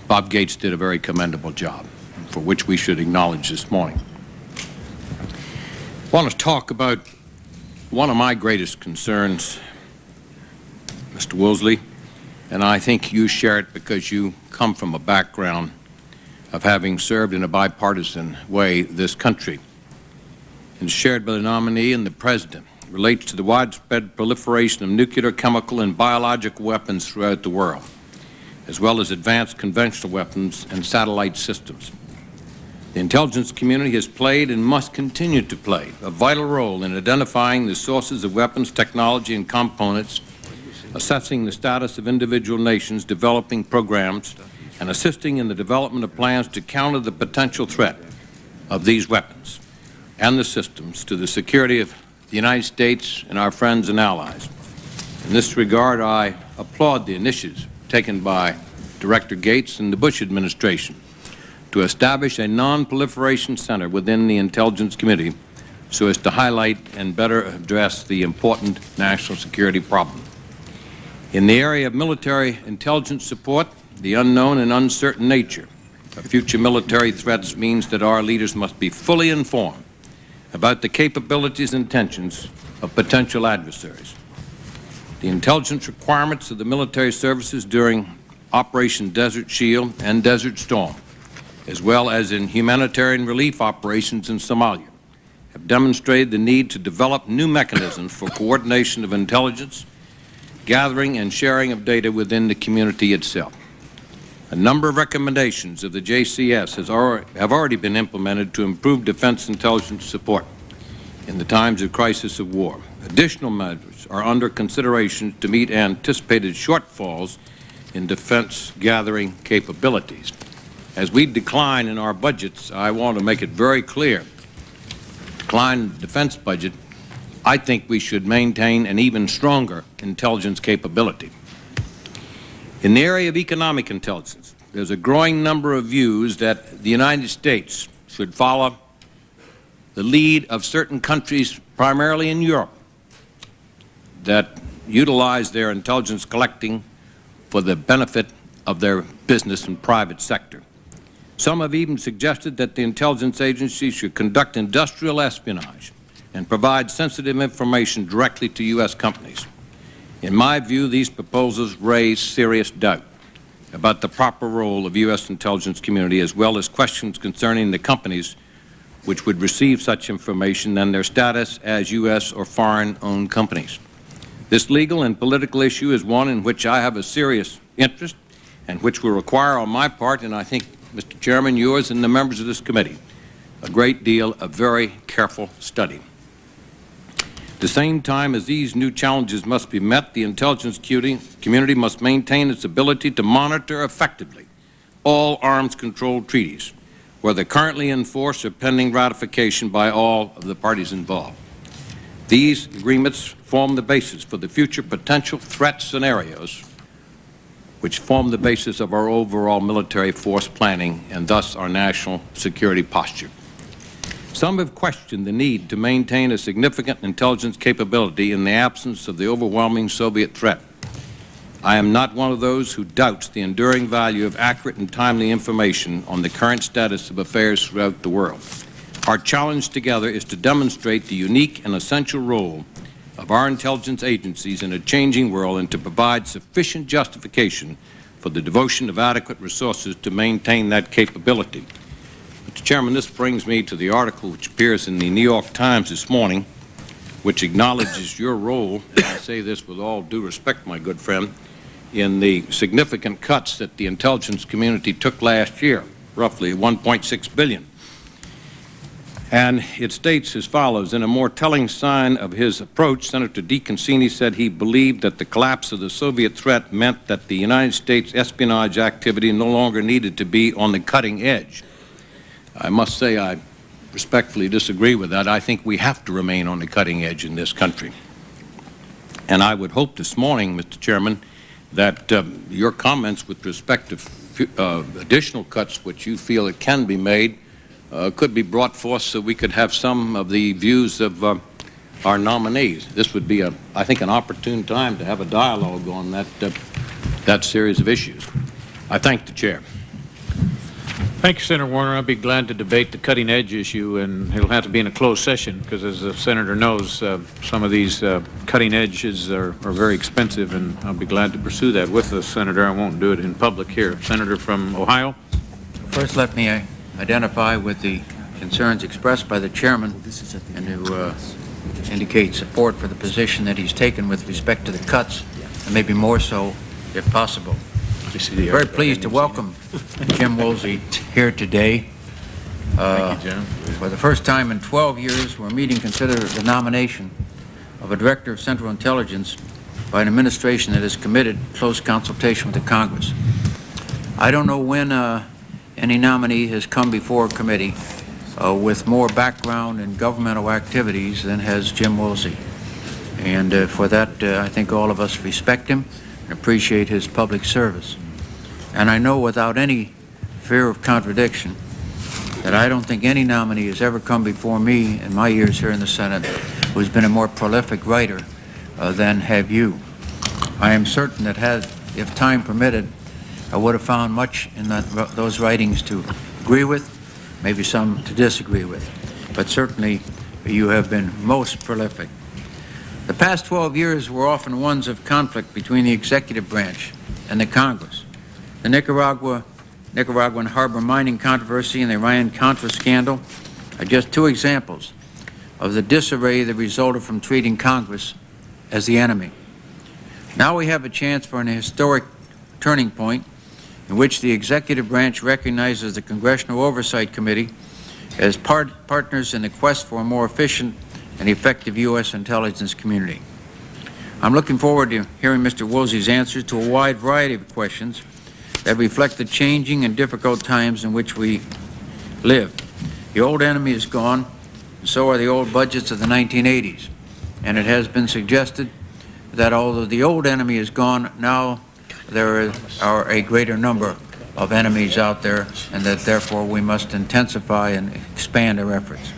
Bob Gates did a very commendable job, for which we should acknowledge this morning. I want to talk about one of my greatest concerns, Mr. Woolsey, and I think you share it because you come from a background of having served in a bipartisan way this country, and shared by the nominee and the President. Relates to the widespread proliferation of nuclear, chemical, and biological weapons throughout the world, as well as advanced conventional weapons and satellite systems. The intelligence community has played and must continue to play a vital role in identifying the sources of weapons, technology, and components, assessing the status of individual nations, developing programs, and assisting in the development of plans to counter the potential threat of these weapons and the systems to the security of the United States and our friends and allies. In this regard, I applaud the initiatives taken by Director Gates and the Bush administration to establish a non-proliferation center within the intelligence community so as to highlight and better address the important national security problem. In the area of military intelligence support, the unknown and uncertain nature of future military threats means that our leaders must be fully informed about the capabilities and intentions of potential adversaries. The intelligence requirements of the military services during Operation Desert Shield and Desert Storm, as well as in humanitarian relief operations in Somalia, have demonstrated the need to develop new mechanisms for coordination of intelligence, gathering and sharing of data within the community itself. A number of recommendations of the JCS have already been implemented to improve defense intelligence support in the times of crisis of war. Additional measures are under consideration to meet anticipated shortfalls in defense gathering capabilities. As we decline in our budgets, I want to make it very clear, decline in the defense budget, I think we should maintain an even stronger intelligence capability. In the area of economic intelligence, there's a growing number of views that the United States should follow the lead of certain countries, primarily in Europe, that utilize their intelligence collecting for the benefit of their business and private sector. Some have even suggested that the intelligence agencies should conduct industrial espionage and provide sensitive information directly to U.S. companies. In my view, these proposals raise serious doubt about the proper role of U.S. intelligence community, as well as questions concerning the companies which would receive such information and their status as U.S. or foreign-owned companies. This legal and political issue is one in which I have a serious interest and which will require on my part, and I think, Mr. Chairman, yours and the members of this committee, a great deal of very careful study. At the same time as these new challenges must be met, the intelligence community must maintain its ability to monitor effectively all arms control treaties, whether currently in force or pending ratification by all of the parties involved. These agreements form the basis for the future potential threat scenarios, which form the basis of our overall military force planning and thus our national security posture. Some have questioned the need to maintain a significant intelligence capability in the absence of the overwhelming Soviet threat. I am not one of those who doubts the enduring value of accurate and timely information on the current status of affairs throughout the world. Our challenge together is to demonstrate the unique and essential role of our intelligence agencies in a changing world and to provide sufficient justification for the devotion of adequate resources to maintain that capability. Mr. Chairman, this brings me to the article which appears in the New York Times this morning, which acknowledges your role, and I say this with all due respect, my good friend, in the significant cuts that the intelligence community took last year, roughly $1.6 billion. And it states as follows: in a more telling sign of his approach, Senator DeConcini said he believed that the collapse of the Soviet threat meant that the United States espionage activity no longer needed to be on the cutting edge. I must say I respectfully disagree with that. I think we have to remain on the cutting edge in this country. And I would hope this morning, Mr. Chairman, that your comments with respect to additional cuts which you feel it can be made could be brought forth so we could have some of the views of our nominees. This would be, I think, an opportune time to have a dialogue on that series of issues. I thank the Chair. Thank you, Senator Warner. I'll be glad to debate the cutting-edge issue, and it'll have to be in a closed session because, as the Senator knows, some of these cutting edges are very expensive, and I'll be glad to pursue that with the Senator. I won't do it in public here. Senator from Ohio. First, let me identify with the concerns expressed by the Chairman and to indicate support for the position that he's taken with respect to the cuts, and maybe more so if possible. Very pleased to welcome Jim Woolsey here today. Thank you, Jim. For the first time in 12 years, we're meeting to consider the nomination of a Director of Central Intelligence by an administration that is committed to close consultation with the Congress. I don't know when any nominee has come before a committee with more background in governmental activities than has Jim Woolsey. And for that, I think all of us respect him and appreciate his public service. And I know without any fear of contradiction that I don't think any nominee has ever come before me in my years here in the Senate who's been a more prolific writer than have you. I am certain that if time permitted, I would have found much in those writings to agree with, maybe some to disagree with, but certainly you have been most prolific. The past 12 years were often ones of conflict between the executive branch and the Congress. The Nicaraguan harbor mining controversy and the Iran-Contra scandal are just two examples of the disarray that resulted from treating Congress as the enemy. Now we have a chance for an historic turning point in which the executive branch recognizes the Congressional Oversight Committee as partners in the quest for a more efficient and effective U.S. intelligence community. I'm looking forward to hearing Mr. Woolsey's answers to a wide variety of questions that reflect the changing and difficult times in which we live. The old enemy is gone, and so are the old budgets of the 1980s. And it has been suggested that although the old enemy is gone, now there are a greater number of enemies out there, and that therefore we must intensify and expand our efforts.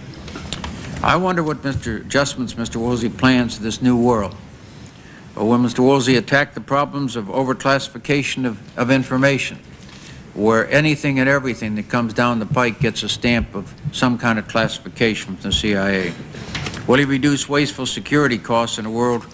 I wonder what adjustments Mr. Woolsey plans for this new world. Or will Mr. Woolsey attack the problems of overclassification of information, where anything and everything that comes down the pike gets a stamp of some kind of classification from the CIA? Will he reduce wasteful security costs in a world